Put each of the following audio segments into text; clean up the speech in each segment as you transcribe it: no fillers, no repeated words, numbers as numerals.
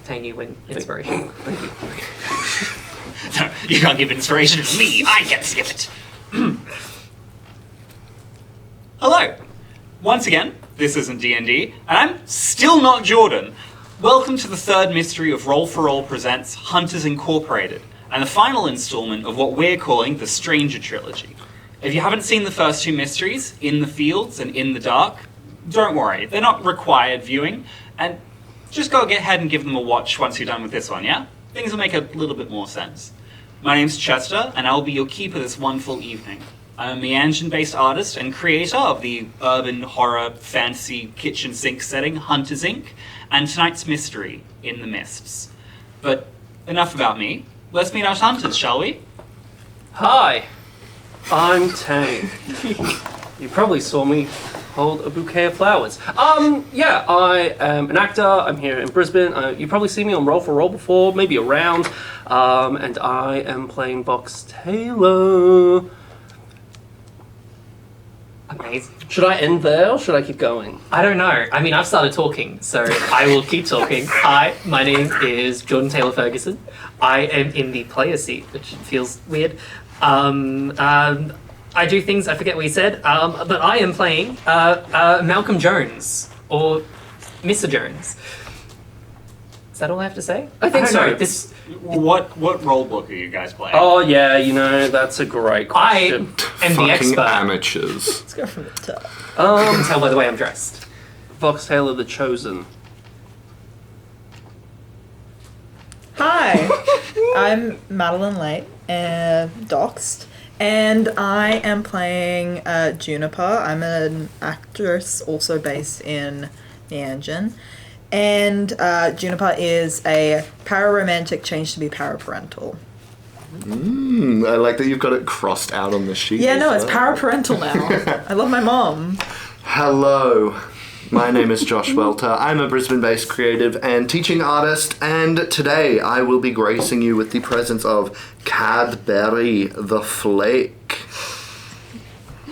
Taine, you win inspiration. Thank you. No, you can't give inspiration to me. I get to give it. Hello. Once again, this isn't D&D, and I'm still not Jordan. Welcome to the third mystery of Roll for Roll presents Hunters Incorporated, and the final installment of what we're calling the Stranger Trilogy. If you haven't seen the first two mysteries, In the Fields and In the Dark, don't worry, they're not required viewing, and just go ahead and give them a watch once you're done with this one, yeah? Things will make a little bit more sense. My name's Chester, and I'll be your keeper this wonderful evening. I'm a Meanjin-based artist and creator of the urban horror fantasy kitchen sink setting Hunters Inc. and tonight's mystery, In the Mists. But enough about me. Let's meet our hunters, shall we? Hi, I'm Taine. You probably saw me hold a bouquet of flowers. Yeah, I am an actor. I'm here in Brisbane. You probably see me on Roll for Roll before, maybe around. And I am playing Box Taylor. Amazing. Should I end there or should I keep going? I don't know. I mean, I've started talking, so I will keep talking. Hi, my name is Jordan Taylor Ferguson. I am in the player seat, which feels weird. I do things, I forget what he said, but I am playing Malcolm Jones, or Mr. Jones. Is that all I have to say? I think so. What role book are you guys playing? Oh yeah, that's a great question. I am the expert. Amateurs. Let's go from the top. You can tell by the way I'm dressed. Fox Taylor the Chosen. Hi, I'm Maddy.L, doxed, and I am playing Juniper. I'm an actress also based in Meanjin. And Juniper is a pararomantic changed to be paraparental. I like that you've got it crossed out on the sheet. Yeah, no, it's paraparental now. I love my mom. Hello, my name is Josh Welter. I'm a Brisbane-based creative and teaching artist, and today I will be gracing you with the presence of Cadbury the Flake.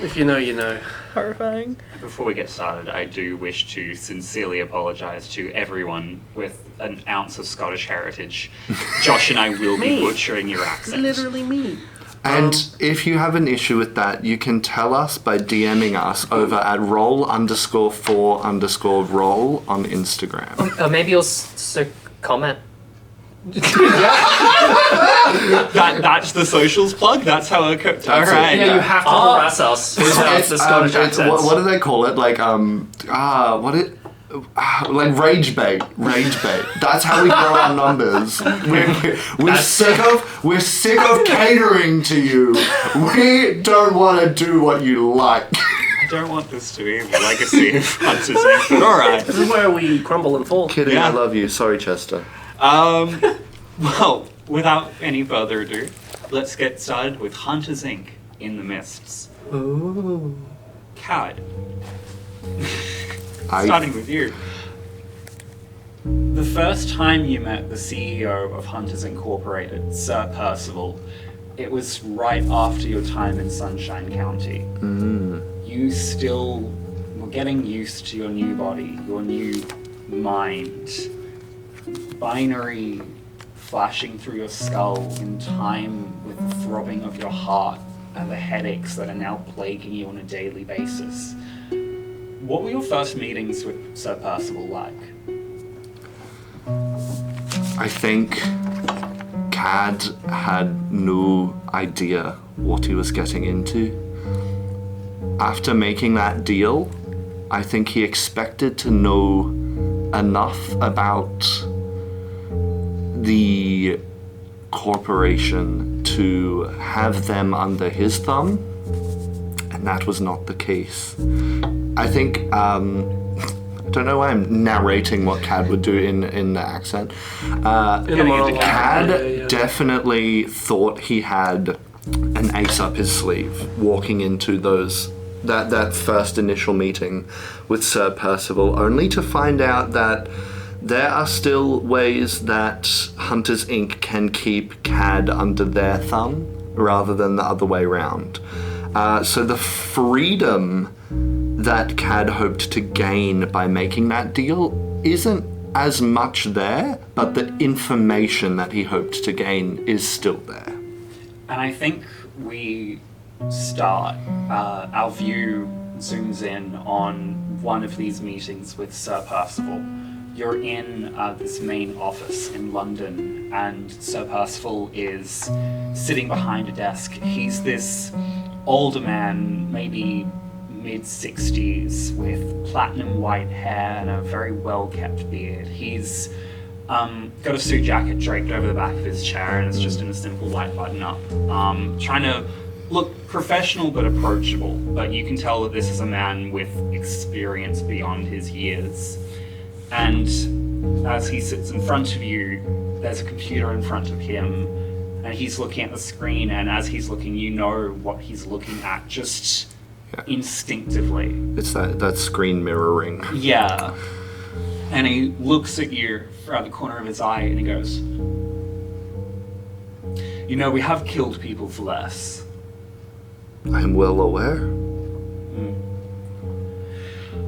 If you know, you know. Horrifying. Before we get started, I do wish to sincerely apologise to everyone with an ounce of Scottish heritage. Josh and I will be butchering your accent. Literally me. And if you have an issue with that, you can tell us by DMing us over at roll_for_roll on Instagram. Or maybe you'll comment. That's the socials plug? That's how it goes. All right. Yeah, you have to harass us without the Scottish accents. What do they call it? Like, like rage bait. That's how we grow our numbers. We're sick of catering to you. We don't want to do what you like. I don't want this to be the legacy of Hunters Inc. But all right. This is where we crumble and fall. Kidding, Yeah. I love you. Sorry, Chester. Well, without any further ado, let's get started with Hunters Inc. In the Mists. Ooh. Cad. Starting with you. The first time you met the CEO of Hunters Incorporated, Sir Percival, it was right after your time in Sunshine County. You still were getting used to your new body, your new mind. Binary flashing through your skull in time with the throbbing of your heart and the headaches that are now plaguing you on a daily basis. What were your first meetings with Sir Percival like? I think Cad had no idea what he was getting into. After making that deal, I think he expected to know enough about the corporation to have them under his thumb, and that was not the case. I think, I don't know why I'm narrating what Cad would do in the accent. Cad definitely thought he had an ace up his sleeve walking into that first initial meeting with Sir Percival, only to find out that there are still ways that Hunters Inc. can keep Cad under their thumb rather than the other way around. So the freedom that Cad hoped to gain by making that deal isn't as much there, but the information that he hoped to gain is still there. And I think we start, our view zooms in on one of these meetings with Sir Percival. You're in this main office in London, and Sir Percival is sitting behind a desk. He's this older man, maybe mid-60s, with platinum white hair and a very well-kept beard. He's got a suit jacket draped over the back of his chair, and it's just in a simple white button-up. Trying to look professional but approachable, but you can tell that this is a man with experience beyond his years. And as he sits in front of you, there's a computer in front of him, and he's looking at the screen, and as he's looking, you know what he's looking at, just instinctively. It's that screen mirroring. Yeah. And he looks at you out the corner of his eye, and he goes, "You know, we have killed people for less." I am well aware.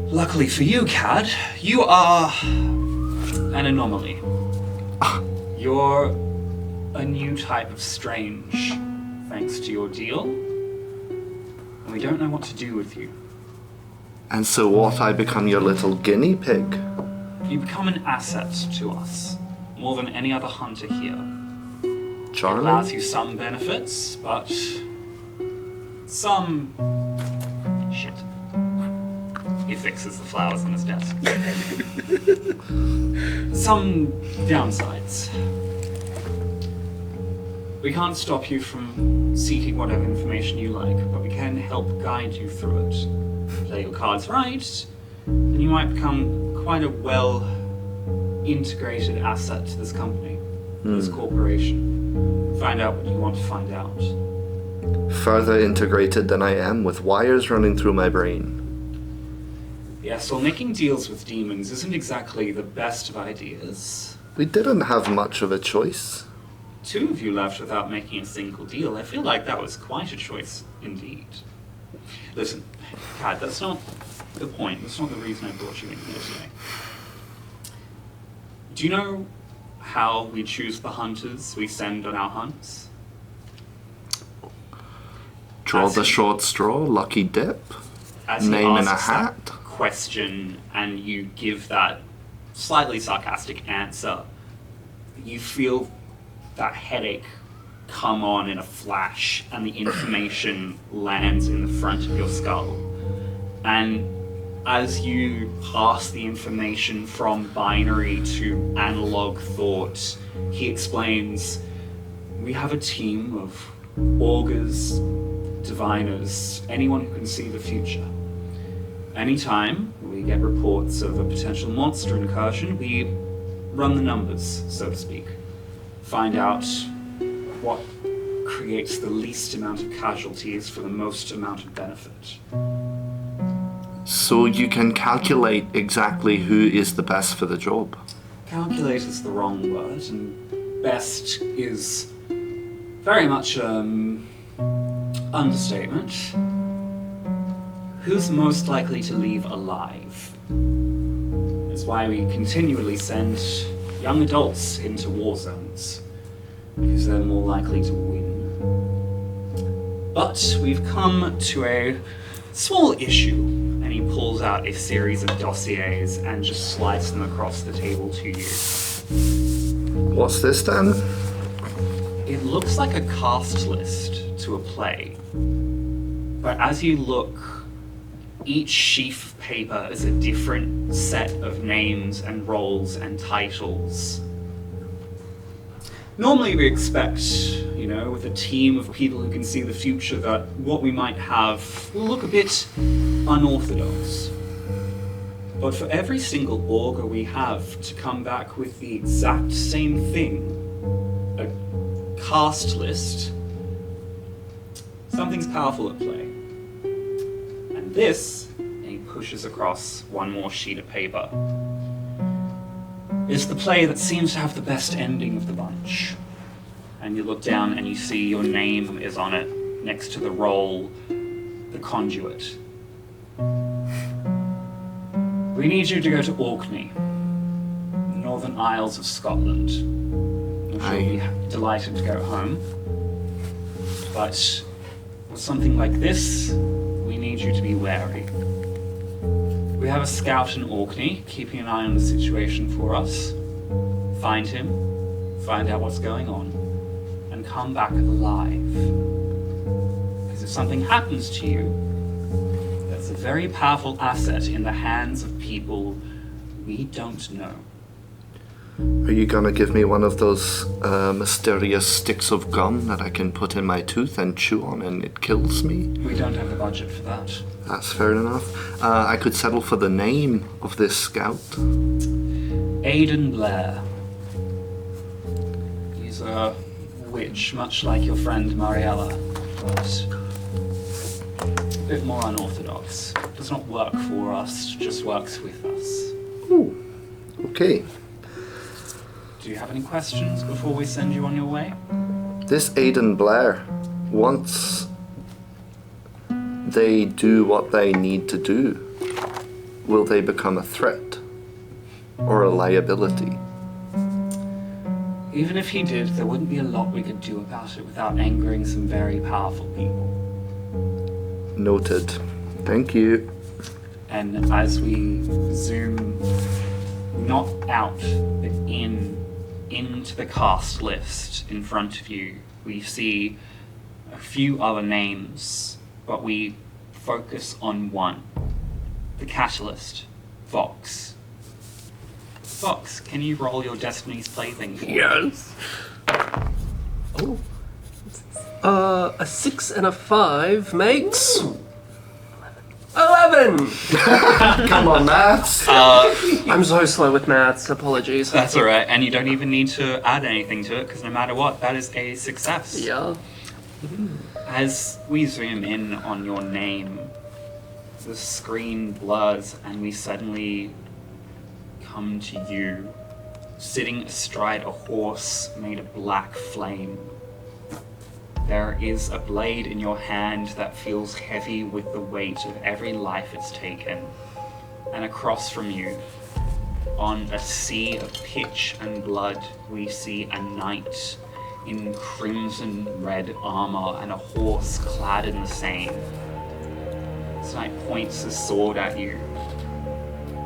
Luckily for you, Cad, you are an anomaly. You're a new type of strange, thanks to your deal. And we don't know what to do with you. And so what, I become your little guinea pig? You become an asset to us, more than any other hunter here. It Charming? allows you some benefits, but some... shit. He fixes the flowers on his desk. Some downsides. We can't stop you from seeking whatever information you like, but we can help guide you through it. Play your cards right, and you might become quite a well-integrated asset to this company, this corporation. Find out what you want to find out. Further integrated than I am, with wires running through my brain. Yes, well, making deals with demons isn't exactly the best of ideas. We didn't have much of a choice. 2 of you left without making a single deal. I feel like that was quite a choice indeed. Listen, Kat, that's not the point. That's not the reason I brought you in here today. Do you know how we choose the hunters we send on our hunts? Draw the short straw, lucky dip, As he name in a asks that hat. question, and you give that slightly sarcastic answer, you feel that headache come on in a flash, and the information lands in the front of your skull. And as you pass the information from binary to analog thought, he explains, we have a team of augurs, diviners, anyone who can see the future. Anytime we get reports of a potential monster incursion, we run the numbers, so to speak. Find out what creates the least amount of casualties for the most amount of benefit. So you can calculate exactly who is the best for the job. Calculate is the wrong word, and best is very much understatement. Who's most likely to leave alive? That's why we continually send young adults into war zones, because they're more likely to win. But we've come to a small issue, and he pulls out a series of dossiers and just slides them across the table to you. What's this then? It looks like a cast list to a play, but as you look, each sheaf of paper is a different set of names and roles and titles. Normally we expect, with a team of people who can see the future, that what we might have will look a bit unorthodox. But for every single augur we have to come back with the exact same thing, a cast list, something's powerful at play. And this, and he pushes across one more sheet of paper, is the play that seems to have the best ending of the bunch. And you look down and you see your name is on it, next to the role, the conduit. We need you to go to Orkney. Northern Isles of Scotland. I'm sure you'll be delighted to go home. But with something like this, we need you to be wary. We have a scout in Orkney keeping an eye on the situation for us. Find him, find out what's going on, and come back alive. Because if something happens to you, that's a very powerful asset in the hands of people we don't know. Are you gonna give me one of those mysterious sticks of gum that I can put in my tooth and chew on and it kills me? We don't have the budget for that. That's fair enough. I could settle for the name of this scout. Aidan Blair. He's a witch, much like your friend Mariella, but a bit more unorthodox. Does not work for us, just works with us. Ooh, okay. Do you have any questions before we send you on your way? This Aidan Blair, once they do what they need to do, will they become a threat or a liability? Even if he did, there wouldn't be a lot we could do about it without angering some very powerful people. Noted. Thank you. And as we zoom not out, but into the cast list in front of you, we see a few other names, but we focus on one. The catalyst, Vox. Vox, can you roll your Destiny's Plaything for me? Yes. Oh. A 6 and a 5 makes 11. Come on, maths. I'm so slow with maths. Apologies. That's alright, and you don't even need to add anything to it, because no matter what, that is a success. Yeah. As we zoom in on your name, the screen blurs and we suddenly come to you, sitting astride a horse made of black flame. There is a blade in your hand that feels heavy with the weight of every life it's taken. And across from you, on a sea of pitch and blood, we see a knight in crimson red armor and a horse clad in the same. This knight points his sword at you,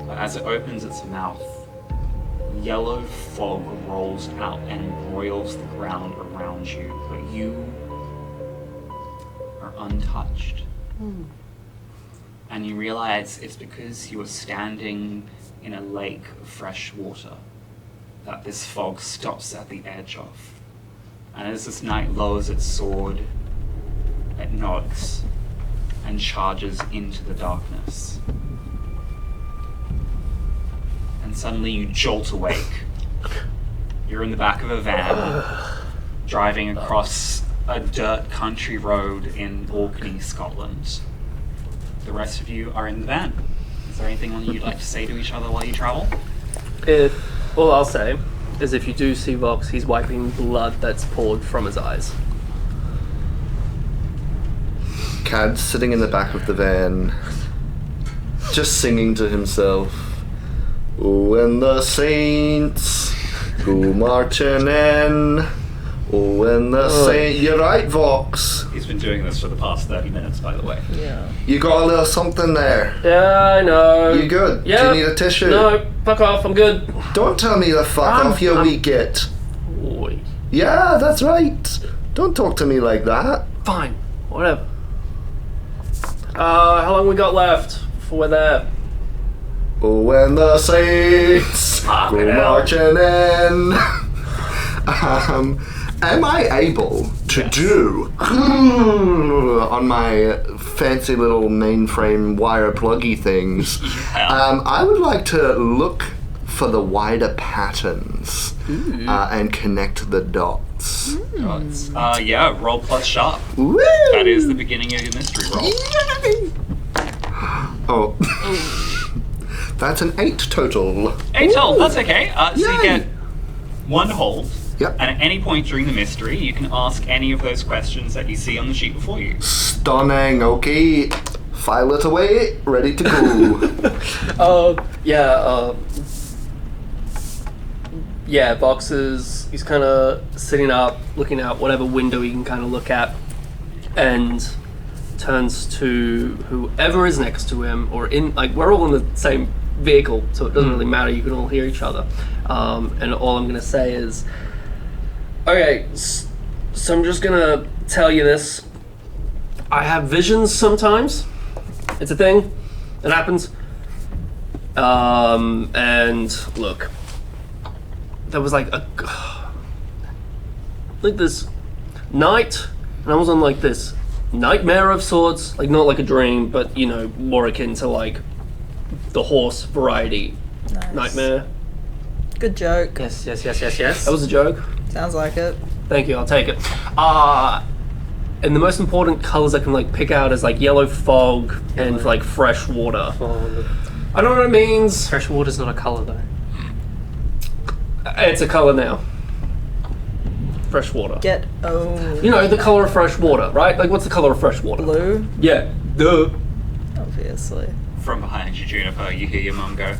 but as it opens its mouth, yellow fog rolls out and broils the ground around you, but you are untouched. And you realize it's because you are standing in a lake of fresh water that this fog stops at the edge of. And as this knight lowers its sword, it nods and charges into the darkness. And suddenly you jolt awake. You're in the back of a van, driving across a dirt country road in Orkney, Scotland. The rest of you are in the van. Is there anything you'd like to say to each other while you travel? All I'll say is if you do see Vox, he's wiping blood that's poured from his eyes. Cad's sitting in the back of the van, just singing to himself. When the saints go marching in, when the saints... You're right, Vox. He's been doing this for the past 30 minutes, by the way. Yeah. You got a little something there. Yeah, I know. You good? Yeah. Do you need a tissue? No, fuck off, I'm good. Don't tell me to fuck off, you wee git. Oi. Yeah, that's right. Don't talk to me like that. Fine, whatever. How long we got left before we're there? When the saints go marching in. Am I able to do on my fancy little mainframe wire pluggy things? Yeah. I would like to look for the wider patterns and connect the dots. Yeah, roll plus sharp. Woo! That is the beginning of your mystery roll. Oh. That's an 8 total. 8 total, that's okay. So you Yay. get 1 hold. Yep. And at any point during the mystery, you can ask any of those questions that you see on the sheet before you. Stunning. Okay. File it away. Ready to go. Yeah, boxes. He's kind of sitting up, looking out whatever window he can kind of look at, and turns to whoever is next to him, or in, like, we're all in the same vehicle, so it doesn't really matter, you can all hear each other. And all I'm going to say is, okay, so I'm just going to tell you this. I have visions sometimes. It's a thing. It happens. And look, there was like this night, and I was on like this nightmare of sorts, like not like a dream, but you know, more akin to like the horse variety Nice. nightmare. Good joke. Yes. That was a joke. Sounds like it. Thank you, I'll take it. And the most important colors I can like pick out is like yellow fog and like fresh water. I don't know what it means. Fresh water's not a colour though. It's a color now. Fresh water. You know, the color of fresh water, right? Like, what's the color of fresh water? blue, Yeah. Duh. obviously. From behind you, Juniper, you hear your mum go,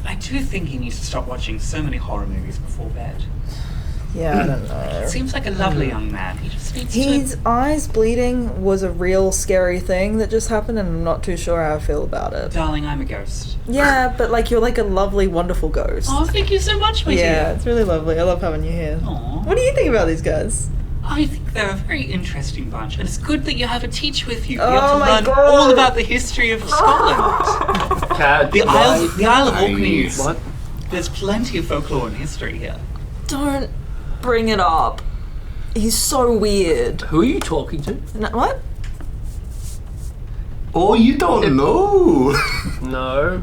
I do think you need to stop watching so many horror movies before bed. Yeah, I don't know. Seems like a lovely young man. He just needs His eyes bleeding was a real scary thing that just happened, and I'm not too sure how I feel about it. Darling, I'm a ghost. Yeah, but like you're like a lovely, wonderful ghost. Oh, thank you so much, my Yeah, dear. it's really lovely. I love having you here. Aw. What do you think about these guys? I think they're a very interesting bunch, and it's good that you have a teacher with you. You Oh have to my learn God. all about the history of Scotland. Cat. The Isle of Orkneys. What? There's plenty of folklore and history here. Don't bring it up. He's so weird. Who are you talking to? What? Oh, you don't know. No.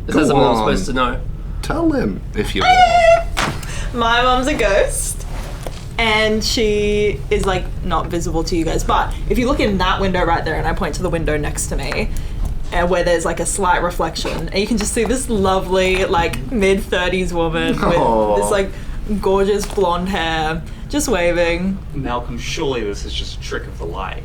Is Go that something I'm on. supposed to know? Tell him if you want. My mom's a ghost, and she is like not visible to you guys. But if you look in that window right there, and I point to the window next to me, and where there's like a slight reflection, and you can just see this lovely like mid-30s woman with Aw. this like gorgeous blonde hair, just waving. Malcolm, surely this is just a trick of the light.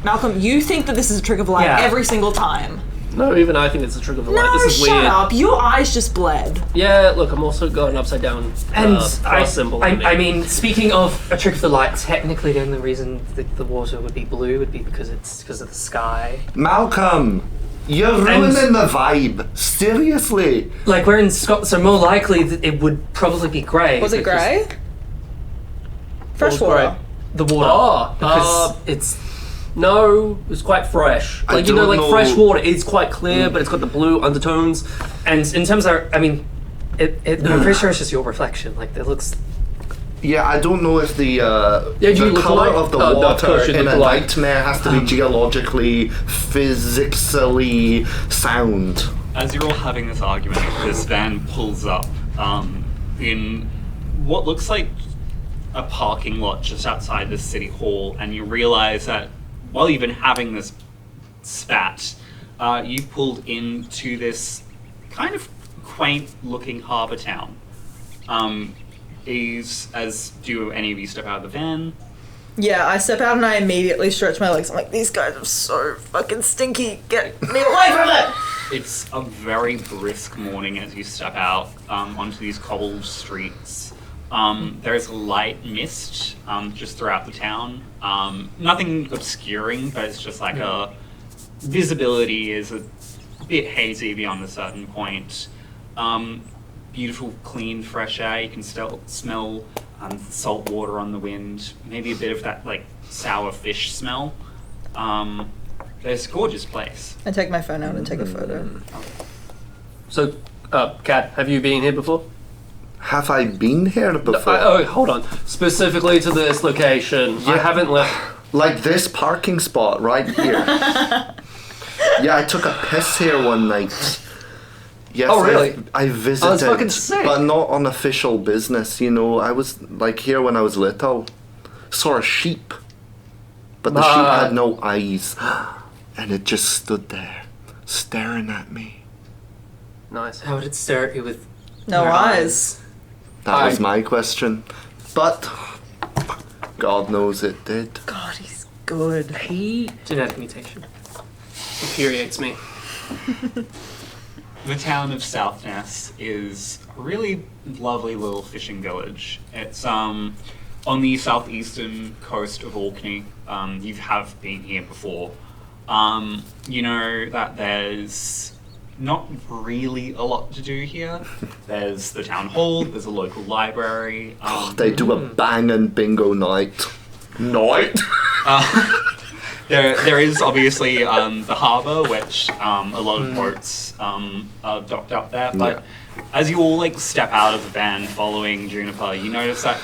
Malcolm, you think that this is a trick of light Yeah. every single time. No, even I think it's a trick of the light. No, This is shut weird. up. Your eyes just bled. Yeah, look, I'm also got an upside down And cross symbol. on me. I mean, speaking of a trick of the light, technically the only reason that the water would be blue would be because it's because of the sky. Malcolm, you're ruining the vibe. Seriously. Like we're in Scotland, so more likely that it would probably be grey. Was it because grey? was Freshwater. The water. Oh, because it's No, it's quite fresh. I Like, you know, don't like know- fresh water is quite clear, but it's got the blue undertones. and in terms of, I mean, I'm pretty sure it's just your reflection. Like it looks. Yeah, I don't know if the do you the look color alike? of the No, of water course you in look a alike. nightmare has to be geologically, physically sound. As you're all having this argument, this van pulls up in what looks like a parking lot just outside the city hall, and you realize that while you've been having this spat, you pulled into this kind of quaint-looking harbour town. As do any of you step out of the van? Yeah, I step out and I immediately stretch my legs. I'm like, these guys are so fucking stinky. Get me away from it! It's a very brisk morning as you step out onto these cobbled streets. There's light mist just throughout the town. Nothing obscuring, but it's just like a visibility is a bit hazy beyond a certain point. Beautiful, clean, fresh air. You can still smell salt water on the wind. Maybe a bit of that like sour fish smell. It's a gorgeous place. I take my phone out and take a photo. So, Kat, have you been here before? Have I been here before? Hold on. Specifically to this location. I haven't left. Like this parking spot right here. Yeah, I took a piss here one night. Yes, Oh, really? I visited, Oh, that's fucking sick. but not on official business. You know, I was like here when I was little. Saw a sheep, but the sheep Ah. had no eyes, and it just stood there, staring at me. Nice. How would it stare at you with No your eyes. That was I- my question, but God knows it did. God, he's good. genetic mutation? Infuriates me. the town of Southness is a really lovely little fishing village. It's on the southeastern coast of Orkney. You have been here before. You know that there's not really a lot to do here. There's the town hall, there's a local library. They do a banging bingo night. There is obviously the harbour, which a lot of boats are docked up there. But as you all like step out of the van following Juniper, you notice that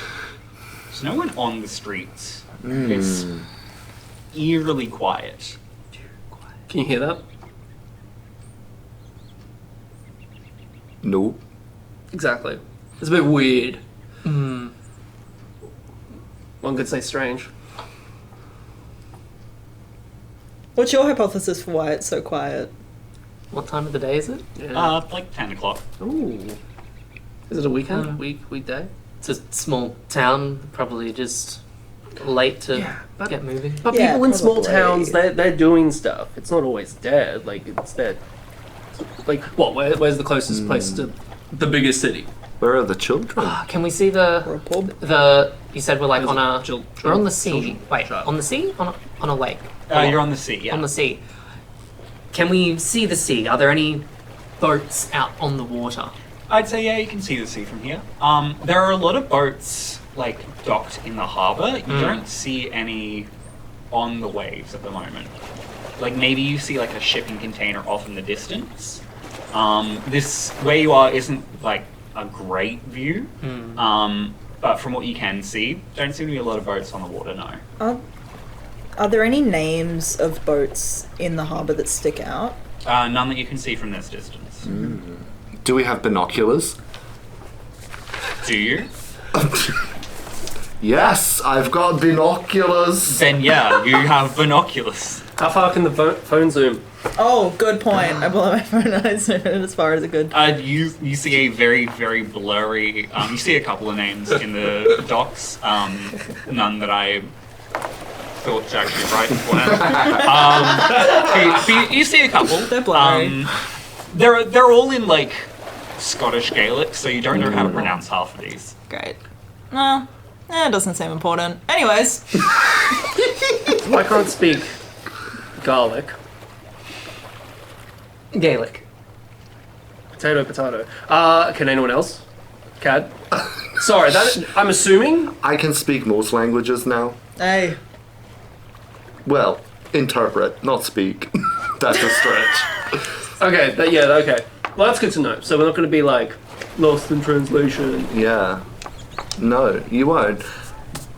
there's no one on the streets. It's eerily quiet. Can you hear that? No. Exactly. It's a bit weird. One could say strange. What's your hypothesis for why it's so quiet? What time of the day is it? Yeah. Like 10 o'clock. Ooh. Is it a weekend? Weekday? It's a small town, probably just late to but- get moving. But Yeah, people in small probably. towns, they're doing stuff. It's not always dead. Like, it's dead. Like, what? Where's the closest place to the biggest city? Where are the children? Can we see Or a pub? you said we're like Where's on it? a Chil- we're on the chil- sea. chil- Wait, child. on the sea? On a lake. You're on the sea, yeah. On the sea. Can we see the sea? Are there any boats out on the water? I'd say, yeah, you can see the sea from here. There are a lot of boats, like, docked in the harbour. You don't see any on the waves at the moment. Like, maybe you see, like, a shipping container off in the distance. This, where you are, isn't, like, a great view. But from what you can see, don't seem to be a lot of boats on the water, no. Are there any names of boats in the harbour that stick out? None that you can see from this distance. Do we have binoculars? Do you? Yes, I've got binoculars. Then, yeah, you have binoculars. How far can the phone zoom? Oh, good point. I pull out my phone and I zoom in as far as it could. You see a very, very blurry... you see a couple of names in the docs. None that I thought to actually write beforehand. You see a couple. They're blurry. They're all in, like, Scottish Gaelic, so you don't know how to pronounce half of these. Great. No, it doesn't seem important. Anyways, I can't speak Gaelic. Gaelic. Potato. Can anyone else? Cad? Sorry, I'm assuming. I can speak most languages now. hey, Well, interpret, not speak. That's a stretch. Okay, okay. Well, that's good to know. So we're not going to be like lost in translation. Yeah. No, you won't.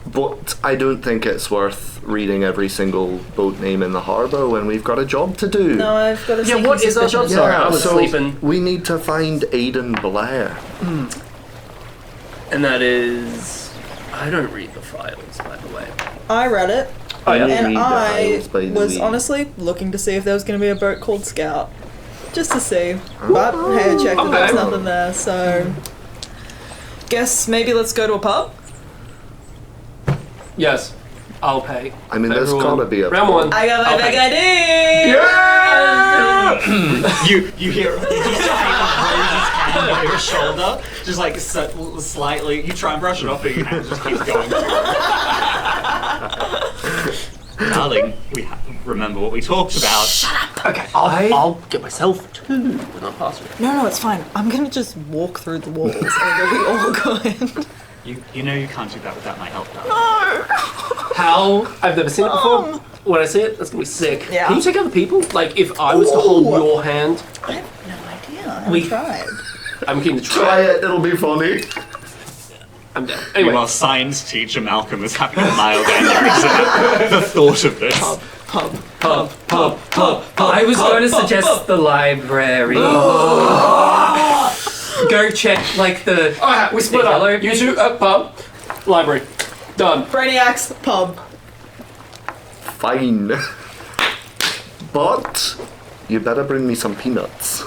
But I don't think it's worth reading every single boat name in the harbour when we've got a job to do. no, I've got a Yeah, what is our job? suspicion. Sorry, I was so sleeping. we need to find Aidan Blair. And that is. I don't read the files, by the way. I read it, Oh, yeah. and Read the I files by the was way. honestly looking to see if there was going to be a boat called Scout. Just to see. But, hey, I checked that there's Okay. nothing there, so... Guess maybe let's go to a pub? Yes, I'll pay. I mean, there's Everyone. gotta be a Round one. I got my I'll big pay. ID! You hear you just raises his hand over your shoulder, just like slightly. You try and brush it off, but your hand just keeps going. Darling, remember what we talked about. Okay, I'll get myself two, but not pass it. No, it's fine. I'm gonna just walk through the walls and it'll be all good. You know you can't do that without my help, darling. How? I've never seen it before. When I see it, that's gonna be sick. Yeah. Can you take other people? Like, if I was to hold Ooh. your hand, I have no idea. I haven't We- tried. I'm keen to Try try. it, it'll be funny. I'm down. Anyway, Meanwhile, science teacher Malcolm is having a mild aneurysm at the thought of this. pub. I was going to suggest the library. Go check like the. Alright, we split the up. yellow You two, pub, library. Done. Brainiac's pub. Fine. But you better bring me some peanuts.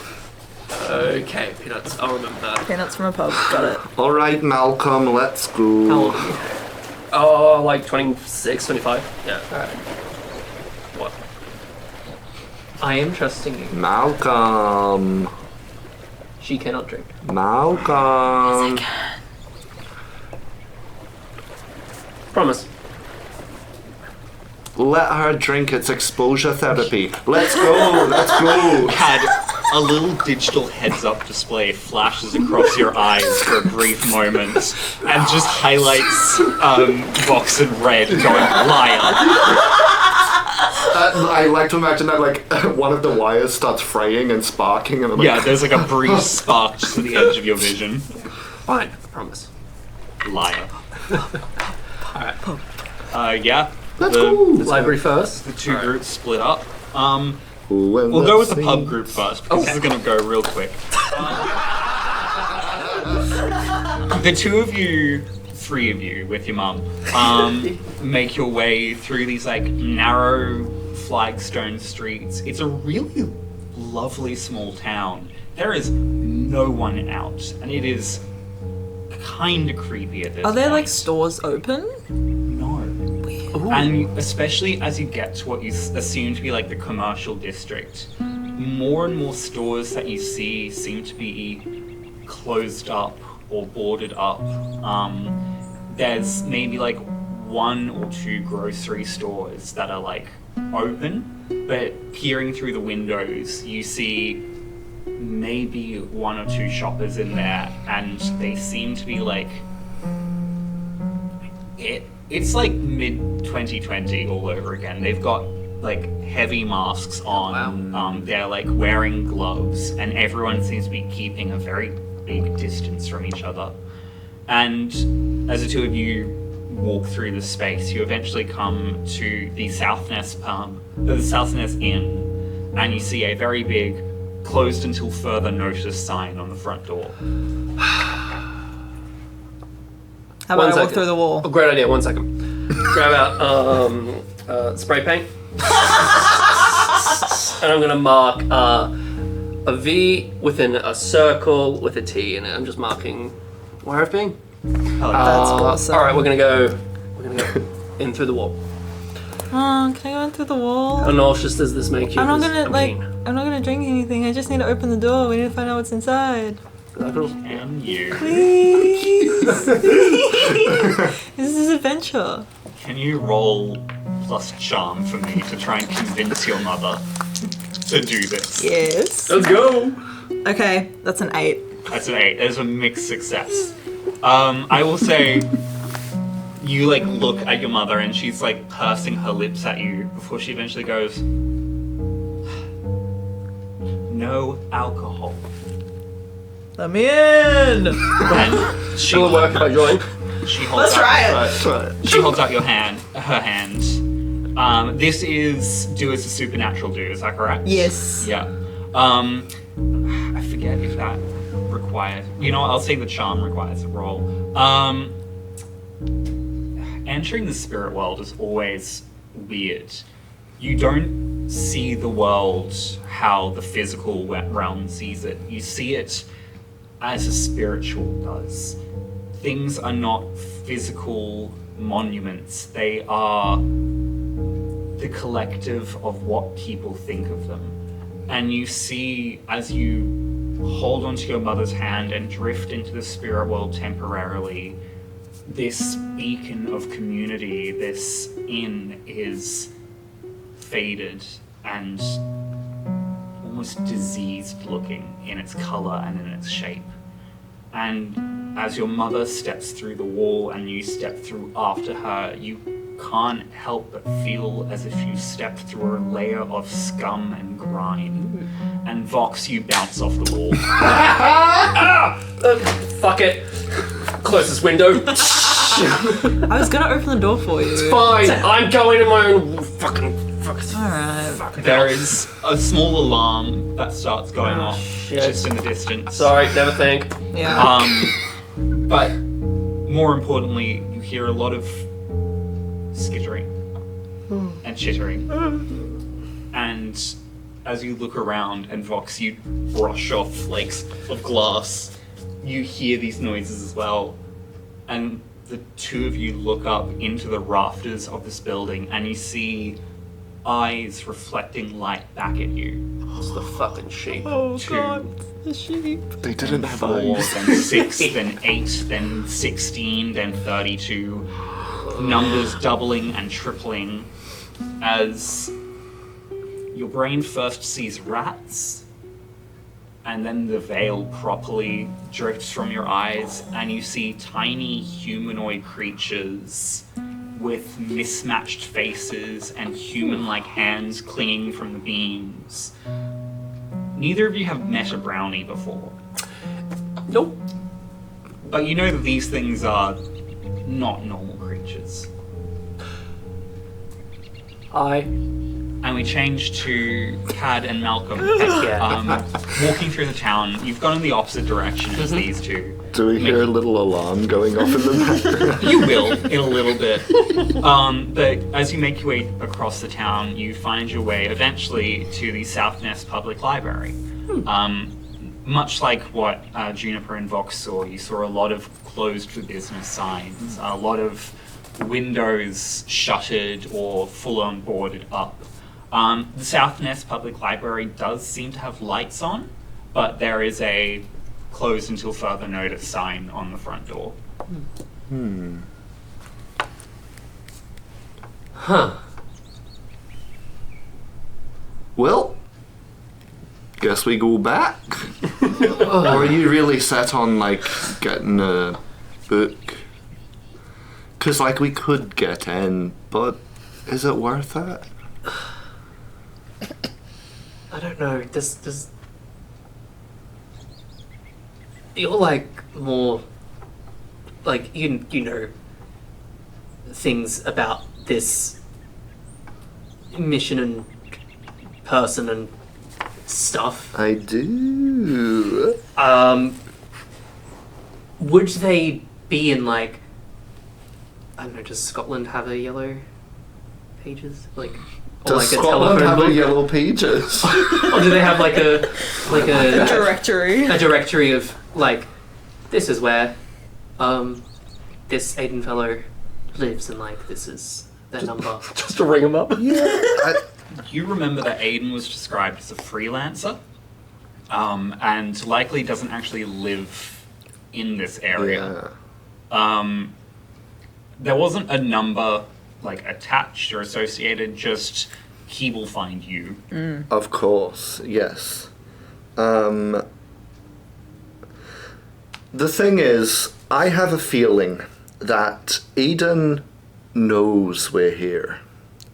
Okay, peanuts. I'll remember that. Peanuts from a pub. Got it. All right, Malcolm, let's go. How old are you? Oh, like 26, 25. Yeah. Alright. What? I am trusting you. Malcolm. She cannot drink. Malcolm. Promise. Let her drink. It's exposure therapy. Let's go. Let's go. Had a little digital heads-up display flashes across your eyes for a brief moment and just highlights Vox in red going, liar. I like to imagine that like one of the wires starts fraying and sparking, and I'm like, Yeah, there's like a brief spark just to the edge of your vision. Fine. Promise. Liar. Alright. Yeah. let's the, go. Library first. The two groups split up. We'll We'll go with the pub group first, because this is going to go real quick. The two of you, three of you with your mum, make your way through these like narrow flagstone streets. It's a really lovely small town. There is no one out, and it is kind of creepy at this Are there point. like stores open? No. And especially as you get to what you assume to be like the commercial district, more and more stores that you see seem to be closed up or boarded up. There's maybe like one or two grocery stores that are like open, but peering through the windows, you see maybe one or two shoppers in there, and they seem to be like it's like mid 2020 all over again. They've got like heavy masks on. Wow. They're like wearing gloves, and everyone seems to be keeping a very big distance from each other. And as the two of you walk through the space, you eventually come to the Southness Inn, and you see a very big "closed until further notice" sign on the front door. How One about I walk second. through the wall? Oh, great idea. 1 second. Grab out spray paint. And I'm going to mark a V within a circle with a T in it. I'm just marking where I've been. That's awesome. All right, we're gonna go in through the wall. Oh, can I go in through the wall? How nauseous does this make you? I'm not 'Cause gonna I'm like. keen. I'm not gonna drink anything. I just need to open the door. We need to find out what's inside. And you. Please. This is adventure. Can you roll plus charm for me to try and convince your mother to do this? Yes. Let's go. Okay, that's an 8. That's an 8. There's a mixed success. I will say, you like look at your mother and she's like pursing her lips at you before she eventually goes, "No alcohol." Let me in. And she Will it work if I join? She holds Let's out, try it. She holds out her hand. This is do as a supernatural do. Is that correct? Yes. Yeah. I forget if that requires. You know what? I'll say the charm requires a roll. Entering the spirit world is always weird. You don't see the world how the physical realm sees it. You see it as a spiritual does. Things are not physical monuments. They are the collective of what people think of them. And you see, as you hold onto your mother's hand and drift into the spirit world temporarily, this beacon of community, this inn, is faded and almost diseased looking in its color and in its shape. And as your mother steps through the wall and you step through after her, you can't help but feel as if you stepped through a layer of scum and grime. And Vox, you bounce off the wall. Fuck it. Close this window. I was gonna open the door for you. Fine. I'm going in my own fucking. Alright. There is a small alarm that starts going off shit. just in the distance. Sorry, never think. Yeah. But more importantly, you hear a lot of skittering and chittering. And as you look around and Vox, you brush off flakes of glass, you hear these noises as well. And the two of you look up into the rafters of this building and you see eyes reflecting light back at you. It's the fucking sheep. Oh 2, god, the sheep. They didn't have 4, eyes. then 6, then 8, then 16, then 32. Numbers doubling and tripling as your brain first sees rats, and then the veil properly drifts from your eyes, and you see tiny humanoid creatures with mismatched faces and human-like hands clinging from the beams. Neither of you have met a brownie before, Nope. but you know that these things are not normal creatures. I. And we change to Cad and Malcolm. Heck yeah. Walking through the town. You've gone in the opposite direction as these two. Do we hear a little alarm going off in the background? You will in a little bit. But as you make your way across the town, you find your way eventually to the South Nest Public Library. Much like what Juniper and Vox saw, you saw a lot of closed for business signs, a lot of windows shuttered or full-on boarded up. The South Nest Public Library does seem to have lights on, but there is a closed until further notice sign on the front door. Huh. Well, guess we go back. Or are you really set on, like, getting a book? Because, like, we could get in, but is it worth it? I don't know. Does you're like more like you know things about this mission and person and stuff. I do. Would they be in like I don't know? Does Scotland have a yellow pages like? Or Does like Scotland have book? a yellow pages? Or do they have like a Directory. a directory of like this is where this Aiden fellow lives and like this is their number. Just to ring him up. You remember that Aiden was described as a freelancer, and likely doesn't actually live in this area. There wasn't a number like attached or associated, just he will find you. Of course, yes. The thing is, I have a feeling that Aiden knows we're here.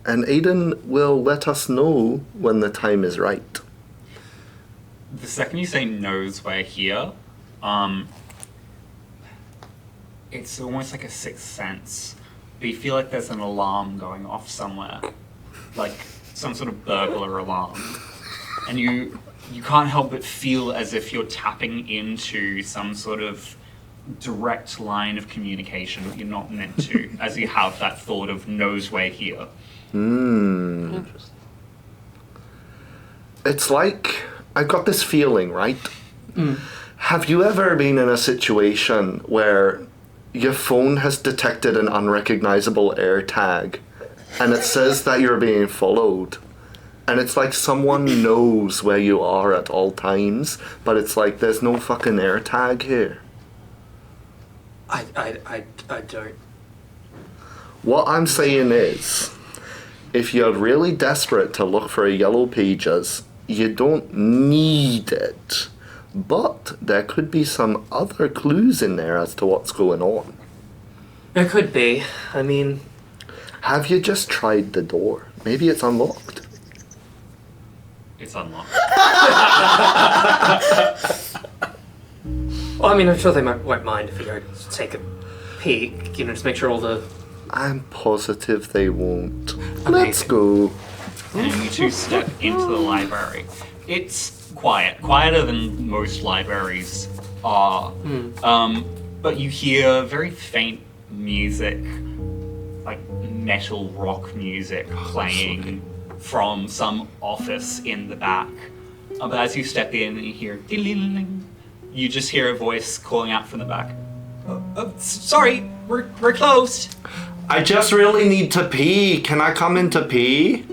And Aiden will let us know when the time is right. The second you say knows we're here, it's almost like a sixth sense. But you feel like there's an alarm going off somewhere. Like some sort of burglar alarm. And you can't help but feel as if you're tapping into some sort of direct line of communication that you're not meant to, as you have that thought of knows we're here. Interesting. It's like, I got this feeling, right? Have you ever been in a situation where your phone has detected an unrecognizable air tag and it says that you're being followed? And it's like someone knows where you are at all times, but it's like there's no fucking air tag here. I don't. What I'm saying is, if you're really desperate to look for a yellow pages, you don't need it. But there could be some other clues in there as to what's going on. There could be. I mean, Have you just tried the door? Maybe it's unlocked. It's unlocked. well, I mean, I'm sure they won't mind if you go take a peek. You know, just make sure all the. I'm positive they won't. Amazing. Let's go. And you two step into the library. It's quiet, quieter than most libraries are. But you hear very faint music, like metal rock music playing from some office in the back. But as you step in and you hear ding, you just hear a voice calling out from the back. Sorry, we're closed. I just really need to pee. Can I come in to pee?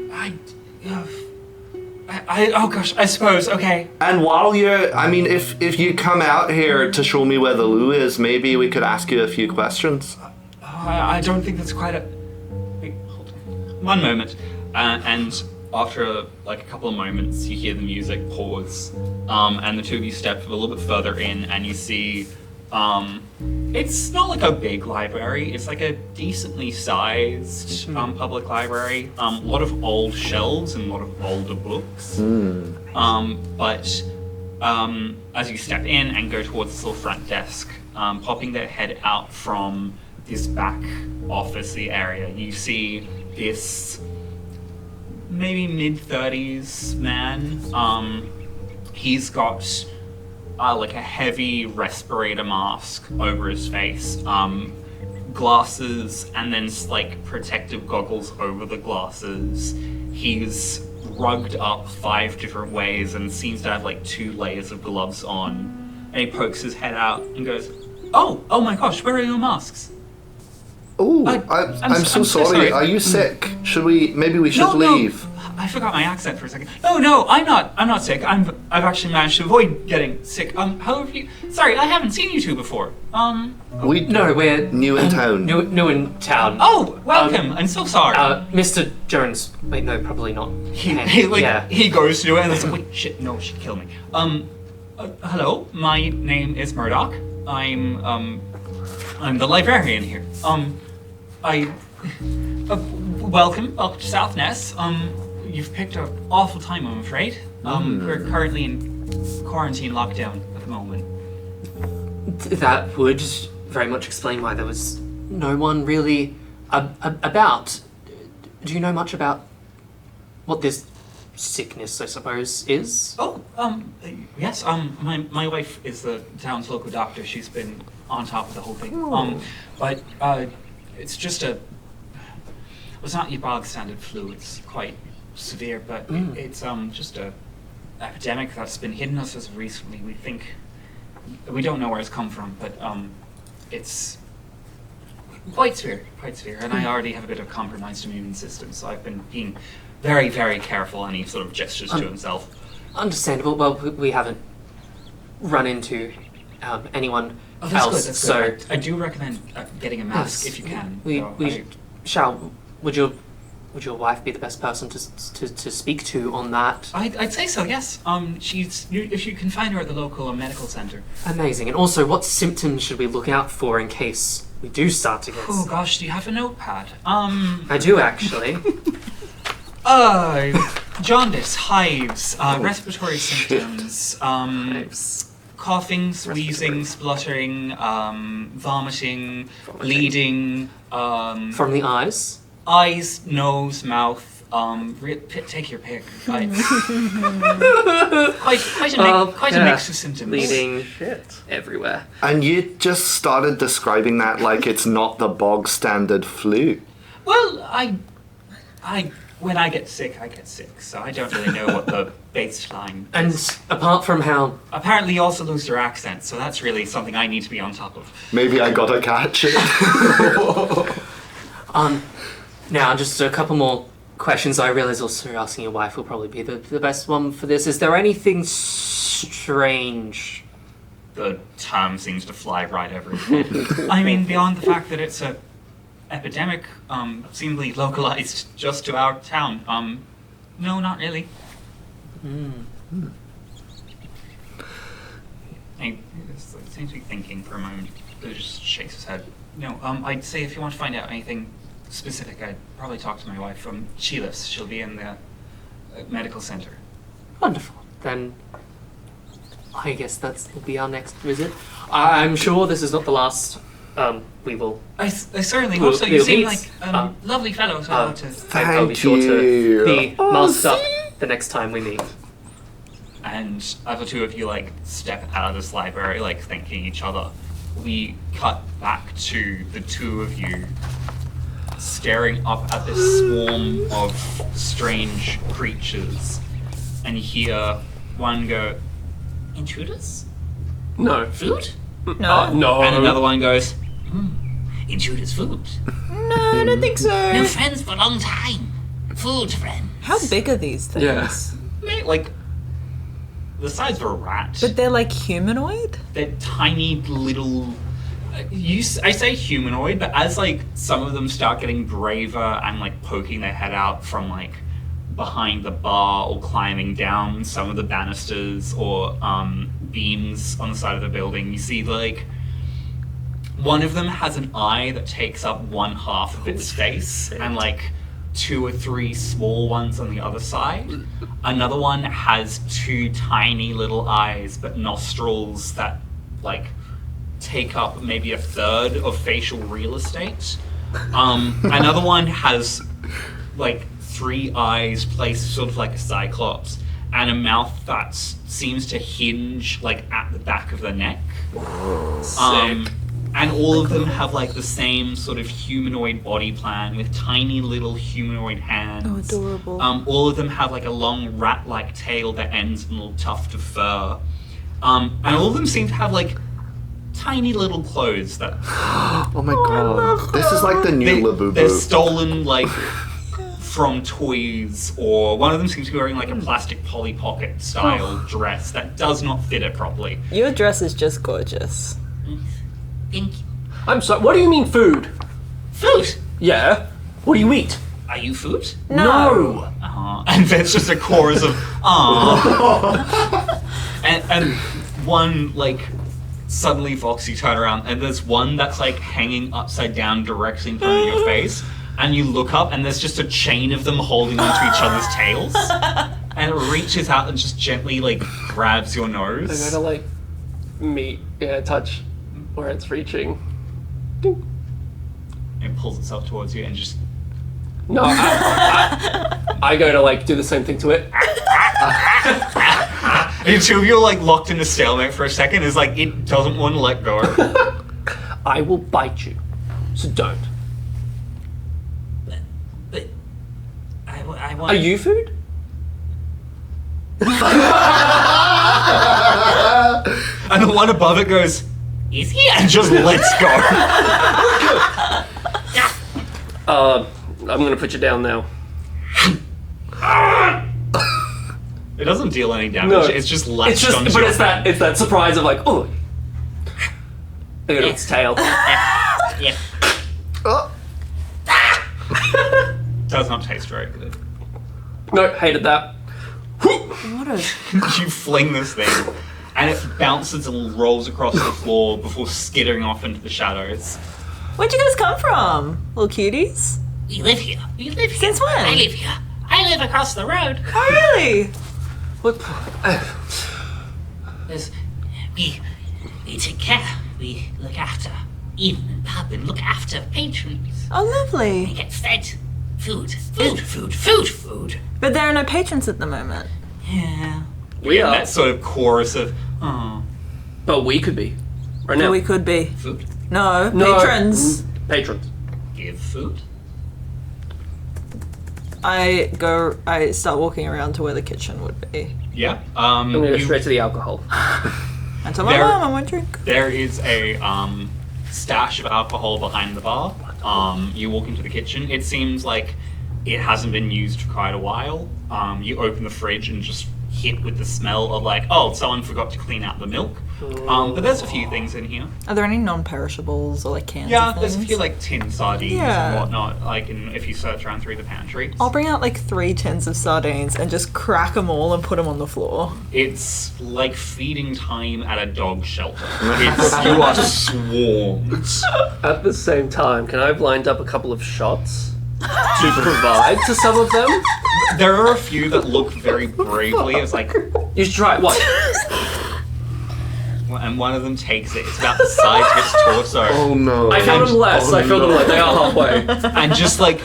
I suppose, okay. And while you're, I mean, if you come out here to show me where the loo is, maybe we could ask you a few questions. I don't think that's quite a... Wait, hold on. One moment. And after, like, a couple of moments, you hear the music pause, and the two of you step a little bit further in, and you see, it's not like a big library, it's like a decently sized public library. A lot of old shelves and a lot of older books. But as you step in and go towards this little front desk, popping their head out from this back office-y area, you see this maybe mid-30s man. He's got like a heavy respirator mask over his face, glasses, and then like protective goggles over the glasses. He's rugged up 5 different ways and seems to have like 2 layers of gloves on. And he pokes his head out and goes, "Oh my gosh, where are your masks?" Oh, I'm so sorry. Are you sick? Maybe we should leave. No. I forgot my accent for a second. No, I'm not sick. I've actually managed to avoid getting sick. How have you? Sorry, I haven't seen you two before. We're new in town. New in town. Oh, welcome. I'm so sorry. Mr. Jones. Wait, no, probably not. He goes to do it and it's like, wait, shit, no, she'd kill me. Hello, my name is Murdoch. I'm the librarian here. Welcome to South Ness. You've picked an awful time, I'm afraid. We're currently in quarantine lockdown at the moment. That would very much explain why there was no one really about. Do you know much about what this sickness, I suppose, is? Yes. My wife is the town's local doctor. She's been on top of the whole thing. But it's just it's not your bog standard flu. It's quite severe, but it's just a epidemic that's been hitting us as of recently. We don't know where it's come from, but it's quite severe, and I already have a bit of compromised immune system, so I've been being very, very careful, and he sort of gestures to himself. Understandable. Well, we haven't run into anyone else, That's so good. I do recommend getting a mask if you can. Would your wife be the best person to speak to on that? I'd say so. Yes. If you can find her at the local medical center. Amazing. And also, what symptoms should we look out for in case we do start to get? Oh gosh, do you have a notepad? I do actually. Jaundice, hives, respiratory symptoms, coughing, wheezing, spluttering, vomiting, bleeding. From the eyes? Eyes, nose, mouth. Take your pick. Quite a mix of symptoms. Bleeding everywhere. And you just started describing that like it's not the bog standard flu. Well, when I get sick, so I don't really know what the baseline is. And apart from how... Apparently you also lose your accent, so that's really something I need to be on top of. Maybe I gotta catch it. Now, just a couple more questions. I realize also asking your wife will probably be the best one for this. Is there anything strange? The term seems to fly right over his head. I mean, beyond the fact that it's a epidemic, seemingly localized just to our town. No, not really. He seems to be thinking for a moment. He just shakes his head. No, I'd say if you want to find out anything specific, I'd probably talk to my wife. She'll be in the medical center. Wonderful. Then I guess that will be our next visit. I'm sure this is not the last. We will. I certainly hope so. You seem like a lovely fellow. So I'll be sure to be masked up the next time we meet. And as the two of you step out of this library, thanking each other, we cut back to the two of you staring up at this swarm of strange creatures, and you hear one go, "Intruders? No. Food?" No. No. And another one goes, "Intruders, food? No, I don't think so. No friends for a long time. Food, friend." How big are these things? Yeah. like the size of a rat. But they're like humanoid? They're tiny little. I say humanoid, but as like some of them start getting braver and like poking their head out from like behind the bar or climbing down some of the banisters or beams on the side of the building, you see like one of them has an eye that takes up one half of its face and like 2 or 3 small ones on the other side. Another one has 2 tiny little eyes but nostrils that like take up maybe a third of facial real estate. Another one has like 3 eyes placed sort of like a cyclops and a mouth that seems to hinge like at the back of the neck. Sick. And all of them have like the same sort of humanoid body plan with tiny little humanoid hands. Oh, adorable. All of them have like a long rat-like tail that ends in a little tuft of fur. And all of them seem to have like tiny little clothes that Oh my god. This is like the new Labubu. they're stolen like from toys, or one of them seems to be wearing like a plastic Polly Pocket style dress that does not fit it properly. Your dress is just gorgeous. Thank you. I'm sorry, what do you mean food? Food? Yeah. What do you eat? Are you food? No. And there's just a chorus of and one like suddenly Vox, you turn around and there's one that's like hanging upside down directly in front of your face, and you look up and there's just a chain of them holding onto each other's tails, and it reaches out and just gently like grabs your I nose. gotta like touch where it's reaching. Ding. It pulls itself towards you and just No, I go to like do the same thing to it. and the 2 of you are like locked in a stalemate for a second. It's like it doesn't want to let go. I will bite you, so don't. But I want. Are you food? And the one above it goes, "Is he?" and just lets go. I'm gonna put you down now. It doesn't deal any damage. No. It's just latched It's just, onto but your it's that surprise of like, oh, look at its tail. Yeah. Oh. Does not taste very good. No, hated that. What a... You fling this thing, and it bounces and rolls across the floor before skittering off into the shadows. Where'd you guys come from? Little cuties? We live here. We live here. Since when? I live here. I live across the road. Oh, really? What? We take care. We look after. Even in pub and look after patrons. Oh, lovely. Get fed. Food. But there are no patrons at the moment. Yeah. We are. That sort of chorus of, oh, But we could be. Right But now. we could be. food. No, No. patrons. Patrons. Give food. I start walking around to where the kitchen would be. Yeah. I'm gonna go straight to the alcohol. And tell my There- mom I want a drink. There is a stash of alcohol behind the bar. You walk into the kitchen. It seems like it hasn't been used for quite a while. You open the fridge and just hit with the smell of like, oh, someone forgot to clean out the milk. But there's a few things in here. Are there any non-perishables or like cans Yeah, of there's a things? few like tin sardines Yeah. and whatnot. Like if you search around through the pantry, I'll bring out like 3 tins of sardines and just crack them all and put them on the floor. it's like feeding time at a dog shelter. You are swarmed. At the same time, can I have lined up a couple of shots to provide to some of them? There are a few that look very bravely. It's like, You should try it. What? and one of them takes it. It's about the size of its torso. Oh no. I filled them less. I filled them like they are halfway. And just like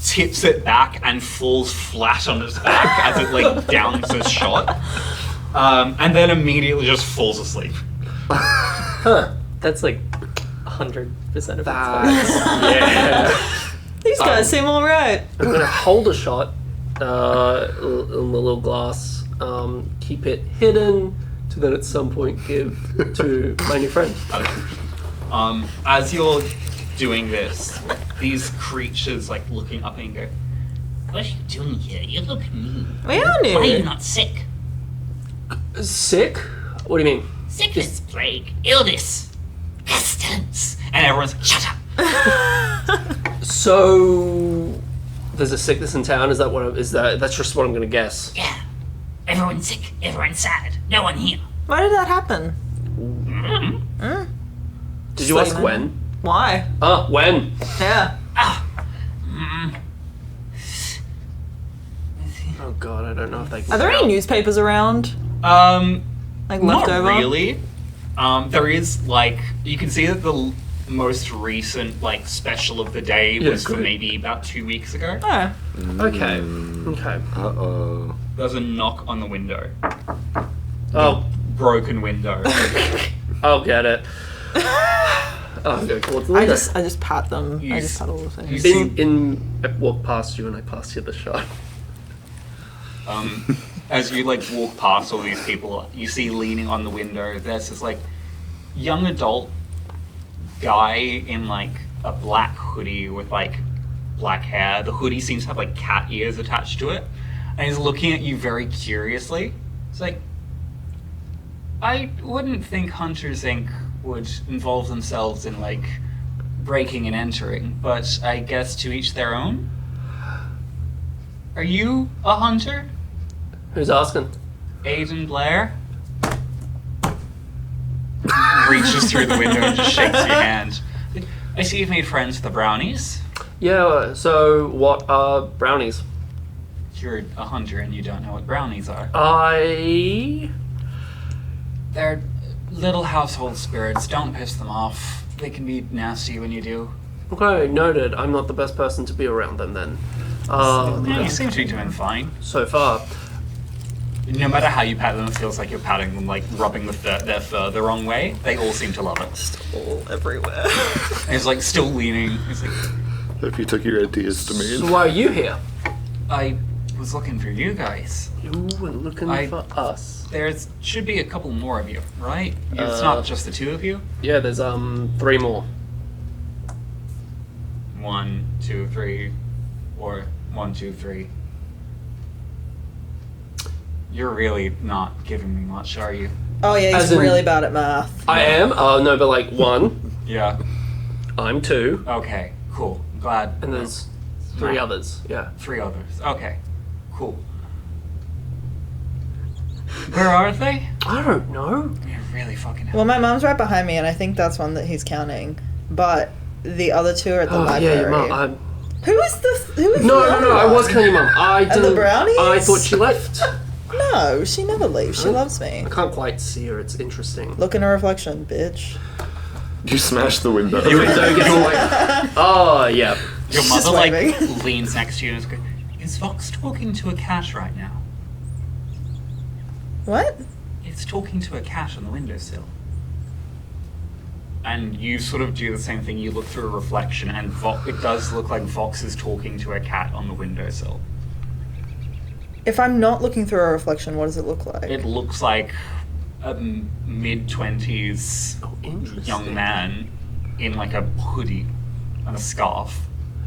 tips it back and falls flat on its back as it like downs a shot. And then immediately just falls asleep. Huh. That's like 100% of its That's, yeah. These guys seem alright. I'm gonna hold a shot in the little glass. Keep it hidden to then at some point give to my new friend. Okay. As you're doing this, these creatures like looking up and go, what are you doing here? You look mean. We are Why are you new. not sick? Sick? What do you mean? Sickness, plague, illness, pestilence. And everyone's like, shut up. So there's a sickness in town. Is that what? That's just what I'm gonna guess. Yeah. Everyone's sick, everyone's sad. No one here. Why did that happen? Did you ask Like- when? Why? When? Yeah. Oh god, I don't know if they can. Are there any newspapers around? Like Not leftover? really. There is, like, you can see that the most recent, like, special of the day Yeah, was from great. maybe about 2 weeks ago. Oh. Okay. Okay. Uh-oh. There's a knock on the window. Oh, Broken window. I'll get it. I'll go towards the I window. just pat them. I just pat all the you things. see- I walk past you and I pass you the shot. As you, like, walk past all these people, you see leaning on the window, there's this, like, young adult guy in, like, a black hoodie with, like, black hair. The hoodie seems to have, like, cat ears attached to it. And he's looking at you very curiously. It's like, I wouldn't think Hunters Inc. would involve themselves in, like, breaking and entering, but I guess to each their own. Are you a hunter? Who's asking? Aiden Blair reaches through the window and just shakes your hand. I see you've made friends with the brownies. Yeah, so what are brownies? You're a hunter and you don't know what brownies are. They're little household spirits. Don't piss them off. They can be nasty when you do. Okay, noted. I'm not the best person to be around them then. Yeah, you seem to be doing fine. So far. No matter how you pat them, it feels like you're patting them, like rubbing their fur the wrong way. They all seem to love it. All everywhere. And he's like still leaning. He's like, If you took your ideas to me. So why are you here? I was looking for you guys. You were looking for us. There should be a couple more of you, right? It's not just the two of you. Yeah, there's 3 more. 1, 2, 3, or 1, 2, 3. You're really not giving me much, are you? Oh yeah, As he's in- really bad at math. I am? Oh no, but like 1. Yeah. I'm 2. Okay. Cool. Glad. And there's 3 No. others. Yeah. 3 others. Okay. Cool. Where are they? I don't know. You're really fucking. Well, my mom's right behind me, and I think that's one that he's counting. But the other two are at the library. yeah, your mum. Who is the? Who is the No, other I one? was counting your mum. I And the didn't. brownies? I thought she left. No, she never leaves. She Huh? loves me. I can't quite see her. It's interesting. Look in her reflection, bitch. You smashed the window. The window gets like, oh yeah. Your She's mother just like waving. leans next to you and is going, "Is Vox talking to a cat right now?" What? It's talking to a cat on the windowsill. And you sort of do the same thing. You look through a reflection, and it does look like Vox is talking to a cat on the windowsill. If I'm not looking through a reflection, what does it look like? It looks like a mid-20s Oh, interesting. young man in like a hoodie and a scarf.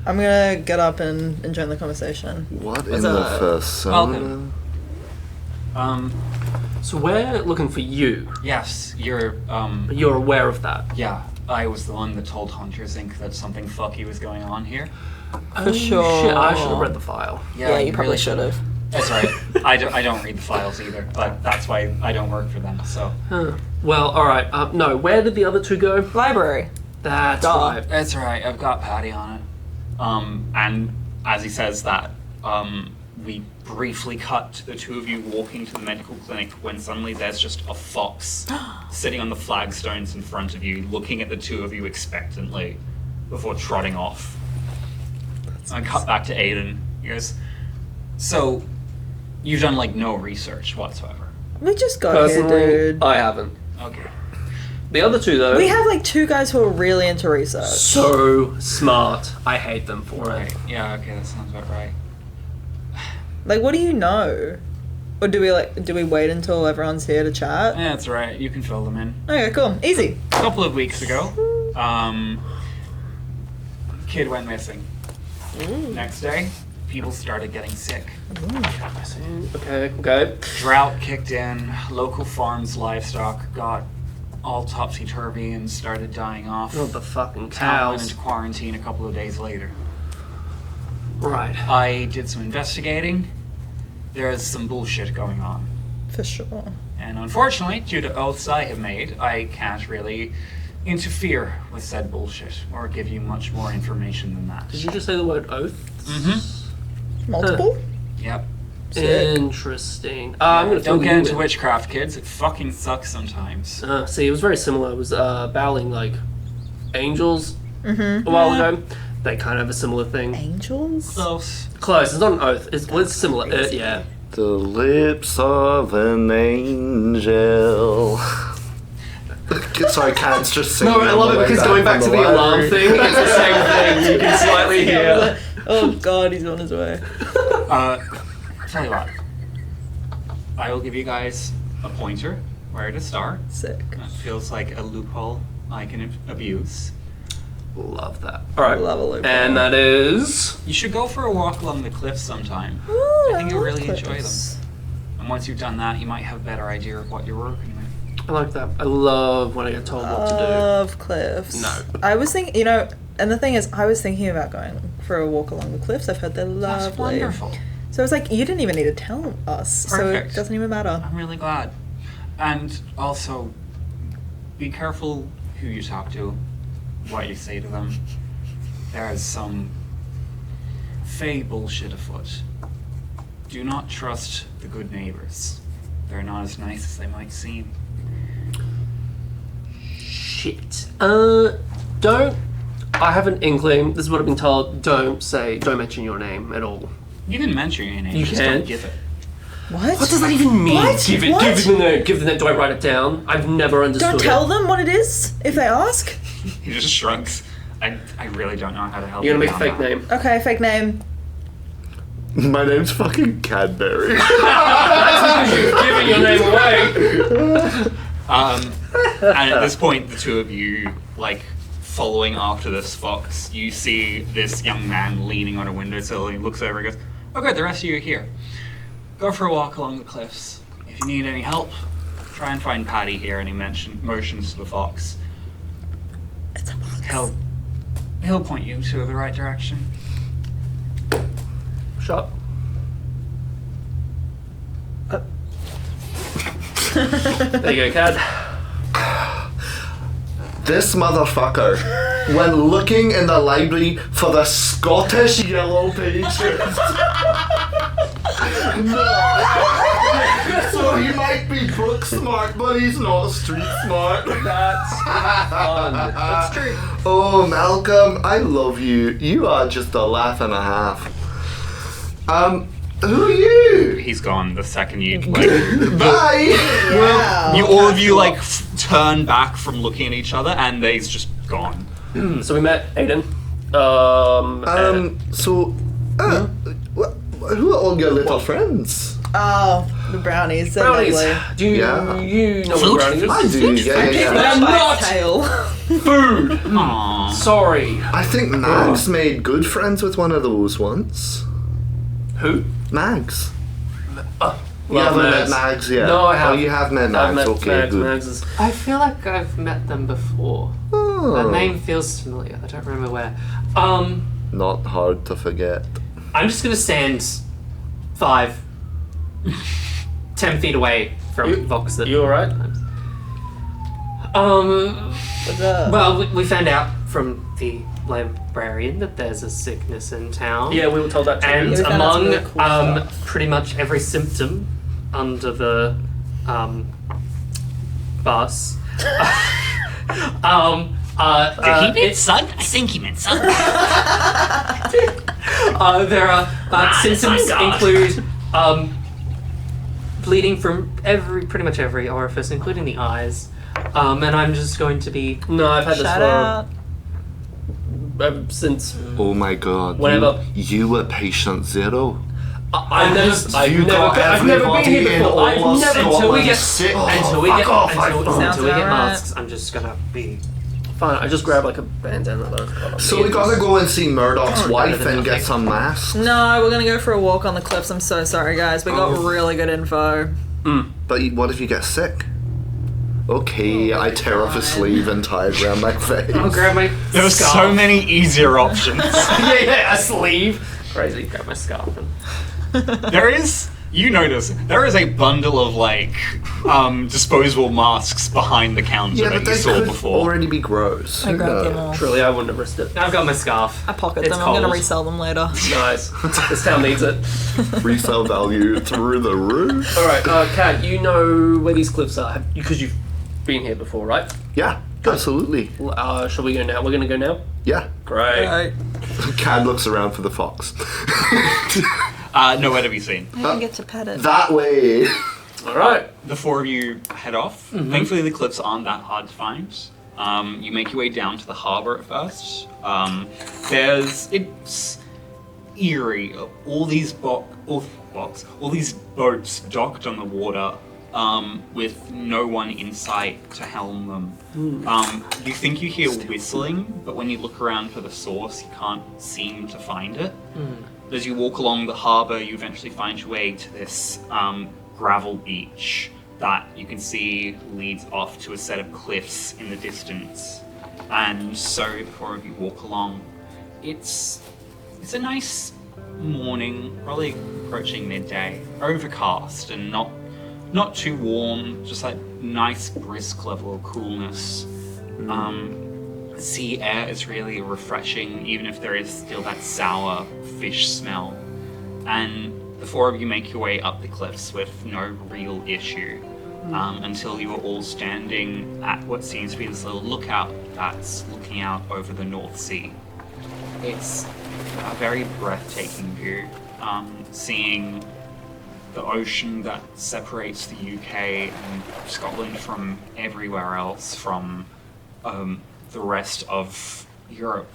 I'm gonna get up and join the conversation. What in What's the up? persona? Welcome. So we're looking for you. Yes, you're You're aware of that. yeah, I was the one that told Hunters Inc. that something fucky was going on here. For sure. Shit, I should have read the file. Yeah, you probably really should have. That's right. I don't read the files either, but that's why I don't work for them. So Huh. Well, all right. No, where did the other 2 go? Library. That's Duh. right. that's all right. I've got Patty on it. And as he says that, we briefly cut to the 2 of you walking to the medical clinic when suddenly there's just a fox sitting on the flagstones in front of you, looking at the 2 of you expectantly before trotting off. I cut back to Aiden. He goes, "So, you've done like no research whatsoever." We just got Personally, here, dude. I haven't. Okay. The other 2 though. We have like 2 guys who are really into research. so smart. I hate them for Right. it. Yeah. Okay. That sounds about right. Like, what do you know? Or do we wait until everyone's here to chat? Yeah, that's right. You can fill them in. Okay, cool. Easy. A couple of weeks ago, kid went missing. Next day, people started getting sick. Okay. Drought kicked in, local farms' livestock got all topsy-turvy and started dying off. Oh, the fucking Town went cows. into quarantine a couple of days later. Right. I did some investigating. There's some bullshit going on. For sure. And unfortunately, due to oaths I have made, I can't really interfere with said bullshit or give you much more information than that. Did you just say the word oath? Mm-hmm. Multiple? Yep. Interesting. I'm gonna Don't fill get you into in. witchcraft, kids. It fucking sucks sometimes. See, it was very similar. It was battling like angels a while ago. They kind of have a similar thing. Angels? Close. Close. It's not an oath. It's similar. Yeah. The lips of an angel. Sorry, Cad's just singing. No, I love on it the way because going back from to the alarm library. thing, it's the same thing. You can slightly hear. Oh god, he's on his way. Tell you what. I will give you guys a pointer where to start. Sick. That feels like a loophole I can abuse. Love that. All right. Love a loophole. And that is. You should go for a walk along the cliffs sometime. Ooh, I think you'll love really enjoy cliffs. them. And once you've done that, you might have a better idea of what you're working with. I like that. I love when I get told what to Love cliffs. No. I was thinking, and the thing is, I was thinking about going for a walk along the cliffs. I've heard they're lovely. That's wonderful. So it's like, you didn't even need to tell us. Perfect. So it doesn't even matter. I'm really glad. And also, be careful who you talk to, what you say to them. There is some fey bullshit afoot. Do not trust the good neighbors. They're not as nice as they might seem. Shit. Don't. I have an inkling. This is what I've been told. Don't mention your name at all. You can mention your name, You just can. don't give it. What? What does that even mean? What? Give it. What? Give the name. Give the name. Do I write it down? I've never understood. Don't tell them what it is if they ask. He just shrugs. I really don't know how to help You're you. gonna make a on fake that. name. Okay, fake name. My name's fucking Cadbury. That's because you've given your name away. And at this point, the two of you, following after this fox, you see this young man leaning on a windowsill, and he looks over and goes, "Oh good, the rest of you are here. Go for a walk along the cliffs. If you need any help, try and find Paddy here," and he motions to the fox. It's a box. He'll point you to the right direction. Shot. There you go, Cad. This motherfucker, when looking in the library for the Scottish Yellow Pages. No. So he might be book smart, but he's not street smart. That's fun. That's true. Oh, Malcolm, I love you. You are just a laugh and a half. Who are you? He's gone the second you Bye. Wow. all of you turn back from looking at each other, and they's just gone. So we met Aiden. Who are all your little friends? Oh, the brownies. They're Brownies. lovely. Do you know what brownies I do, yeah. They're not Tail. food. Aww. Sorry. I think Mags made good friends with one of those once. Who? Mags. You Love haven't met Mags. Mags yet? No, I haven't. Oh, you have met I've Mags. met Okay, Mags. good. Mags is. I feel like I've met them before. Oh, The name feels familiar. I don't remember where. not hard to forget. I'm just gonna stand 10 feet away from Vox. You alright? What's up? Well, we found out from the librarian that there's a sickness in town. Yeah, we were told that too. And Yeah, we found out some among really cool stuff. pretty much every symptom under the bus. Did he mean son? I think he meant son. There are symptoms include bleeding from pretty much every orifice, including the eyes. And I'm just going to be. No, I've had this Shout for out. since. Oh my god. Whenever. You were patient zero. I've never been here before. I've never until we get sick. until we get fuck off, until Sounds we get alright. masks. I'm just gonna be Fine, I just grab like a bandana that I've got on So me we and gotta just- go and see Murdoch's Oh, wife better than and get nothing. some masks. No, we're gonna go for a walk on the cliffs. I'm so sorry, guys. We got really good info. But what if you get sick? Okay, I tear off a sleeve and tie it around my face. I'll grab my There were scarf. so many easier options. yeah, a sleeve. Crazy, grab my scarf and... You notice, there is a bundle of, like, disposable masks behind the counter Yeah, that but you they saw could before. already be gross. I Who grabbed them knows? all. Truly, I wouldn't have risked it. I've got my scarf. I pocket It's them. I'm gonna cold. resell them later. Nice. This town needs it. Resale value through the roof. Alright, Kat, you know where these cliffs are, because you've been here before, right? Yeah, absolutely. Shall we go now? We're gonna go now? Yeah. Great. Right. Cad looks around for the fox. Nowhere to be seen. I didn't get to pet it. That way. Alright. The four of you head off. Thankfully, the cliffs aren't that hard to find. You make your way down to the harbour at first. It's eerie. All these all these boats docked on the water, with no one in sight to helm them. You think you hear whistling, but when you look around for the source, you can't seem to find it. As you walk along the harbour, you eventually find your way to this gravel beach that you can see leads off to a set of cliffs in the distance. And so the four of you walk along. It's a nice morning, probably approaching midday, overcast and not too warm, just like nice brisk level of coolness. Sea air is really refreshing, even if there is still that sour fish smell. And the four of you make your way up the cliffs with no real issue, until you are all standing at what seems to be this little lookout that's looking out over the North Sea. It's a very breathtaking view, seeing the ocean that separates the UK and Scotland from everywhere else, from the rest of Europe,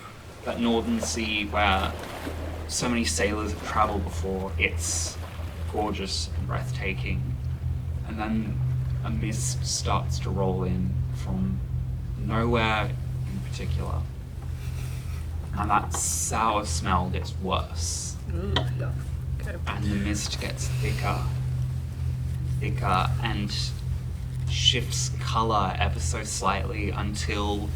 that northern sea where so many sailors have travelled before. It's gorgeous and breathtaking. And then a mist starts to roll in from nowhere in particular. And that sour smell gets worse. Yeah. Okay. And the mist gets thicker, and shifts colour ever so slightly until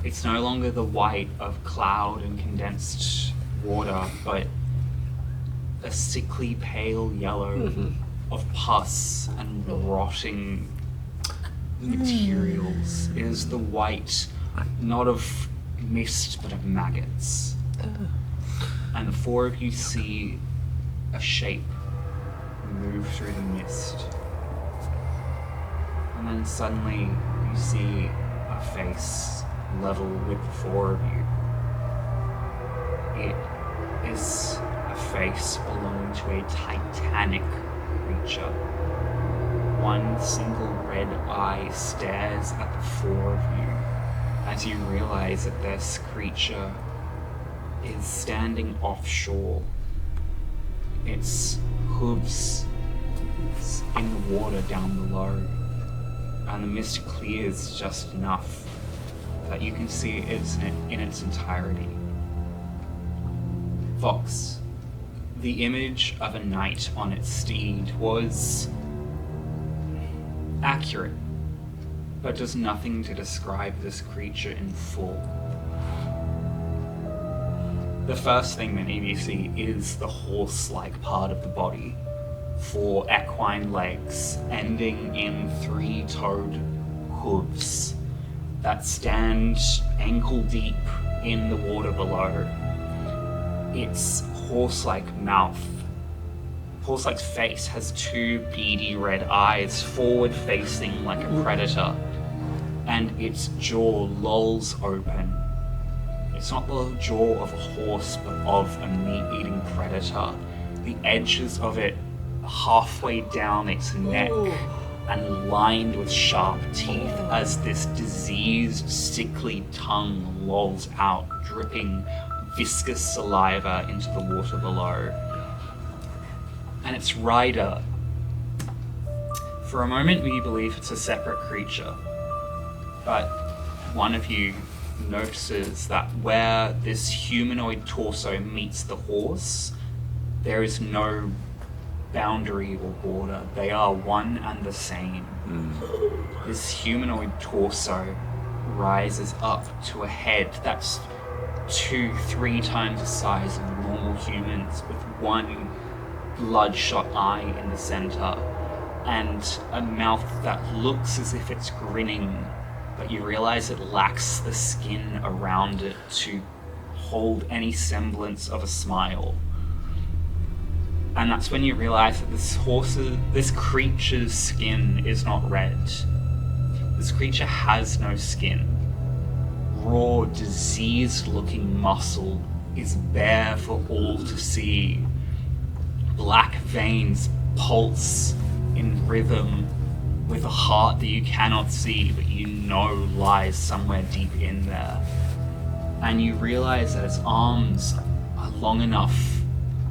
it's no longer the white of cloud and condensed water, but a sickly pale yellow of pus and rotting materials. It is the white, not of mist, but of maggots. And the four of you see a shape move through the mist. And then suddenly you see a face level with the four of you. It is a face belonging to a titanic creature. One single red eye stares at the four of you as you realize that this creature is standing offshore. Its hooves in the water down below, and the mist clears just enough that you can see it in its entirety. Vox, the image of a knight on its steed was accurate, but does nothing to describe this creature in full. The first thing many of you see is the horse-like part of the body, 4 equine legs ending in 3-toed hooves that stand ankle deep in the water below. Its horse-like mouth, horse-like face has 2 beady red eyes forward-facing like a predator, and its jaw lolls open. It's not the jaw of a horse, but of a meat-eating predator. The edges of it halfway down its neck and lined with sharp teeth as this diseased, sickly tongue lolls out, dripping viscous saliva into the water below. And its rider, for a moment you believe it's a separate creature, but one of you notices that where this humanoid torso meets the horse, there is no boundary or border. They are one and the same. This humanoid torso rises up to a head that's 2-3 times the size of normal humans, with one bloodshot eye in the center, and a mouth that looks as if it's grinning, but you realize it lacks the skin around it to hold any semblance of a smile. And that's when you realize that this creature's skin is not red. This creature has no skin. Raw, diseased-looking muscle is bare for all to see. Black veins pulse in rhythm with a heart that you cannot see, but you know lies somewhere deep in there. And you realize that its arms are long enough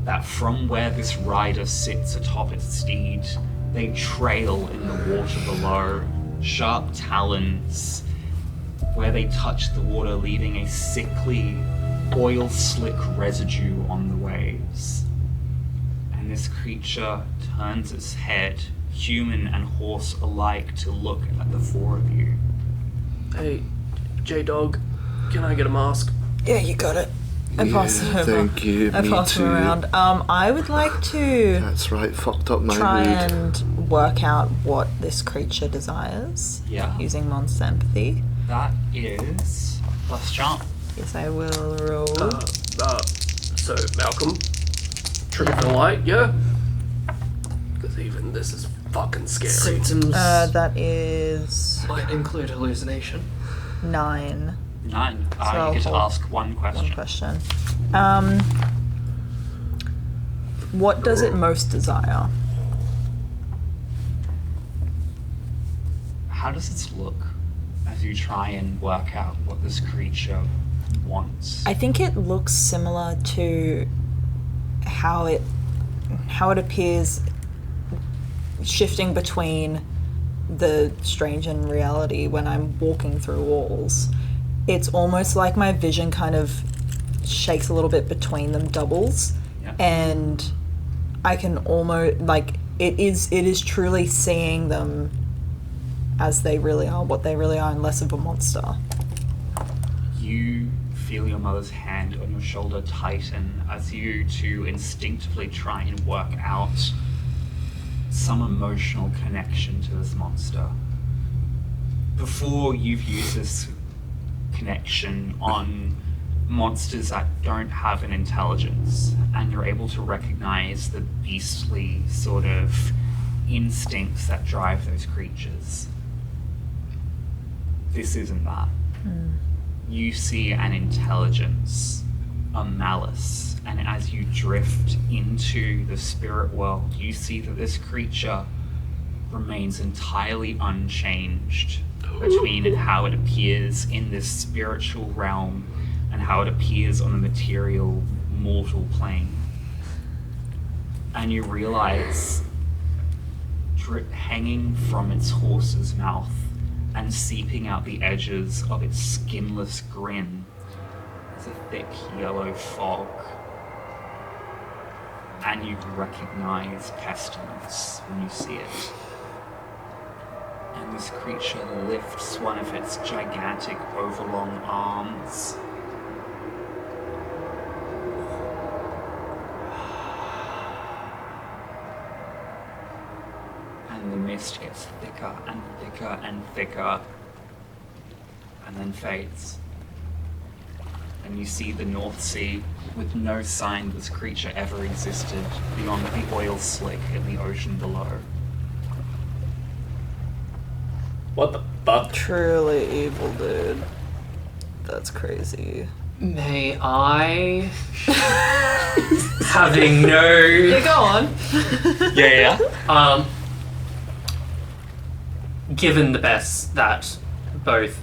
that from where this rider sits atop its steed, they trail in the water below, sharp talons, where they touch the water, leaving a sickly, oil-slick residue on the waves. And this creature turns its head, human and horse alike, to look at the four of you. Hey, J-Dog, can I get a mask? Yeah, you got it. I passed it over. Thank you. I Me passed too. it around. I would like to That's right. Fucked up my try mood. and work out what this creature desires. Yeah. Using monster empathy. That is plus charm. Yes, I will roll. So, Malcolm, trigger for the light, yeah? Because even this is fucking scary. Symptoms That is might include hallucination. 9. 9. So I'll You get to hold ask one question. One question. What does it most desire? How does it look as you try and work out what this creature wants? I think it looks similar to how it appears shifting between the strange and reality when I'm walking through walls. It's almost like my vision kind of shakes a little bit between them, doubles, Yeah. and I can almost, like, it is truly seeing them as they really are, what they really are, and less of a monster. You feel your mother's hand on your shoulder tighten as you two instinctively try and work out some emotional connection to this monster. Before, you've used this connection on monsters that don't have an intelligence, and you're able to recognize the beastly sort of instincts that drive those creatures. This isn't that. You see an intelligence, a malice, and as you drift into the spirit world, you see that this creature remains entirely unchanged between how it appears in this spiritual realm and how it appears on the material, mortal plane. And you realize, hanging from its horse's mouth and seeping out the edges of its skinless grin is a thick yellow fog. And you recognize pestilence when you see it. And this creature lifts one of its gigantic overlong arms. And the mist gets thicker and thicker and thicker, and then fades. And you see the North Sea with no sign this creature ever existed beyond the oil slick in the ocean below. What the fuck? Truly evil, dude. That's crazy. May I, having no, Go on. Yeah. given the best that both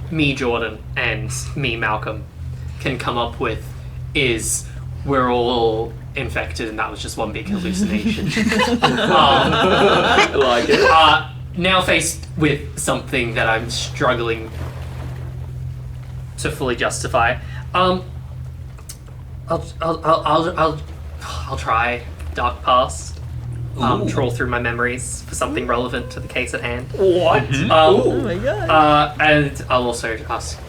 me, Jordan, and me, Malcolm, can come up with is we're all infected and that was just one big hallucination. I like it. Now faced with something that I'm struggling to fully justify. I'll try Dark Past. Trawl through my memories for something relevant to the case at hand. What? Oh my god. And I'll also ask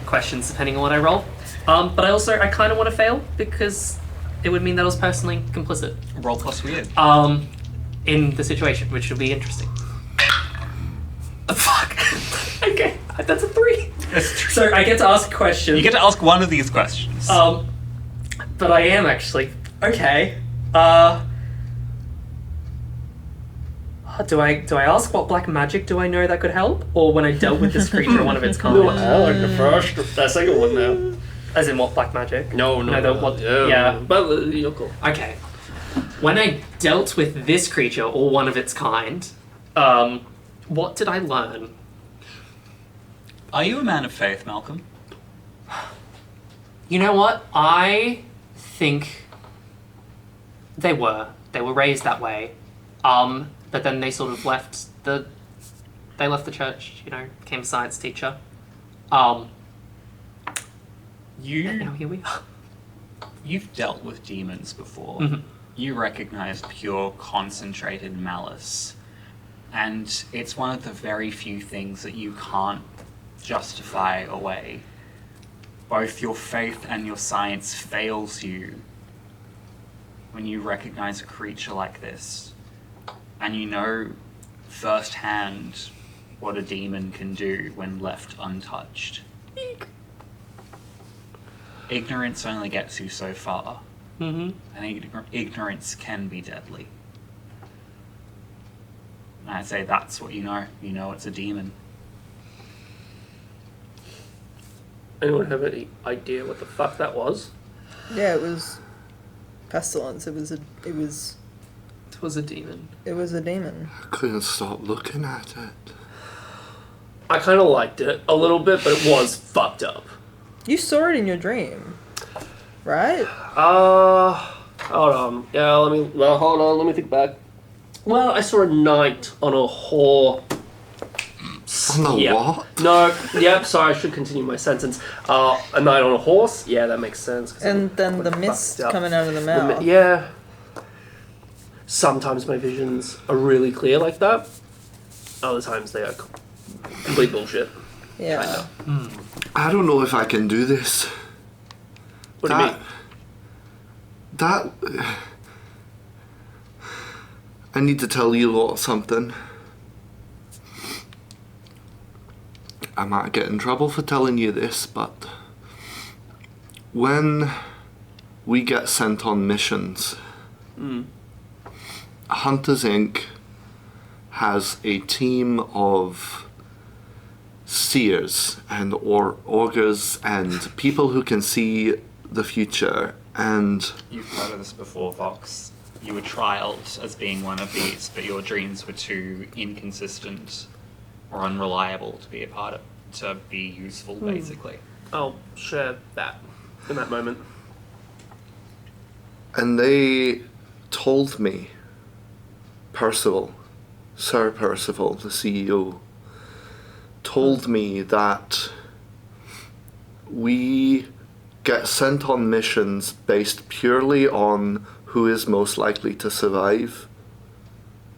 questions depending on what I roll. But I kind of want to fail because it would mean that I was personally complicit. Roll plus weird. In the situation, which would be interesting. Fuck. Okay, that's a 3. So I get to ask a question. You get to ask one of these questions. But I am actually okay. Do I ask what black magic do I know that could help, or when I dealt with this creature, one of its kind? No, I like the first, the second one now. As in what black magic? No. Yeah. But you're cool. Okay. When I dealt with this creature, or one of its kind, what did I learn? Are you a man of faith, Malcolm? You know what? I think they were. They were raised that way. But then they sort of left the church, became a science teacher. And now here we are. You've dealt with demons before. Mhm. You recognize pure, concentrated malice. And it's one of the very few things that you can't justify away. Both your faith and your science fails you when you recognize a creature like this. And you know firsthand what a demon can do when left untouched. Ignorance only gets you so far. Mm-hmm. And ignorance can be deadly. And I'd say that's what you know. You know it's a demon. Anyone have any idea what the fuck that was? Yeah, it was pestilence. It was a demon. It was a demon. I couldn't stop looking at it. I kind of liked it a little bit, but it was fucked up. You saw it in your dream, right? Hold on. Yeah, hold on, let me think back. Well, I saw a knight on a whore. On the Yeah. what? No, yep, sorry, I should continue my sentence. A knight on a horse? Yeah, that makes sense. 'Cause And it then the fucked mist up. coming out of the mouth. Yeah. Sometimes my visions are really clear like that. Other times they are complete bullshit. Yeah. I don't know if I can do this. What do you mean? I need to tell you lot something. I might get in trouble for telling you this, but when we get sent on missions, Hunters Inc. has a team of seers and augurs and people who can see the future, and You've heard of this before, Vox. You were trialed as being one of these, but your dreams were too inconsistent or unreliable to be to be useful, basically. I'll share that in that moment. and they told me, Sir Percival, the CEO, told me that we get sent on missions based purely on who is most likely to survive,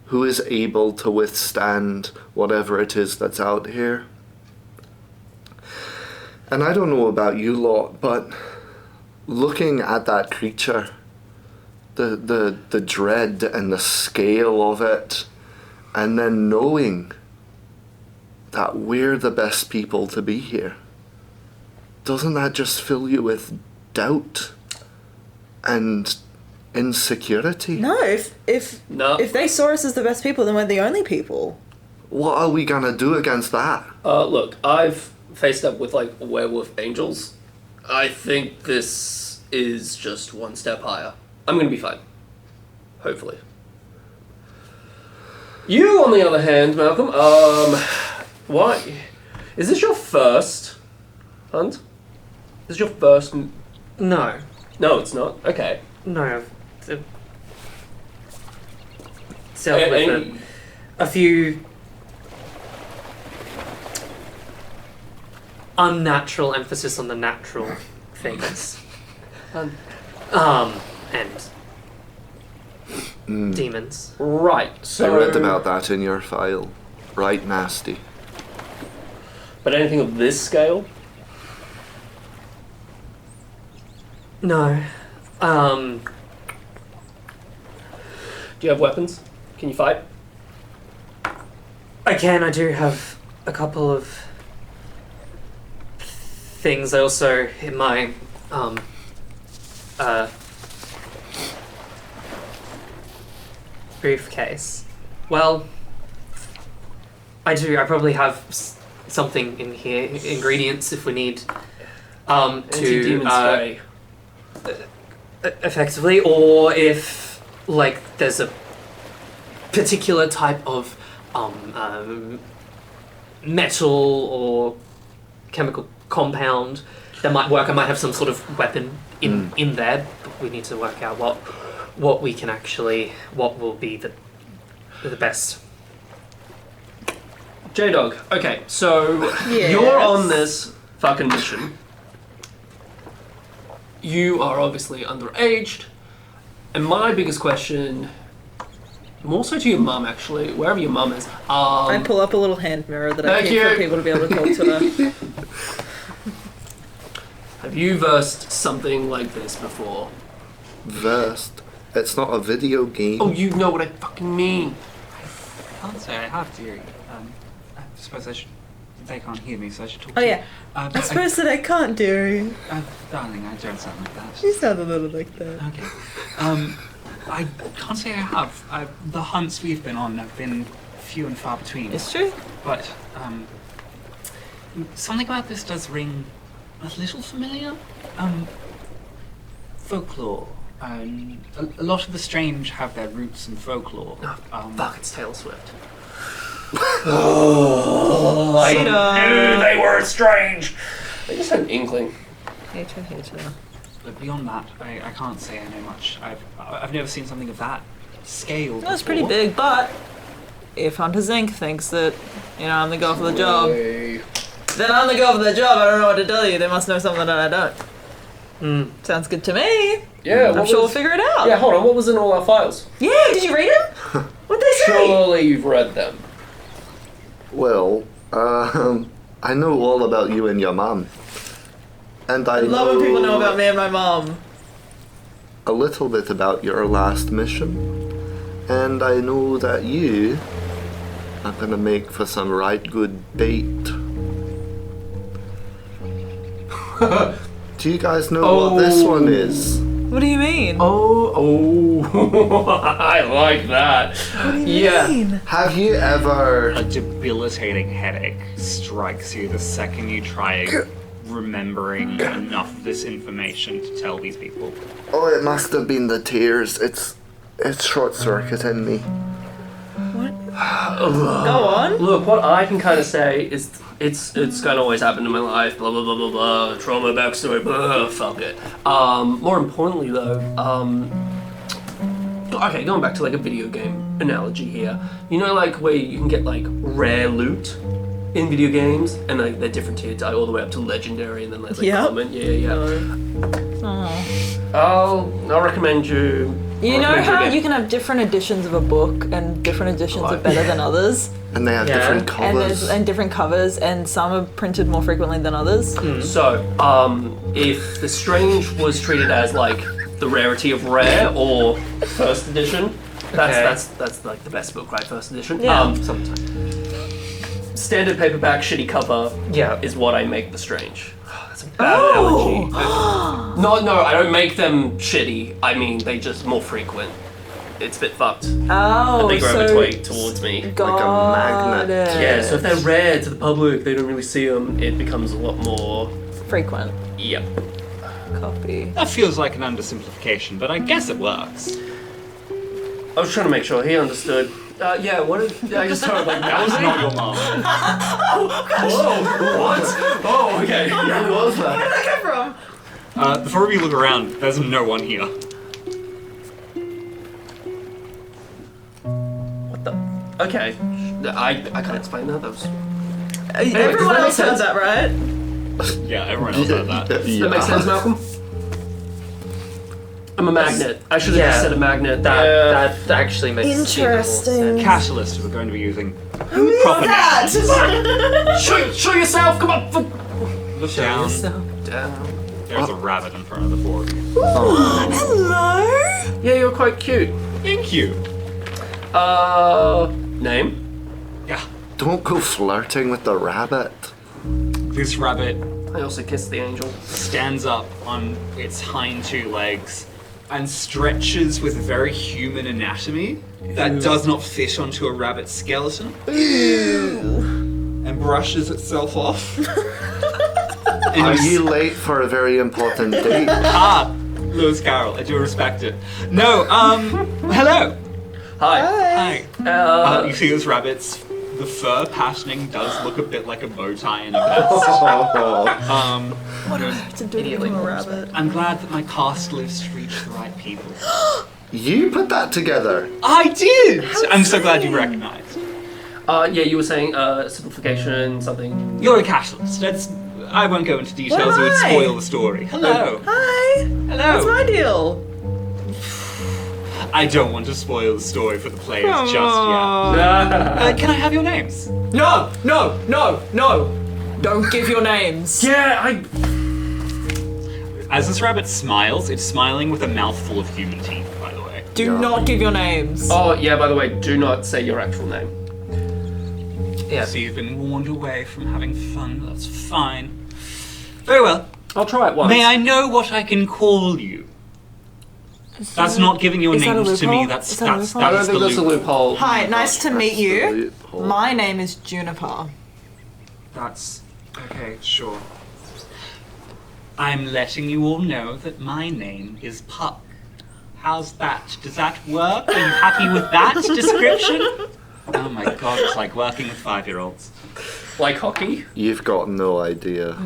who is able to withstand whatever it is that's out here. And I don't know about you lot, but looking at that creature, the dread and the scale of it, and then knowing that we're the best people to be here, doesn't that just fill you with doubt and insecurity? No, if they saw us as the best people, then we're the only people. What are we gonna do against that? Look, I've faced up with, werewolf angels. I think this is just one step higher. I'm gonna be fine. Hopefully. You, on the other hand, Malcolm, what? Is this your first hunt? This is your first... No. No, it's not. Okay. No. Dealt with a few unnatural emphasis on the natural things. And demons. Right. So I read about that in your file. Right nasty. But anything of this scale? No. Do you have weapons? Can you fight? I do have a couple of things. I also, in my, briefcase. Well, I probably have something in here, ingredients if we need, Anti-demon spray. effectively, or if, like, there's a particular type of, metal or chemical compound that might work. I might have some sort of weapon in there, but we need to work out what we can actually, what will be the best. J-Dog, okay, so Yes. you're on this fucking mission. You are obviously underaged, and my biggest question, more so to your mum actually, wherever your mum is. I pull up a little hand mirror that I Thank keep for you. people to be able to talk to them. Have you versed something like this before? Versed. It's not a video game. Oh, you know what I fucking mean. I can't say I have, dearie. I suppose I should. They can't hear me, so I should talk Oh to yeah. you. I suppose that I can't, dearie. Darling, I don't sound like that. You sound a little like that. Okay. I can't say I have. The hunts we've been on have been few and far between. It's true. But, something about this does ring a little familiar. Folklore. A lot of the strange have their roots in folklore. Fuck, it's Taylor Swift. I knew they were strange. I just had an inkling. Hate her. But beyond that, I can't say I know much. I've never seen something of that scale. That's pretty before. big, but if Hunters Inc. thinks that, I'm the girl for the job, then I'm the girl for the job. I don't know what to tell you. They must know something that I don't. Sounds good to me. Yeah, I'm sure we'll figure it out. Yeah, hold on, what was in all our files? Yeah, did you read them? What'd they say? Surely you've read them. Well, I know all about you and your mom. And I love when people know about me and my mom. a little bit about your last mission. And I know that you are gonna make for some right good bait. Do you guys know what this one is? What do you mean? Oh, I like that. What do you mean? Have you ever... A debilitating headache strikes you the second you try remembering enough of this information to tell these people. Oh, it must have been the tears. It's short-circuiting me. Go on. Look, what I can kind of say is it's kind of always happened in my life, blah, blah, blah, blah, blah, trauma, backstory, blah, fuck it. More importantly, though, okay, going back to, like, a video game analogy here. You know, like, where you can get, like, rare loot in video games, and, like, they're different tiers, all the way up to legendary, and then there's, like, Yep. common. Yeah. Oh. I'll recommend you... You know recommend how game. you can have different editions of a book, and different editions are better than others? And they have Yeah. different And covers. there's different covers, and some are printed more frequently than others. So, if The Strange was treated as, like, the rarity of rare or first edition, that's like the best book, right? First edition. Yeah. Sometimes. Standard paperback, shitty cover. Yeah. Is what I make The Strange. That's a bad analogy. No, I don't make them shitty. I mean, they just more frequent. It's a bit fucked. Oh, They so gravitate towards me. got magnet. it. Yeah, so if they're rare to the public, they don't really see them. It becomes a lot more. Frequent. Yep. Copy. That feels like an undersimplification, but I guess it works. I was trying to make sure he understood. Yeah, what did I just heard like That was not your mom. Whoa, what? Oh, okay. What was that? Where did that come from? Before we look around, there's no one here. What the? Okay. I can't explain that. That was. Everyone does that else make heard sense? that, right? Yeah, everyone else heard that. Does that make sense, Malcolm? I'm a magnet. I should have just said a magnet. That actually makes even more Interesting. sense. Catalyst we're going to be using. Who is Proper that? Show yourself. Come on. Look down. Down. There's a rabbit in front of the board. Hello. Yeah, you're quite cute. Thank you. Name? Yeah. Don't go flirting with the rabbit. This rabbit I also kissed the angel. stands up on its hind two legs and stretches with very human anatomy that does not fit onto a rabbit's skeleton. And brushes itself off. And Are you you late for a very important date? Lewis Carroll, I do respect it. No, hello. Hi. Hi. You see this rabbit's, the fur patterning does look a bit like a bow tie in a vest. What do I have to do to become a rabbit? I'm glad that my cast lives to reach the right people. You put that together. I did! I'm so glad you recognized. Yeah, you were saying simplification, something. You're a catalyst. I won't go into details, What it would am I? spoil the story. Hello. Hi. Hello. What's my deal? I don't want to spoil the story for the players just yet. Can I have your names? No. Don't give your names. Yeah, As this rabbit smiles, it's smiling with a mouthful of human teeth, by the way. Do not give your names. Oh, yeah, by the way, do not say your actual name. Yeah. So you've been warned away from having fun, that's fine. Very well. I'll try it once. May I know what I can call you? That's not giving your Is that a names to me, loophole? that's Is that a that's loophole? I don't that's think the that's a loophole. loophole. Hi, nice to meet you. Loophole. My name is Juniper. That's okay, sure. I'm letting you all know that my name is Puck. How's that? Does that work? Are you happy with that description? Oh my god, it's like working with 5-year-olds. Like hockey. You've got no idea.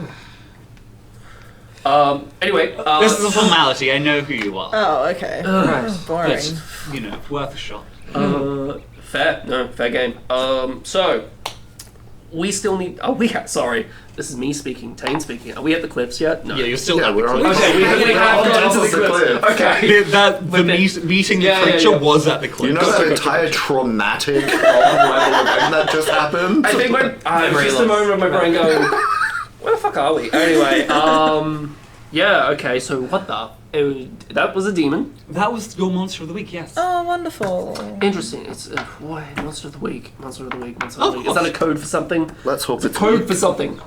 Anyway. This is a formality, I know who you are. Oh, okay. Boring. But, you know, worth a shot. Fair. No, fair game. So, we still need. Oh, sorry. This is me speaking, Taine speaking. Are we at the cliffs yet? No. Yeah, you're still Yeah, at the we're on. cliff. Okay, we have on gone top to of the the cliffs. cliff. Okay. Meeting the Yeah, creature yeah. was at the cliff. You know that entire traumatic level event that just happened? I think just a moment of my brain going, where the fuck are we? Anyway, yeah, okay, so what the? That was a demon. That was your monster of the week, yes. Oh, wonderful. Interesting. It's boy, monster of the week. Monster of the week. Monster Of of the week. Is that a code for something? Let's hope it's Code for something.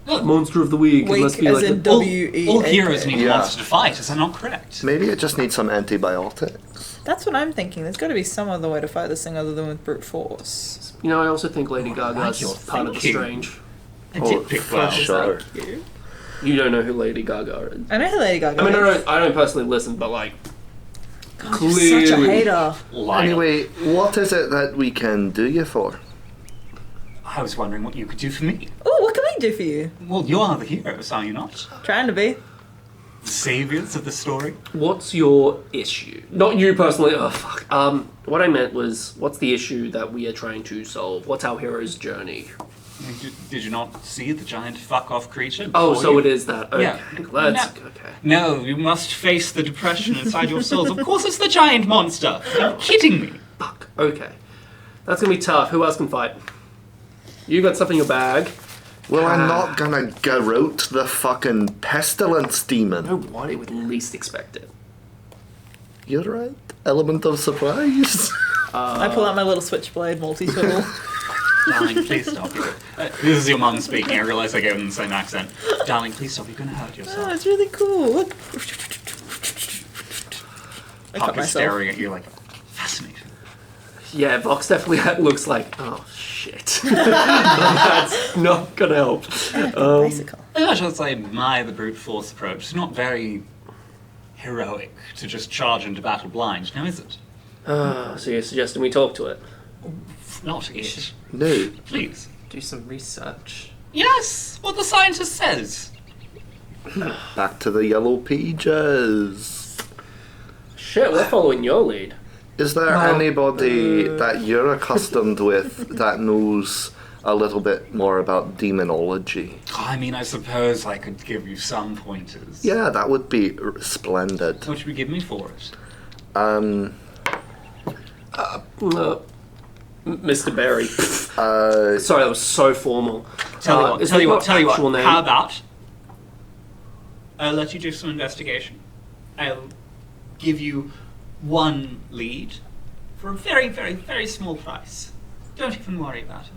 Monster of the week. It Week must be as like in a- W-E-A-K. All heroes need a Yeah. monster to fight, is that not correct? Maybe it just needs some antibiotics. That's what I'm thinking. There's got to be some other way to fight this thing other than with brute force. You know, I also think Lady Gaga like is your part of the thinking. strange. I did pick for well. sure. You don't know who Lady Gaga is. I know who Lady Gaga I mean, is. I don't personally listen, but like, God, you're such a clearly- hater. Liar. Anyway, what is it that we can do you for? I was wondering what you could do for me. Oh, what can we do for you? Well, you are the heroes, are you not? Trying to be. The saviors of the story. what's your issue? Not you personally. Oh fuck. What I meant was, what's the issue that we are trying to solve? What's our hero's journey? Did you not see the giant fuck-off creature? Oh, before so you? it is that. Okay. Yeah. Let's. No. Okay. No, you must face the depression inside your souls. Of course it's the giant monster. Are you kidding me? Fuck. Okay. That's gonna be tough. Who else can fight? You got stuff in your bag. Well, I'm not gonna garrote the fucking pestilence demon. Nobody would least expect it. You're right. Element of surprise. I pull out my little switchblade multi-tool. Darling, please stop. This is your mum speaking. I realise I gave them the same accent. Darling, please stop. You're going to hurt Oh, yourself. it's really cool. Look. I cut Puck is myself. staring at you like, fascinating. Yeah, Vox definitely looks like, oh shit. That's not gonna help. Bicycle. I should say admire the brute force approach. It's not very heroic to just charge into battle blind, now is it? So you're suggesting we talk to it? Not it. No. Please. Do some research. Yes, what the scientist says. Back to the yellow pages. Shit, we're following your lead. Is there anybody that you're accustomed with that knows a little bit more about demonology. I mean, I suppose I could give you some pointers. Yeah, that would be splendid. What should we give me for it? Mr. Barry. Sorry, that was so formal. Tell you what. Actual name? How about I'll let you do some investigation. I'll give you one lead for a very, very, very small price. Don't even worry about it.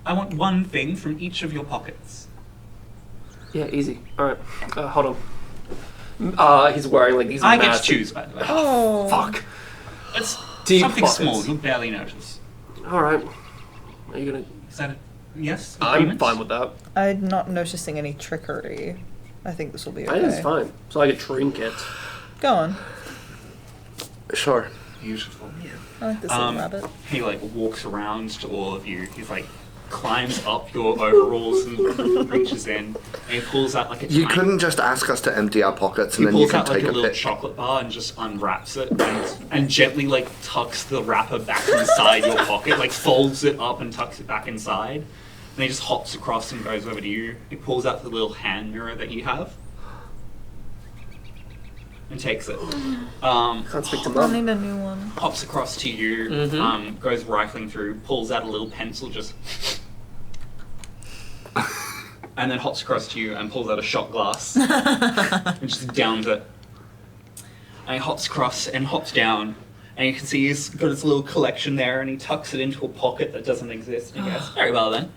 I want one thing from each of your pockets. Yeah, easy. All right, hold on. He's wearing like these. I get to massive- choose, by the way. Oh. Fuck. It's Deep something pockets. small you'll barely notice. All right. Are you gonna? Is that a yes? I'm Agreement? fine with that. I'm not noticing any trickery. I think this will be I okay. think it's fine. So I get trinket. Go on. Sure. Beautiful. I like this little rabbit. He like walks around to all of you. He's like climbs up your overalls and reaches in, and he pulls out like a You tiny- couldn't just ask us to empty our pockets He and then you pulls can out like take a a little pic. chocolate bar and just unwraps it and gently like tucks the wrapper back inside your pocket, like folds it up and tucks it back inside. And he just hops across and goes over to you. He pulls out the little hand mirror that you have and takes it. Can't speak to I mum. need a new one. Hops across to you, goes rifling through, pulls out a little pencil, just and then hops across to you and pulls out a shot glass and just downs it. And he hops across and hops down, and you can see he's got his little collection there, and he tucks it into a pocket that doesn't exist. And he goes, "Very well then."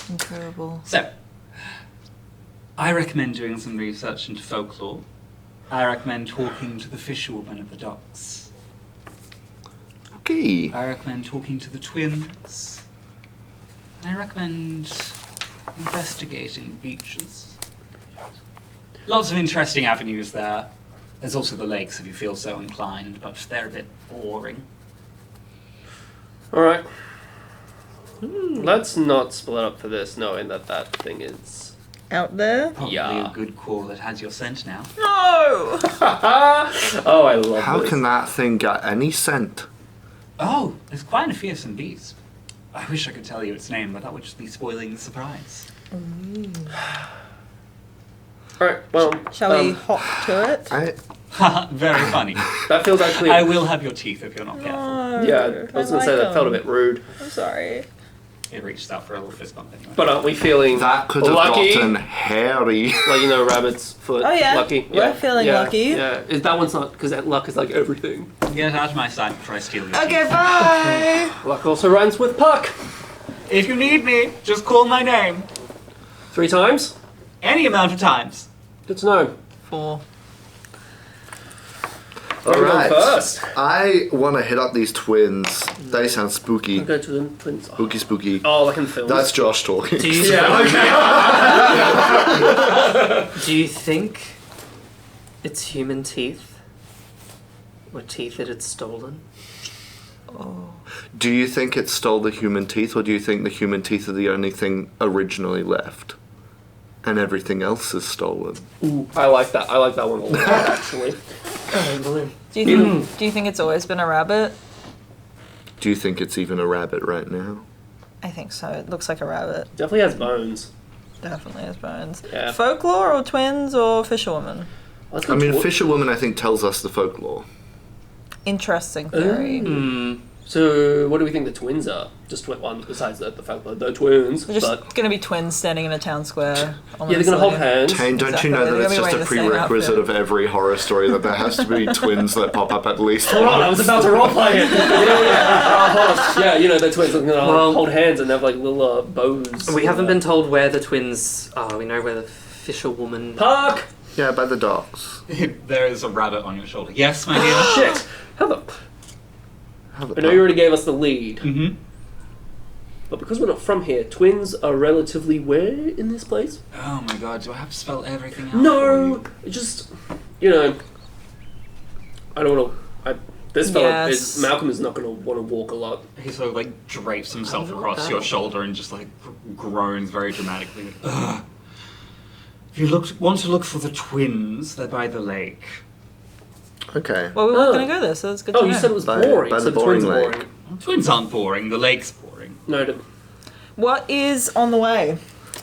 Incredible. So, I recommend doing some research into folklore. I recommend talking to the fisherwoman at the docks. Okay. I recommend talking to the twins. I recommend investigating beaches. Lots of interesting avenues there. There's also the lakes if you feel so inclined, but they're a bit boring. All right. Let's not split up for this, knowing that that thing is. Out there? Probably Yeah. a good call that has your scent now. No! Oh, I love How this. can that thing get any scent? Oh, it's quite a fearsome beast. I wish I could tell you its name, but that would just be spoiling the surprise. All right. Well, Shall we hop to it? Very funny. that feels actually. I will have your teeth if you're not careful. No, Yeah, I was gonna say that felt a bit rude. I'm sorry. It reaches out for a little fist bump anyway. But aren't we feeling That could have lucky? gotten hairy. Like, you know, rabbit's foot. Oh, yeah. Lucky. We're feeling yeah, lucky. Yeah. That one's not, because luck is like everything. Get out of my sight before I steal your Okay, teeth. bye! Luck also rhymes with puck. If you need me, just call my name. 3 times? Any amount of times. Good to know. 4. Where are we going Alright. first? I want to hit up these twins. They sound spooky. Go to the twins. Spooky, spooky. Oh, like in films. That's Josh talking. Do you, Yeah, okay. do you think it's human teeth? Or teeth that it's stolen? Do you think it stole the human teeth, or do you think the human teeth are the only thing originally left? And everything else is stolen? Ooh, I like that. I like that one a lot, actually. Do you think it's always been a rabbit? Do you think it's even a rabbit right now? I think so. It looks like a rabbit. Definitely has bones. Definitely has bones. Yeah. Folklore or twins or fisherwoman? Let's go I mean, tw- Fisherwoman, I think, tells us the folklore. Interesting theory. So, what do we think the twins are? Just one besides the fact that they're twins. They're just But gonna be twins standing in a town square. yeah, they're gonna hold hands. Taine, don't Exactly. you know They're that it's gonna be just a wearing the same prerequisite outfit. of every horror story that there has to be twins that pop up at least Hold on, I was about to roleplay it. Hold on. Yeah, you know, they're twins. They're gonna Well- hold hands and have like little bows. We haven't been told where the twins are. We know where the fisherwoman... Park. Yeah, by the docks. There is a rabbit on your shoulder. Yes, my dear. Shit. How the? I know you already gave us the lead, Mm-hmm. but because we're not from here, twins are relatively where in this place? Oh my god, do I have to spell everything out? No, for it just you know, I don't want to. This fella, Yes. Malcolm is not going to want to walk a lot. you? He sort of like drapes himself I don't across know. your shoulder and just like groans very dramatically. Ugh. If you want to look for the twins, they're by the lake. Okay. Well, we Oh. weren't gonna go there, so it's good to Oh, know. you said it was By- boring. by so the the twins boring are lake. boring. Twins aren't boring. The lake's boring. No, What is on the way?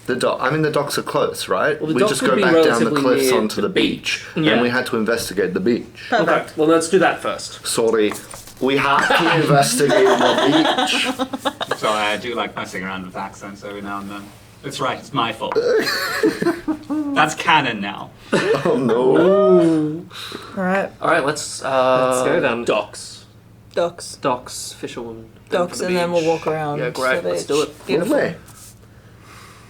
The docks are close, right? Well, the we docks just would go be back down the relatively cliffs near onto the the beach, Yeah. and we had to investigate the beach. Okay, Perfect. well, let's do that first. Sorry, we have to investigate the beach. So I do like messing around with accents every now and then. It's right, it's my fault. That's canon now. Oh no! All right. All right, let's go then. Docks. Docks. Fisherwoman. Docks, for the and then we'll beach. walk around. Yeah, to great. the Let's beach. do it. Beautiful. Lovely.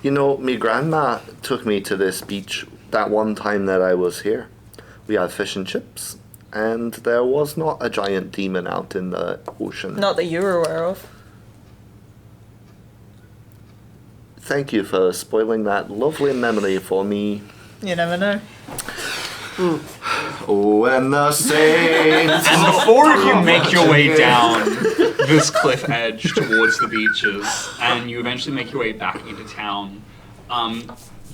You know, my grandma took me to this beach that one time that I was here. We had fish and chips, and there was not a giant demon out in the ocean. Not that you're aware of. Thank you for spoiling that lovely memory for me. You never know. Oh, and the saints. And before you make your way down this cliff edge towards the beaches, and you eventually make your way back into town,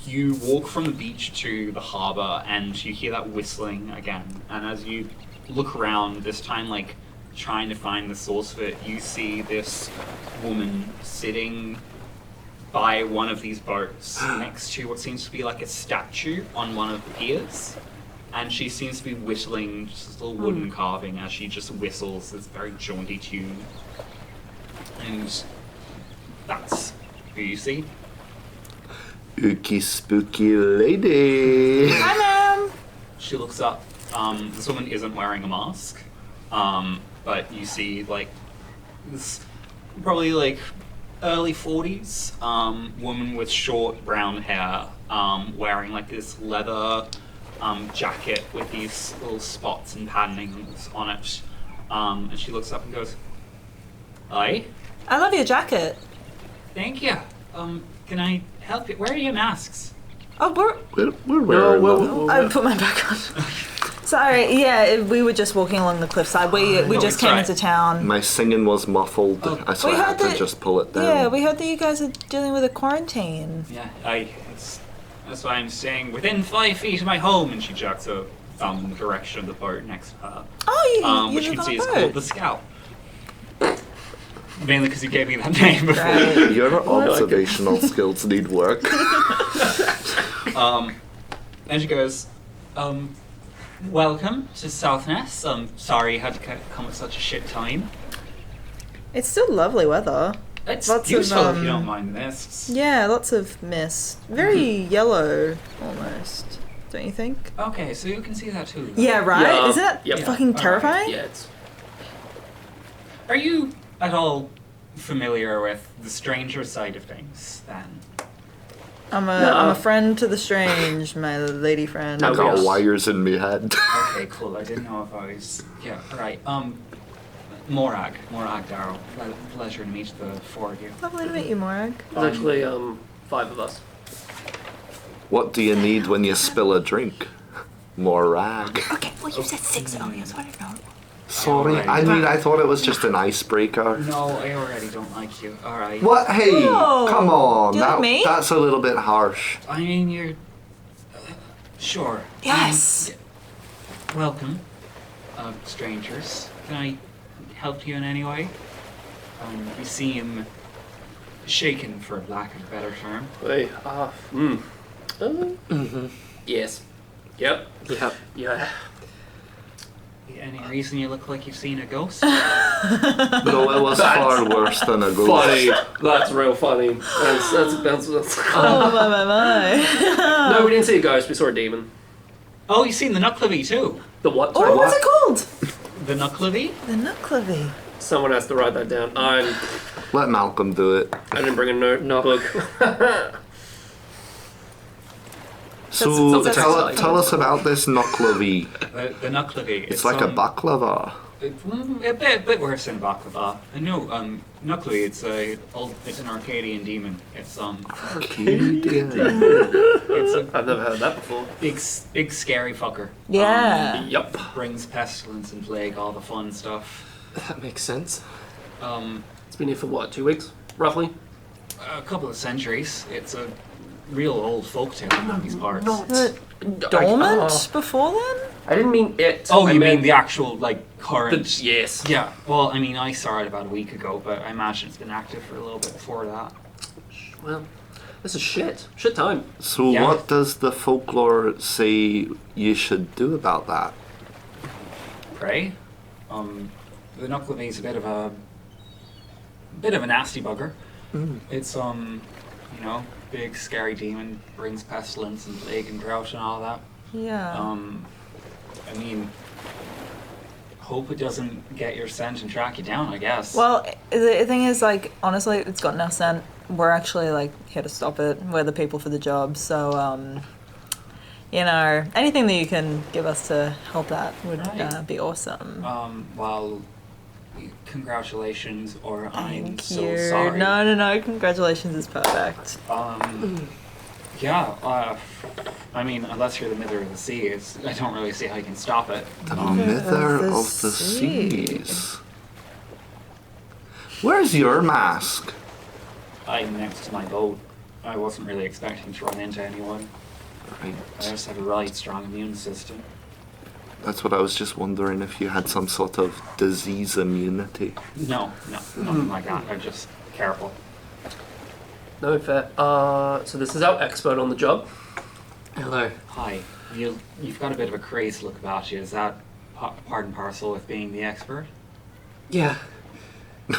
you walk from the beach to the harbour, and you hear that whistling again. And as you look around, this time like trying to find the source of it, you see this woman sitting by one of these boats next to what seems to be like a statue on one of the piers. And she seems to be whistling just a little wooden carving as she just whistles this very jaunty tune. And that's who you see. Ookie spooky lady. Hi, ma'am. She looks up. This woman isn't wearing a mask, but you see like this probably like early 40s woman with short brown hair, wearing like this leather jacket with these little spots and patternings on it. And she looks up and goes, "Hi, I love your jacket. thank you. Can I help you? Where are your masks?" Oh, We're wearing them. I put my back on. Sorry, yeah, we were just walking along the cliffside. We No, just it's came right. into town. My singing was muffled, so We I heard had to that- just pull it down. Yeah, we heard that you guys are dealing with a quarantine. Yeah, that's why I'm staying within 5 feet of my home. And she jerks her thumb in the direction of the boat next to her. Oh, you Which you live can on see a is boat. called the Scout. Mainly because you gave me that name before. Right. Your observational skills need work. And she goes, "Welcome to Southness. I'm sorry you had to come at such a shit time. It's still lovely weather. It's Lots of, useful if you don't mind the mists." Yeah, lots of mist. Very yellow, almost. Don't you think? Okay, so you can see that too. Yeah, right? Yeah. Isn't that Yep. fucking Alright, terrifying? Yeah, it's Are you at all familiar with the stranger side of things, then? I'm No. a friend to the strange, my lady friend. I No. got yes. wires in me head. Okay, cool. I didn't know if I was... Yeah, right. Morag Darrow. Pleasure to meet the four of you. Lovely to meet you, Morag. there's actually 5 of us. What do you need when you spill a drink? More rag. Okay, well you said 6 earlier, so I don't know. Sorry, Alright. I thought it was just an icebreaker. No, I already don't like you. Alright. What? Hey, Whoa. come on. Do you like me? That's a little bit harsh. I mean, you're... sure. Yes. Yeah. Welcome, strangers. Can I help you in any way? You seem shaken, for lack of a better term. Wait, yes. Yep. Yep. Yeah. Any reason you look like you've seen a ghost? No, it was far worse than a ghost. Funny. That's real funny. That's Oh my. No, we didn't see a ghost. We saw a demon. Oh, you've seen the Nucklevy too. The what? Oh, Sorry, what's it called? The Nucklevy? The Nucklevy. Someone has to write that down. I Let Malcolm do it. didn't bring a notebook. So that's tell exciting. us about this Nucklevy. The Nucklevy. It's like a baklava. A bit worse than baklava. No, Nucklevy. It's an Arcadian demon. It's Arcadian. it's a I've never heard that before. big scary fucker. Yeah. Yup. Brings pestilence and plague, all the fun stuff. That makes sense. It's been here for what, 2 weeks, roughly? A couple of centuries. It's a real old folktale in these parts. Dormant before then? I didn't mean it. Oh, I you meant mean the actual current? yes. Yeah. Well, I mean, I saw it about a week ago, but I imagine it's been active for a little bit before that. Well, this is shit. Shit time. So Yeah. what does the folklore say you should do about that? Pray. The Knucklebee's a bit of a nasty bugger. It's big scary demon, brings pestilence and plague and drought and all that. Yeah. I mean, hope it doesn't get your scent and track you down, I guess. Well, the thing is, like, honestly, it's gotten our scent. We're actually, like, here to stop it. We're the people for the job. So, anything that you can give us to help that would Right. be awesome. Well, congratulations, or I'm Thank so you. sorry. No. Congratulations is perfect. I mean, unless you're the Mither of the Sea, I don't really see how you can stop it. The Mither the of the sea. Seas. Where's your mask? I'm next to my boat. I wasn't really expecting to run into anyone. Right. I just have a really strong immune system. That's what I was just wondering, if you had some sort of disease immunity. No, nothing like that. I'm just careful. No, fair. So this is our expert on the job. Hello. Hi. You've got a bit of a crazed look about you. Is that part and parcel with being the expert? Yeah. No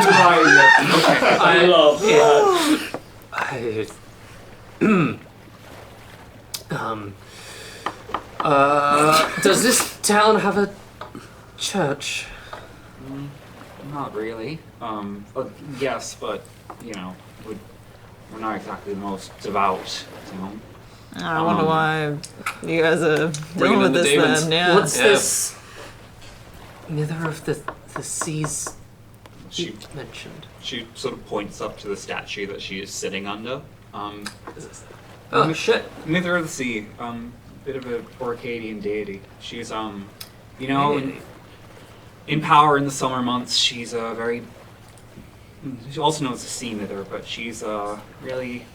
denying it. Okay. I love does this town have a church? Not really. Yes, but we're not exactly the most devout town. I wonder why you guys are dealing Bringing in with the this demons. then. Yeah. What's Yeah. this Mither of the Seas you She mentioned? she sort of points up to the statue that she is sitting under. Oh shit. Mither of the Sea, bit of a Orcadian deity. She's in power in the summer months. She's a very. She's also known as the Sea Mither, but she's really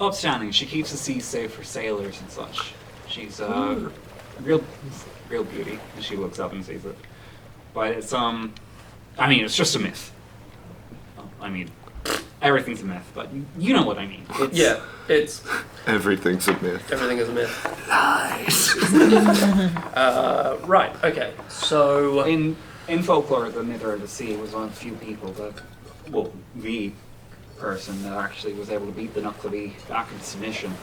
upstanding. She keeps the sea safe for sailors and such. She's real beauty. And she looks up and sees it, but it's it's just a myth. I mean, everything's a myth, but you know what I mean. It's Everything's a myth. everything is a myth. Lies. Right. Okay. So In folklore, the Mither of the Sea was one of the few people the person that actually was able to beat the Knucklebee back into submission.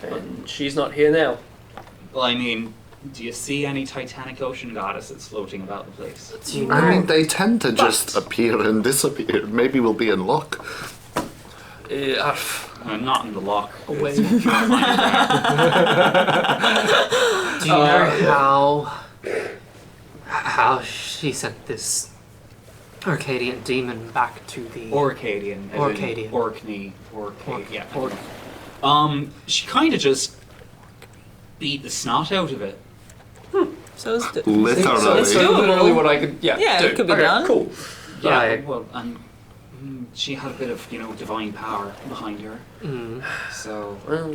and she's not here now. Well, I mean, do you see any Titanic ocean goddesses floating about the place? Do you know? I mean, they tend to just appear and disappear. Maybe we'll be in luck. Not in the lock. Away. It's not like that. Do you know how she sent this Arcadian demon back to the Orcadian. as in Orcadian. Orkney. Orcade. Yeah. Orc- She kind of just beat the snot out of it. So it's Literally. That's doable. literally what I could. Yeah. Yeah, do. it could be Okay, done. Cool. Yeah. Right. Well, and she had a bit of divine power behind her. So Well,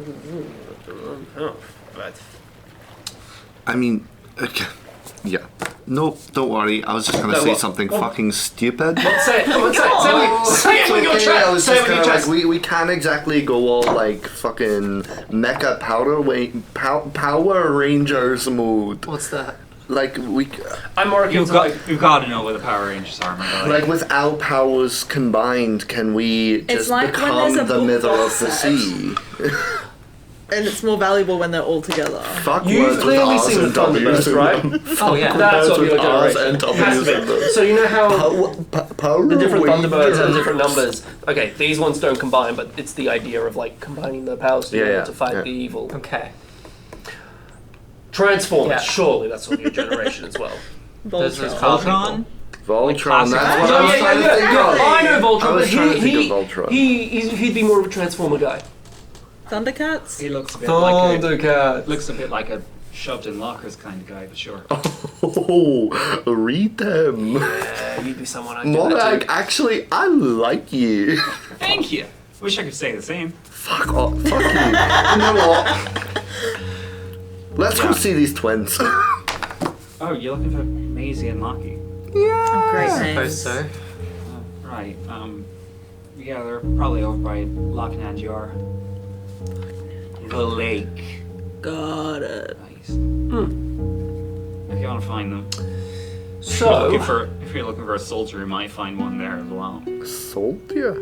but I mean, okay. Yeah. No, don't worry. I was just gonna No, say what? something What? fucking stupid. say it. Come on, say it. Say it with your I chest. was Say it just with your gonna chest. we can't exactly go all like fucking mecha Power Rangers mode. What's that? Like I'm more you've into got to know what the Power Rangers are, my guy. like with our powers combined, can we just like when there's become a the book Mither of box the set. Sea? And it's more valuable when they're all together. Fuck You've words with clearly R's seen the and W's Thunderbirds, in right? them. Oh yeah. That's Words of your with R's generation. and Has W's to in be. them. So you know how Power the different Rangers. Thunderbirds have different numbers. Okay, these ones don't combine, but it's the idea of like combining the powers together Yeah, to fight yeah. the evil. Okay. Transformers, Yeah. surely that's of your generation as well. Those are Voltron? Voltron, classic that's what Oh, I was trying to think of. I know Voltron, I was but trying to think of Voltron. he'd be more of a Transformer guy. Thundercats? He looks a bit like Thundercat. looks a bit like a shoved in lockers kind of guy, but sure. Oh, read them. Yeah, you'd be someone I'd More do that like, to. actually, I like you. Thank you. Wish I could say the same. Fuck off. Fuck you. You know what? Let's go see these twins. Oh, you're looking for Maisie and Lockie. Great I names. suppose so. Right. Yeah, they're probably over by Loch Nadjar. The lake. Got it. Nice. If you want to find them. So, If you're looking for a soldier, you might find one there as well. Soldier?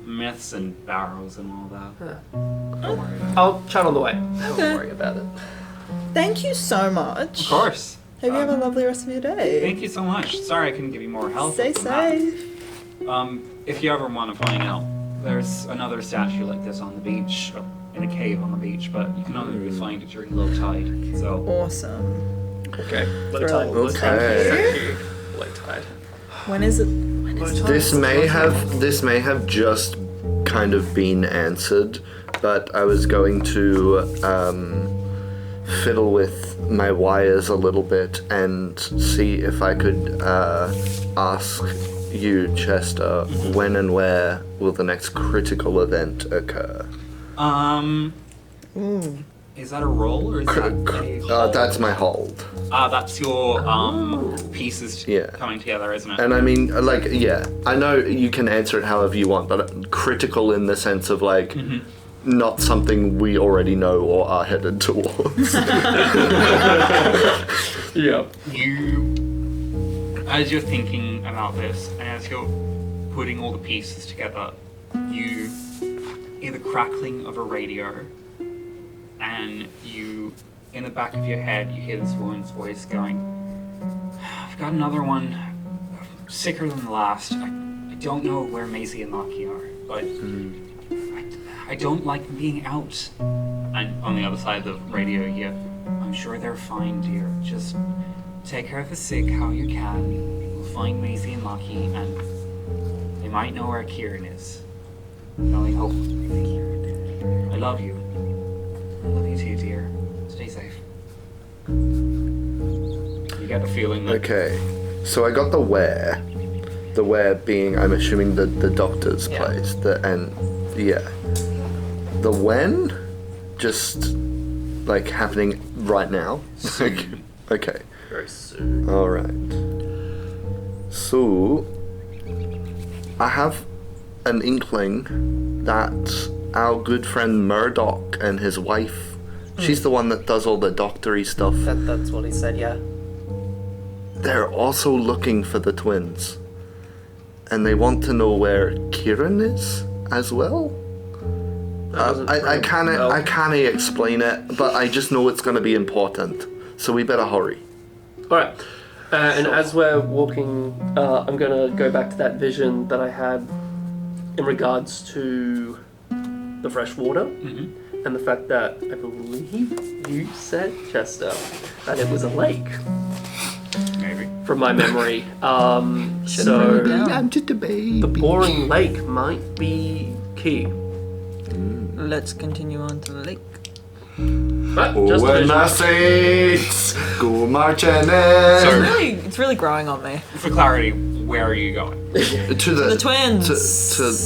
Myths and barrows and all that. Don't worry about it. I'll chat on the way. Okay. Don't worry about it. Thank you so much. Of course. Hope you have a lovely rest of your day. Thank you so much. Sorry I couldn't give you more help. Stay than that. safe. If you ever want to find out, there's another statue like this on the beach, in a cave on the beach, but you can only really find it during low tide. So Awesome. Okay. Low Thrilled. tide. Low tide. Okay. Low tide. When is it? This may have just kind of been answered, but I was going to fiddle with my wires a little bit and see if I could ask you, Chester, when and where will the next critical event occur? Is that a roll or is that a That's my hold. that's your pieces Yeah. coming together, isn't it? And I mean, like, yeah, I know you can answer it however you want, but critical in the sense of, like, not something we already know or are headed towards. Yeah. As you're thinking about this, and as you're putting all the pieces together, you hear the crackling of a radio, and you, in the back of your head, you hear this woman's voice going, I've got another one, sicker than the last. I don't know where Maisie and Lockie are, but I don't like being out. And on the other side of the radio, I'm sure they're fine, dear. Just take care of the sick how you can. We'll find Maisie and Lockie, and they might know where Kieran is. I only hope. I love you. I love you too, dear. Stay safe. You get the feeling that... Okay, so I got the where. The where being, I'm assuming, the doctor's Yeah. place. Yeah. The when? Just, like, happening right now? Like, okay. Very soon. Alright. So, I have an inkling that our good friend Murdoch and his wife, she's the one that does all the doctory stuff, That's what he said, yeah. they're also looking for the twins. And they want to know where Kieran is as well. I can't explain it, but I just know it's going to be important. So we better hurry. Alright. And as we're walking, I'm going to go back to that vision that I had in regards to the fresh water and the fact that I believe you said, Chester, that it was a lake Maybe. from my memory. write it So down. I'm just a baby. the boring lake might be key. Let's continue on to the lake. But just a When vision. my saints go marching in. So- It's really growing on me. For clarity, where are you going? to The twins.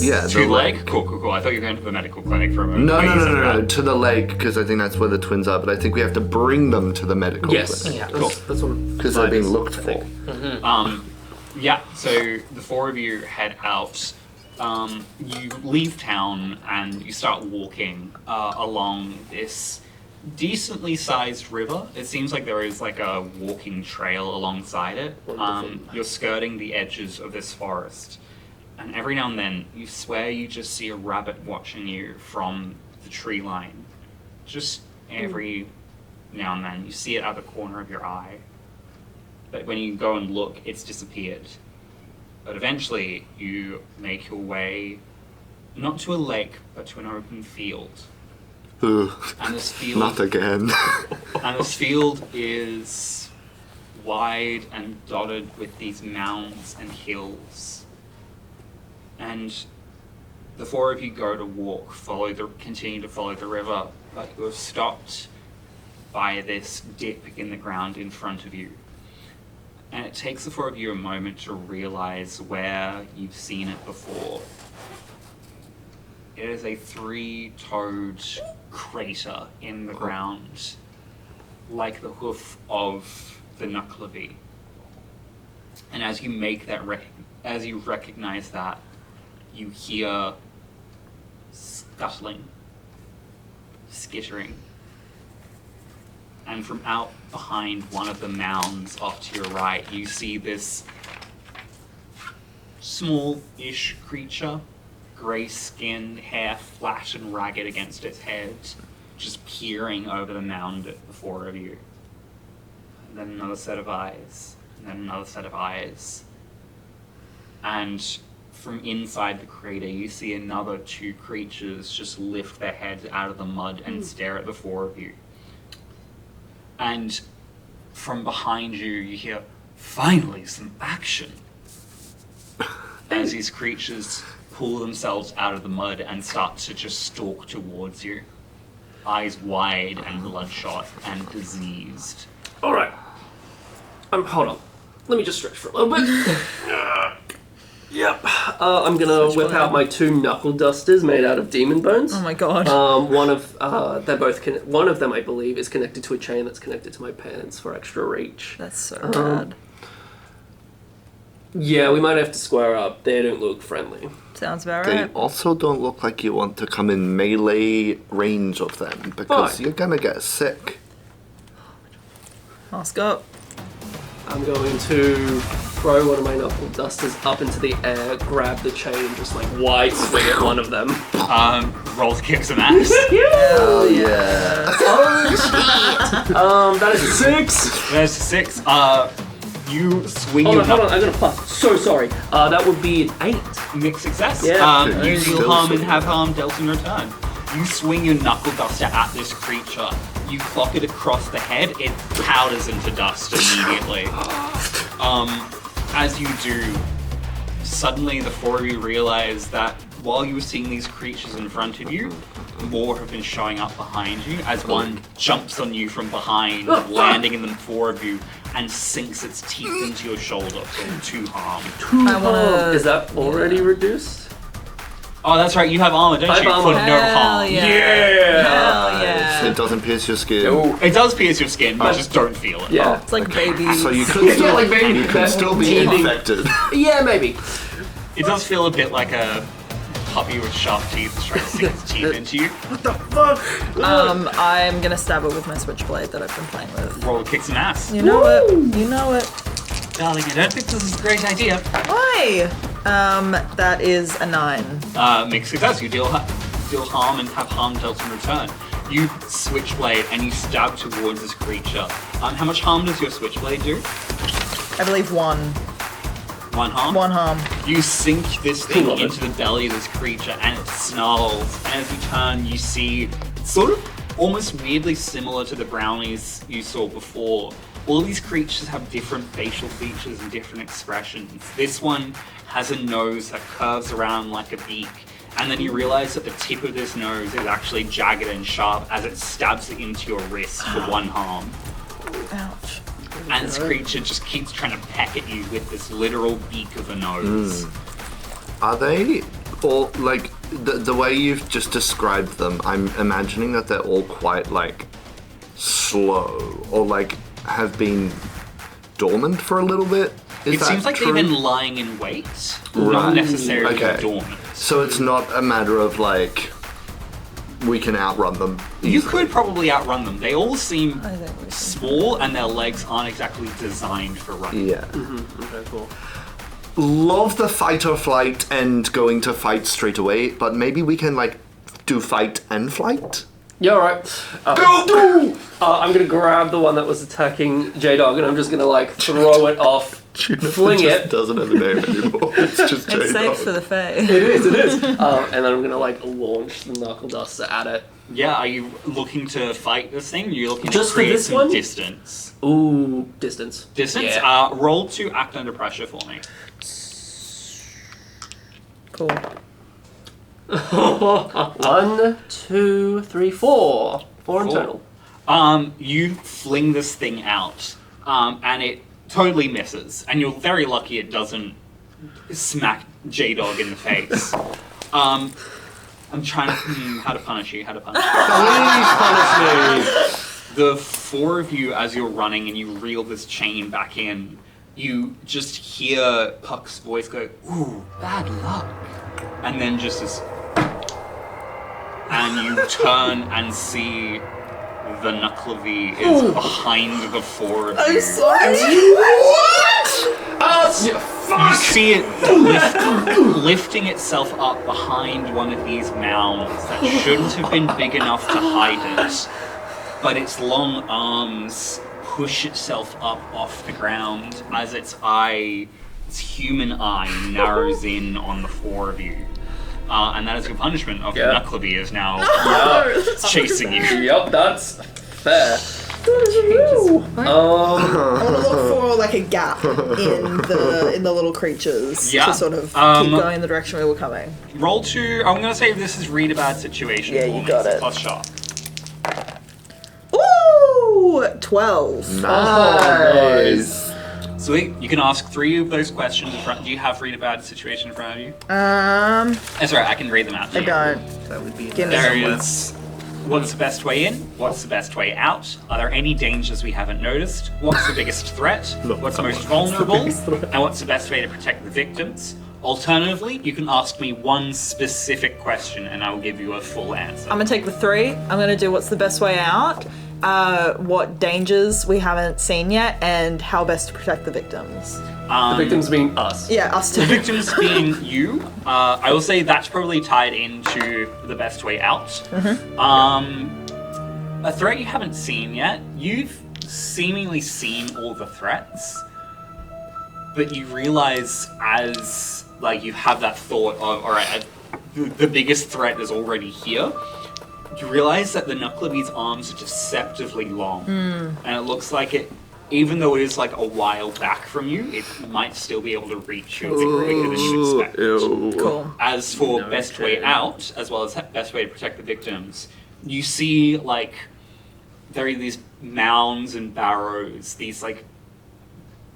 Yeah, To the lake? Cool. I thought you were going to the medical clinic for a moment. No, But you said no, that. to the lake, because I think that's where the twins are, but I think we have to bring them to the medical Yes. clinic. Yeah. That's what Because they're being looked I for. think. Yeah, so the four of you head out. You leave town and you start walking along this decently sized river. It seems like there is like a walking trail alongside it. You're skirting the edges of this forest. And every now and then, you swear you just see a rabbit watching you from the tree line. Just every now and then, you see it out the corner of your eye. But when you go and look, it's disappeared. But eventually, you make your way, not to a lake, but to an open field. Ugh, And this field, not again. and this field is wide and dotted with these mounds and hills. And the four of you go to walk, continue to follow the river, but you have stopped by this dip in the ground in front of you. And it takes the four of you a moment to realize where you've seen it before. It is a three-toed crater in the ground, like the hoof of the Nuclevi. And as you make that as you recognize that, you hear scuttling, skittering. And from out behind one of the mounds off to your right, you see this small-ish creature, grey skin, hair flat and ragged against its head, just peering over the mound at the four of you. And then another set of eyes, and then another set of eyes. And from inside the crater, you see another two creatures just lift their heads out of the mud and stare at the four of you. And from behind you, you hear, finally, some action. As these creatures pull themselves out of the mud and start to just stalk towards you. Eyes wide and bloodshot and diseased. All right. Hold on. Let me just stretch for a little bit. Yep. I'm gonna whip out my 2 knuckle dusters made out of demon bones. Oh my god. One of them, I believe, is connected to a chain that's connected to my pants for extra reach. That's so bad. Yeah, we might have to square up. They don't look friendly. Sounds about They right. also don't look like you want to come in melee range of them because Fine. you're gonna get sick. Mask up. I'm going to throw one of my knuckle dusters up into the air, grab the chain, and just like wide swing at one of them. Roll to kick some ass. Oh yeah. That is a 6. There's 6. You swing Hold your on, I got a plus. So sorry. That would be an 8. mixed success. Yeah. You Still deal harm and swing. have harm dealt in return. You swing your knuckle duster at this creature. You clock it across the head. It powders into dust immediately. As you do, suddenly the four of you realize that while you were seeing these creatures in front of you, more have been showing up behind you as one jumps on you from behind, landing in the four of you, and sinks its teeth into your shoulder for 2 harm. I wanna... Is that already reduced? Oh, that's right, you have armor, don't I have you? armor. For no harm. Yeah. Hell yeah. It doesn't pierce your skin. It does pierce your skin, but just don't feel it. Yeah. It's like babies. So you could Yeah, still, like maybe you could still be teething. infected. Yeah, maybe. It does feel a bit like a puppy with sharp teeth that's trying to sink its teeth into you. I'm gonna stab it with my switchblade that I've been playing with. Roll to kick some ass. You know it. You know it. Darling, I don't think this is a great idea. Why? That is a 9. Mixed success. You deal harm and have harm dealt in return. You switchblade and you stab towards this creature. How much harm does your switchblade do? I believe 1. 1 harm? 1 harm. You sink this thing Love it. into the belly of this creature and it snarls. And as you turn, you see sort of almost weirdly similar to the brownies you saw before. All these creatures have different facial features and different expressions. This one has a nose that curves around like a beak. And then you realize that the tip of this nose is actually jagged and sharp as it stabs it into your wrist for 1 harm. Ouch. And this creature just keeps trying to peck at you with this literal beak of a nose. Are they all like the way you've just described them? I'm imagining that they're all quite like slow or like have been dormant for a little bit. Is It that seems like true? they've been lying in wait, not Right. necessarily Okay. dormant. So it's not a matter of like we can outrun them. You easily. could probably outrun them. They all seem I think we can. small and their legs aren't exactly designed for running. Yeah. Okay, cool. Love the fight or flight and going to fight straight away, but maybe we can like do fight and flight. Yeah, alright. Go! I'm gonna grab the one that was attacking J-Dog and I'm just gonna like throw it off, fling just it. doesn't have a name anymore. It's just It's J-Dog. safe for the Fae. It is. And then I'm gonna like launch the knuckle duster at it. Yeah, are you looking to fight this thing? You're looking Just to for create this some one? distance. Ooh, distance. Distance? Yeah. Roll to act under pressure for me. Cool. 1, 2, 3, 4. 4 in Cool. total. You fling this thing out, and it totally misses. And you're very lucky it doesn't smack J-Dog in the face. I'm trying to... how to punish you, Please punish me. The four of you, as you're running and you reel this chain back in, you just hear Puck's voice go, "Ooh, bad luck," and then just as, and you turn and see the Knucklevi is behind the four of you. I'm sorry. You see it lifting itself up behind one of these mounds that shouldn't have been big enough to hide it, but its long arms push itself up off the ground as its human eye narrows in on the four of you. And that is your punishment of the Knucklevi is now chasing you. Yep, that's fair. I want to look for like a gap in the little creatures to sort of keep going in the direction we were coming. Roll 2. I'm going to say this is read a bad situation. Yeah, you got it. Plus sharp. Ooh, 12. Nice. Sweet. You can ask 3 of those questions in front. Do you have read a bad situation in front of you? That's right. I can read them out. I don't. That would be Give me There some. is. What's the best way in? What's the best way out? Are there any dangers we haven't noticed? What's the biggest threat? What's most vulnerable? And what's the best way to protect the victims? Alternatively, you can ask me one specific question and I will give you a full answer. I'm gonna take the 3. I'm gonna do what's the best way out, what dangers we haven't seen yet, and how best to protect the victims. The victims being us. Yeah, us too. The victims being you, I will say that's probably tied into the best way out. A threat you haven't seen yet. You've seemingly seen all the threats, but you realize as you have that thought of, all right, the biggest threat is already here. You realize that the Knucklevi's arms are deceptively long, and it looks like it. Even though it is a while back from you, it might still be able to reach you a bit quicker than you expect. Cool. As for best way out, as well as best way to protect the victims, you see there are these mounds and barrows, these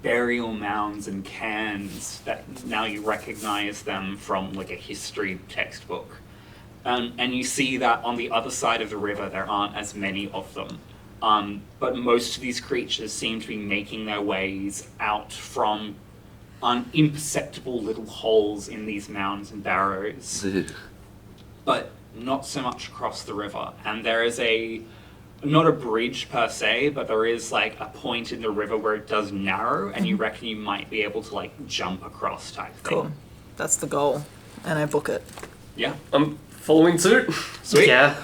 burial mounds and cans that now you recognize them from a history textbook. And you see that on the other side of the river there aren't as many of them. But most of these creatures seem to be making their ways out from imperceptible little holes in these mounds and barrows. But not so much across the river. And there is not a bridge per se, but there is a point in the river where it does narrow, and you reckon you might be able to jump across type thing. Cool. That's the goal, and I book it. Yeah. I'm following suit. Sweet. Yeah.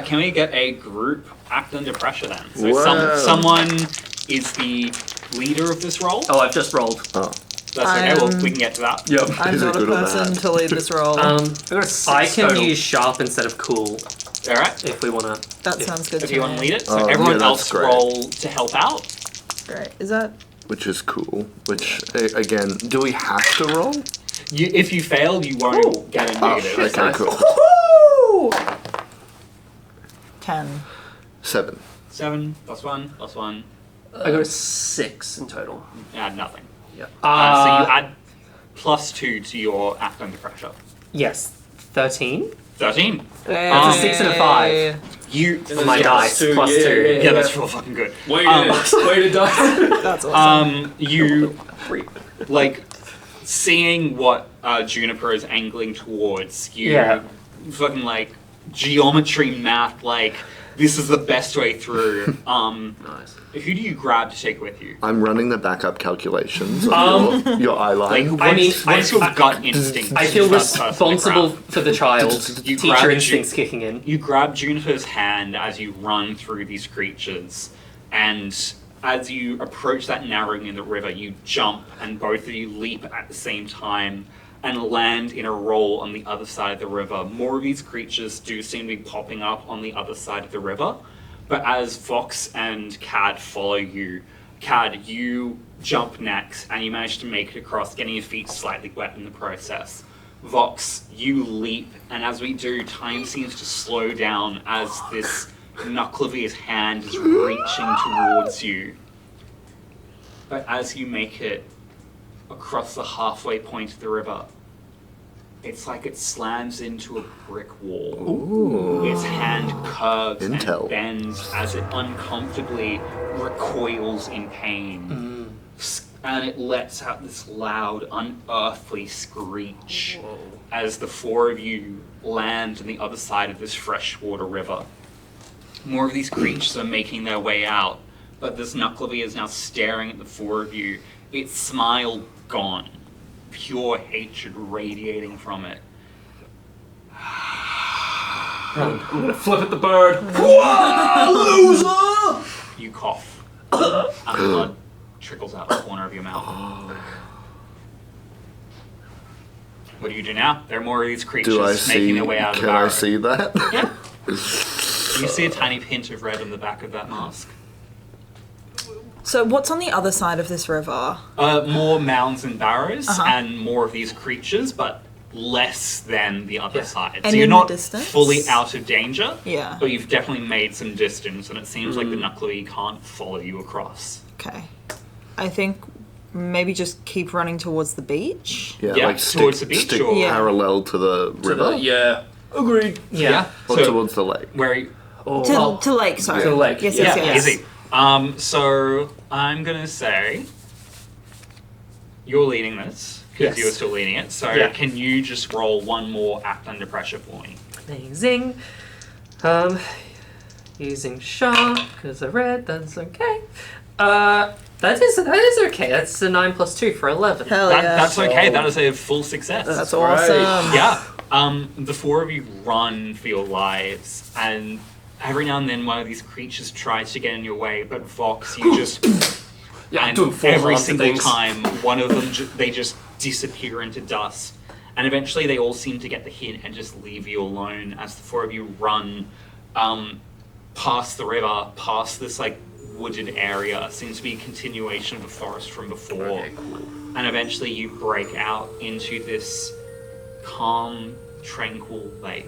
Can we get a group act under pressure then? So Whoa. someone is the leader of this role. Oh, I've just rolled. Oh. That's okay. Well, we can get to that. Yep. I'm Is it not a good or person bad? to lead this role. I can total. use sharp instead of cool All right. if we want to. That sounds good If to you me. want to lead it, so Oh, everyone yeah, that's else great. roll to help out. Great. Is that? Which is cool. Which, again, do we have to roll? If you fail, you won't get a Oh, negative. okay, cool. Woohoo! 10. 7. 7 plus 1 plus 1. I got a 6 in total. Add nothing. Yeah. So you add plus 2 to your act under pressure. Yes. 13. 13. That's a 6 and a 5. You. For my Yeah, dice, plus two, plus yeah, 2. yeah, Yeah, that's real fucking good. Way to die. That's awesome. You seeing what Juniper is angling towards. You Yeah. fucking geometry math. This is the best way through. Nice. Who do you grab to take with you? I'm running the backup calculations of your eye line. What's your gut instinct? I feel First person to responsible grab? for the child. You Teacher grab instincts kicking in. You grab Juniper's hand as you run through these creatures, and as you approach that narrowing in the river, you jump, and both of you leap at the same time and land in a roll on the other side of the river. More of these creatures do seem to be popping up on the other side of the river, but as Vox and Cad follow you, Cad, you jump next, and you manage to make it across, getting your feet slightly wet in the process. Vox, you leap, and as we do, time seems to slow down as this Knucklevi's hand is reaching towards you. But as you make it across the halfway point of the river, it's like it slams into a brick wall. Ooh. Its hand curves Intel. and bends as it uncomfortably recoils in pain. and it lets out this loud, unearthly screech as the four of you land on the other side of this freshwater river. More of these creatures are making their way out, but this Knuckleby is now staring at the four of you, its smile gone, pure hatred radiating from it. I'm gonna flip at the bird. Loser! You cough, and blood trickles out the corner of your mouth. What do you do now? There are more of these creatures Do I see? making their way out of the Can I barrow. see that? Yeah. You see a tiny hint of red on the back of that mask. So what's on the other side of this river? More mounds and barrows, Uh-huh. and more of these creatures, but less than the other side. And so you're in the not distance? fully out of danger, Yeah. but you've definitely made some distance, and it seems like the Knuckleby can't follow you across. Okay. I think maybe just keep running towards the beach. Yeah, Yeah, like towards the beach stick or- Yeah. parallel to the river, Yeah. Agreed. Yeah. or So towards the lake. where? To lake, sorry. To lake. Yes, Yeah, yes, yes. easy. So I'm gonna say you're leading this because Yes. you're still leading it. So Yeah. can you just roll one more act under pressure for me? Amazing. Using sharp because I read that's okay. That is okay. That's a 9 plus 2 for 11. Hell yeah. That's okay. That is a full success. That's right. awesome. Yeah. The four of you run for your lives, and every now and then one of these creatures tries to get in your way, but Vox, you just Yeah, I'm and doing full every arms and single things. time one of them they just disappear into dust, and eventually they all seem to get the hint and just leave you alone as the four of you run past the river, past this like wooded area. Seems to be a continuation of the forest from before. Okay, cool. And eventually you break out into this calm, tranquil lake.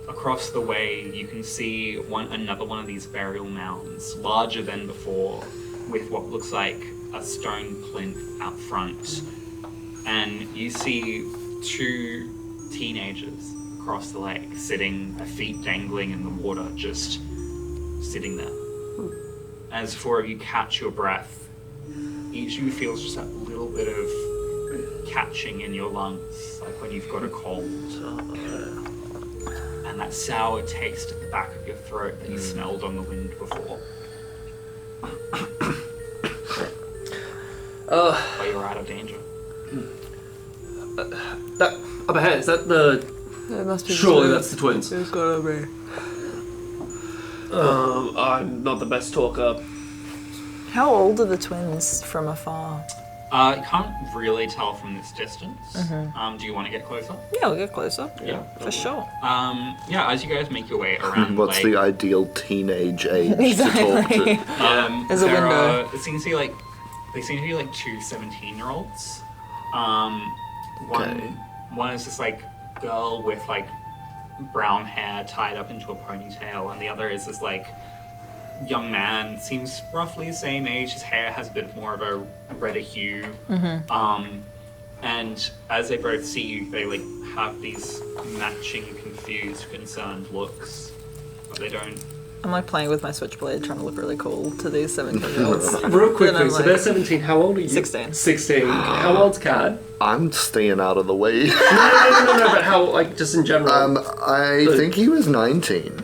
Across the way, you can see another one of these burial mounds, larger than before, with what looks like a stone plinth out front. And you see two teenagers across the lake, sitting, their feet dangling in the water, just sitting there. As four of you catch your breath, each of you feels just that little bit of catching in your lungs, like when you've got a cold. And that sour taste at the back of your throat that you smelled on the wind before. But you're out of danger. That up ahead, is that the... It must be Surely that's the twins. It's gotta be. I'm not the best talker. How old are the twins from afar? You can't really tell from this distance. Do you want to get closer? Yeah, we'll get closer. Yeah. For sure. Yeah, as you guys make your way around What's the the lake, ideal teenage age to talk Exactly. to? There's a there window. are, it seems to be like, they seem to be like two 17-year-olds. Okay. One is this like girl with like brown hair tied up into a ponytail, and the other is this like young man, seems roughly the same age. His hair has a bit more of a redder hue. And as they both see you, they like have these matching, confused, concerned looks, but they don't. I'm like playing with my switchblade, trying to look really cool to these 17-year-olds. Real And quickly, I'm so like- they're 17. How old are you? 16. 16. Okay. How old's Cad? I'm staying out of the way. No, but how, like, just in general? I think he was 19.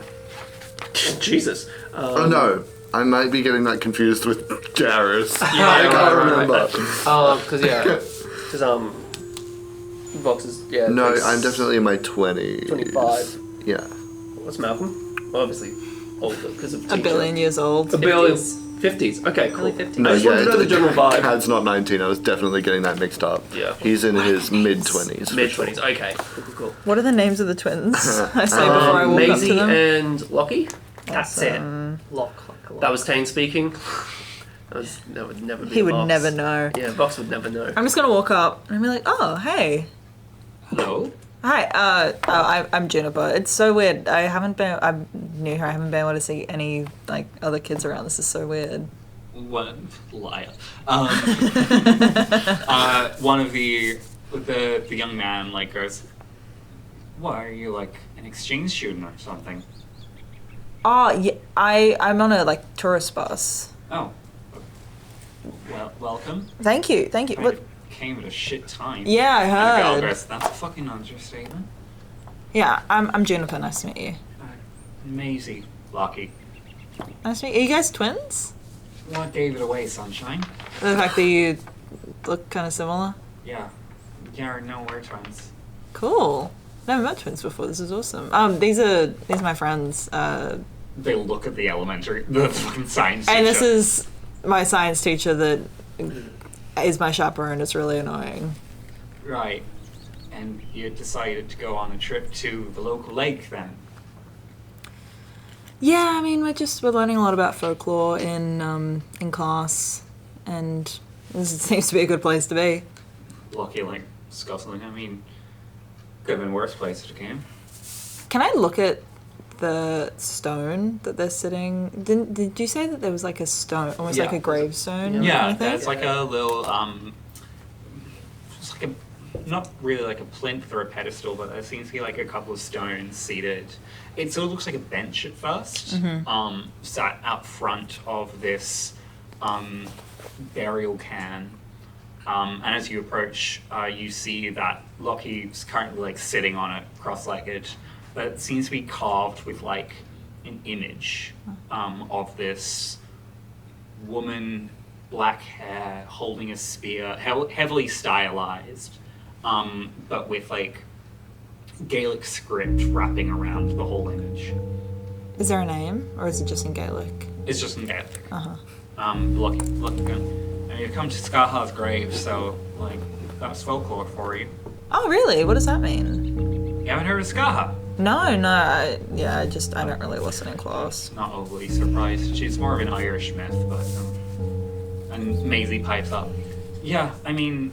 Jesus. Oh no, I might be getting that confused with Garrus. I right, can't right, remember. Because Vox is, No, is I'm definitely in my 20s. 25. Yeah. What's Malcolm? Well, obviously older because of A teacher. billion years old. A billion. 50s. Okay, cool. Early 50s. No, I just wanted to know the general vibe. Cad's not 19. I was definitely getting that mixed up. Yeah. He's in his mid-20s. Mid 20s. Okay. Cool. What are the names of the twins? I say before I walk up Maisie to them. and Lockie. That's it. Lock. That was Taine speaking. That would never be. He would Vox. never know. Yeah, Vox would never know. I'm just gonna walk up and be like, oh, hey. Hello? Hi, I'm Juniper. It's so weird. I'm new here. I haven't been able to see any like other kids around. This is so weird. One liar. One of the young man like goes, "Why are you like an exchange student or something?" Oh, yeah, I'm on a like tourist bus. Oh, Well, welcome. Thank you. I But came at a shit time. yeah, I heard. That's a fucking understatement. Yeah, I'm Juniper. Nice to meet you. Maisie. Lucky. Nice to meet you. Are you guys twins? What gave it away, sunshine? The fact that you look kind of similar. Yeah. Yeah, no, we're twins. Cool. Never met twins before. This is awesome. These are my friends. They look at the fucking science teacher. And this is my science teacher that is my chaperone. It's really annoying. Right. And you decided to go on a trip to the local lake then? Yeah, I mean, we're learning a lot about folklore in class, and this seems to be a good place to be. Lucky, like, scuffling. I mean, could have been worse places to camp. Can I look at the stone that they're sitting? Did you say that there was like a stone, almost like a gravestone? Yeah, kind of thing? that's like a little, it's like not really like a plinth or a pedestal, but there seems to be like a couple of stones seated. It sort of looks like a bench at first, sat out front of this burial cairn. And as you approach, you see that Lockie's currently like sitting on it, cross-legged, but it seems to be carved with like an image of this woman, black hair, holding a spear, heavily stylized, but with like Gaelic script wrapping around the whole image. Is there a name, or is it just in Gaelic? It's just in Gaelic. Uh-huh. Lucky gun. And you come to Skaha's grave, so like that's folklore for you. Oh, really? What does that mean? You haven't heard of Skaha? No. I don't really listen in class. Not overly surprised. She's more of an Irish myth, but and Maisie pipes up. Yeah, I mean,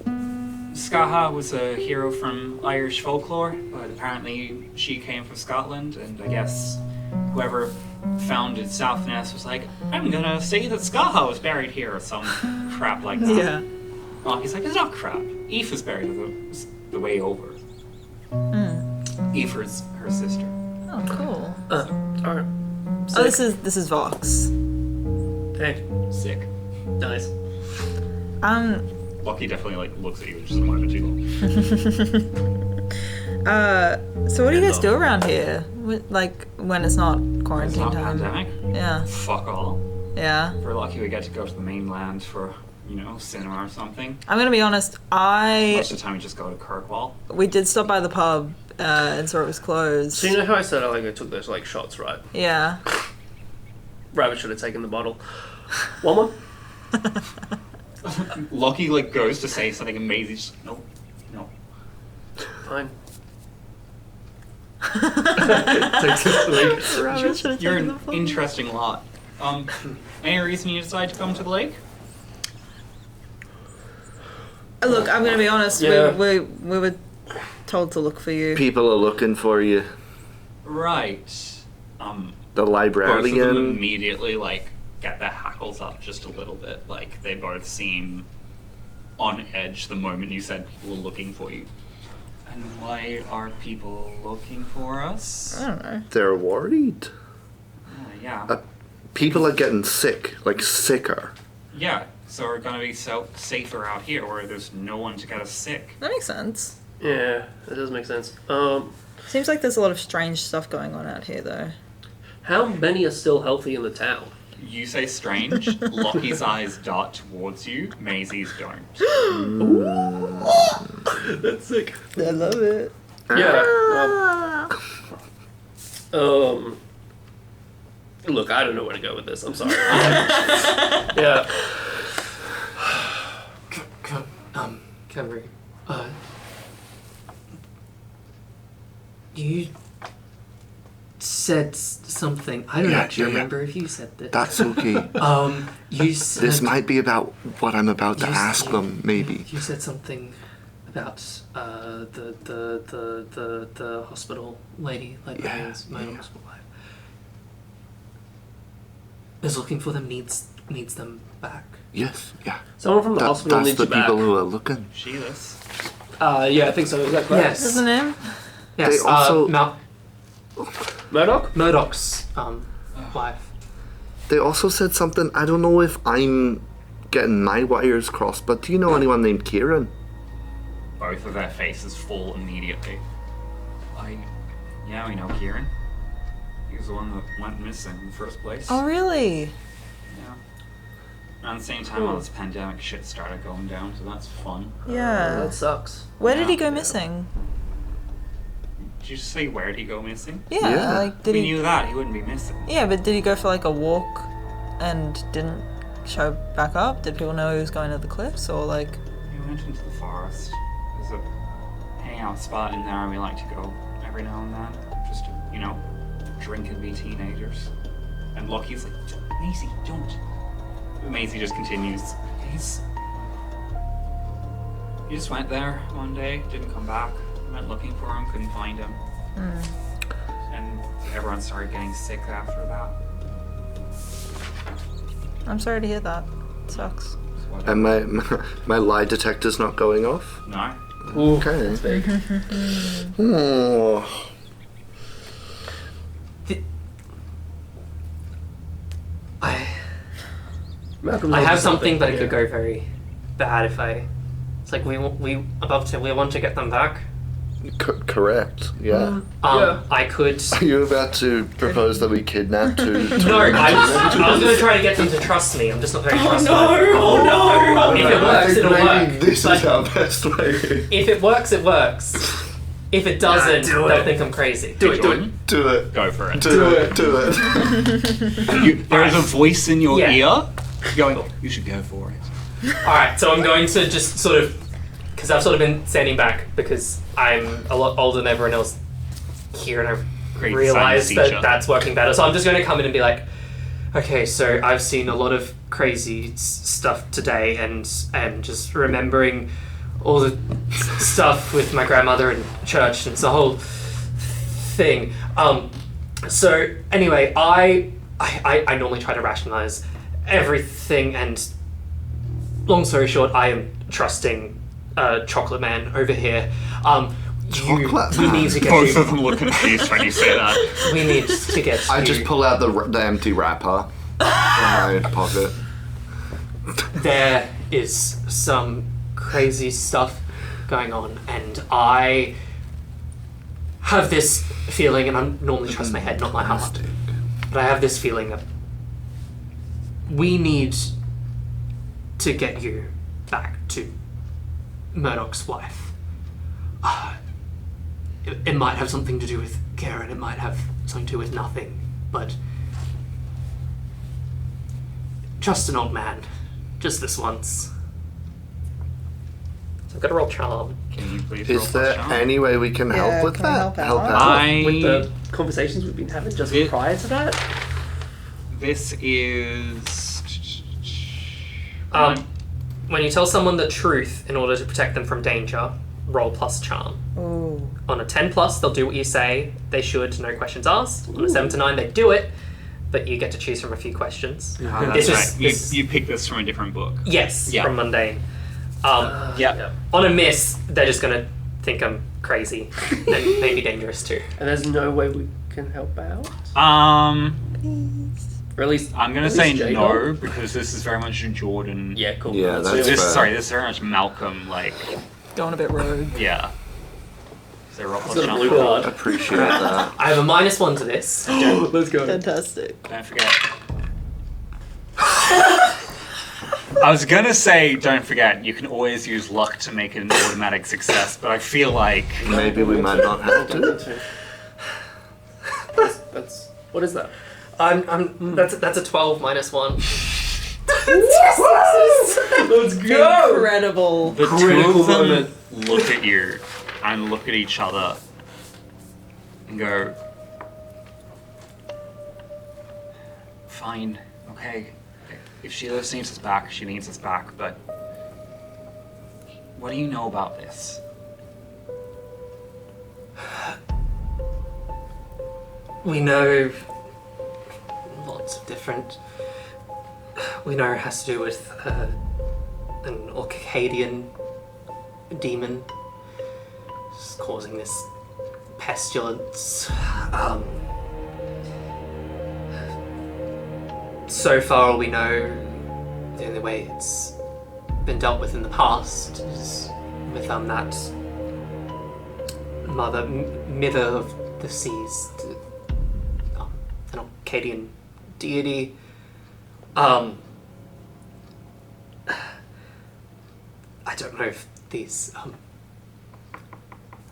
Skaha was a hero from Irish folklore, but apparently she came from Scotland, and I guess whoever founded Southness was like, I'm gonna say that Skaha was buried here, or some crap like that. Yeah. He's like, it's not crap. Aoife is buried the way over. Aoife's her sister. Oh, cool. Alright. Oh, this is Vox. Hey. Sick. Nice. Lucky definitely like looks at you just a moment too long. So what do you guys do around here? Like when it's not quarantine It's not time? pandemic. Yeah. Fuck all. Yeah. If we're lucky, we get to go to the mainland for, cinema or something. I'm gonna be honest. Most of the time, we just go to Kirkwall. We did stop by the pub and saw it was closed. So you know how I said I took those shots, right? Yeah. Rabbit should have taken the bottle. One more? Lucky goes to say something amazing. Just no. Fine. Takes his swig. You're an interesting lot. Any reason you decided to come to the lake? Look, I'm gonna be honest. Yeah. We were told to look for you. People are looking for you. Right. The Both of them librarian. immediately get their hackles up just a little bit. They both seem on edge the moment you said people were looking for you. And why are people looking for us? I don't know. They're worried. Yeah. People are getting sick, sicker. Yeah. So we're gonna be safer out here where there's no one to get us sick. That makes sense. Yeah, that does make sense. Seems like there's a lot of strange stuff going on out here, though. How many are still healthy in the town? You say strange. Lockie's eyes dart towards you. Maisie's don't. That's sick. I love it. Yeah. Look, I don't know where to go with this. I'm sorry. Yeah. Camry, you said something. I don't actually remember if you said this. That's okay. You said This might be about what I'm about to ask you- them, maybe. You said something about the hospital lady, librarian's hospital life. Is looking for them, needs them back. Yes, yeah. Someone from the hospital That's needs the you back. people who are looking. Sheila's. Yeah, I think so. Is that correct? Yes. What's the name? Yes. They also- Murdoch? Murdoch's wife. They also said something, I don't know if I'm getting my wires crossed, but do you know anyone named Kieran? Both of their faces fall immediately. Yeah, we know Kieran. He was the one that went missing in the first place. Oh, really? Yeah. Around the same time, all this pandemic shit started going down, so that's fun. Yeah. That sucks. Where did he go Yeah. missing? Did you just say where did he go missing? Yeah, Yeah. like did we he? knew that, he wouldn't be missing. Yeah, but did he go for like a walk and didn't show back up? Did people know he was going to the cliffs or like? We went into the forest. There's a hangout spot in there, and we like to go every now and then. Just to, drink and be teenagers. And Loki's like, Maisie, don't. But Maisie just continues. He just went there one day, didn't come back. Went looking for him, couldn't find him. And everyone started getting sick after that. I'm sorry to hear that. Sucks. So what- And my lie detector's not going off? No. Ooh, Okay. that's big. Oh. Malcolm I knows have something, but it yeah. could go very bad if I. It's like we want to get them back. Correct, yeah. Yeah. I could. Are you about to propose that we kidnap two? No, I was going to try to get them to trust me. I'm just not very trustworthy. Oh no! If it works, it'll maybe work. this But is our best way. if it works, it works. If it doesn't, do they'll it. think I'm crazy. Do it, do it. Jordan, Do it. Go for it. Do it. There is a voice in your Yeah. ear going, you should go for it. Alright, so I'm going to just sort of. Because I've sort of been standing back because I'm a lot older than everyone else here and I've Great realized science that teacher. that's working better. So I'm just going to come in and be like, okay, so I've seen a lot of crazy stuff today and just remembering all the stuff with my grandmother in church and it's a whole thing. So anyway, I normally try to rationalize everything and long story short, I am trusting Chocolate Man over here. Chocolate we Man? need to get Both you. of them look confused when you say that. We need to get I you. just pull out the empty wrapper from my pocket. There is some crazy stuff going on, and I have this feeling, and I normally trust my head, not my heart, but I have this feeling that we need to get you back to Murdoch's wife. It might have something to do with Karen, it might have something to do with nothing, but trust an old man, just this once. So I've got to roll charm. Can you please Is roll there for charm? any way we can Yeah, help with can we that? help out? With the conversations we've been having just Yeah. prior to that? This is... When you tell someone the truth in order to protect them from danger, roll plus charm. Ooh. On a 10 plus, they'll do what you say they should, no questions asked. On a 7 to 9, they do it, but you get to choose from a few questions. Oh, This that's is- right. this- You picked this from a different book. Yes, Yeah. from Mundane. Yep. On a miss, they're just gonna think I'm crazy and maybe dangerous too. And there's no way we can help out? Or at least I'm gonna at say least J-Dog? no, because this is very much Jordan. Yeah, cool. Yeah, So that's This, fair. sorry, this is very much Malcolm, like, Going a bit rogue. yeah. So roll plus got a charm. blue card. Appreciate that. I have a -1 to this. Let's go. Fantastic. Don't forget. I was gonna say, don't forget, you can always use luck to make it an automatic success, but I feel like Maybe we might not have to. That's what is that? That's a 12 -1. Let's go! Incredible. the two Critical of them moment. look at you and look at each other and go, fine, okay. If Sheila needs us back, she needs us back, but what do you know about this? We know lots of different. We know it has to do with an Orcadian demon just causing this pestilence. So far, all we know the only way it's been dealt with in the past is with that mither of the seas, an Arcadian deity. I don't know if these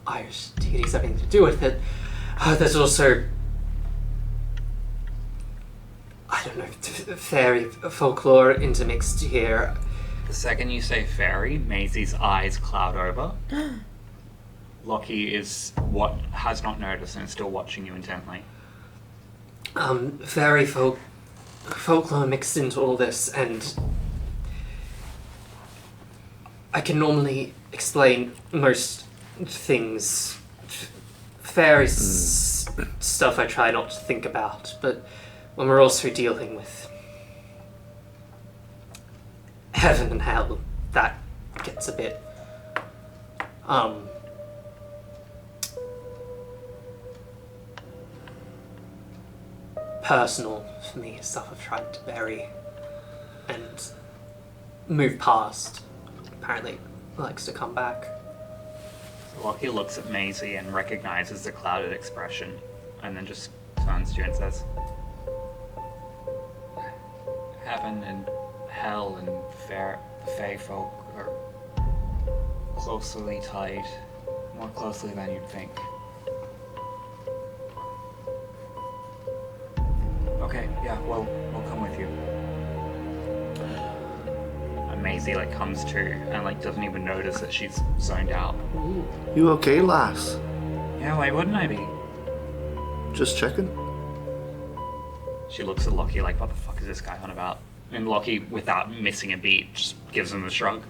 Irish deities have anything to do with it. There's also, I don't know, fairy folklore intermixed here. The second you say fairy, Maisie's eyes cloud over. Lockie has not noticed and is still watching you intently. Fairy folklore mixed into all this, and I can normally explain most things. Fairy stuff I try not to think about, but when we're also dealing with heaven and hell, that gets a bit personal for me. Stuff I've tried to bury and move past. Apparently likes to come back. Lockie looks at Maisie and recognizes the clouded expression, and then just turns to you and says, "Heaven and hell and fae folk are closely tied, more closely than you'd think." Okay, yeah, well, we'll come with you. And Maisie comes to and doesn't even notice that she's zoned out. You okay, lass? Yeah, why wouldn't I be? Just checking. She looks at Lockie what the fuck is this guy on about? And Lockie, without missing a beat, just gives him the shrug.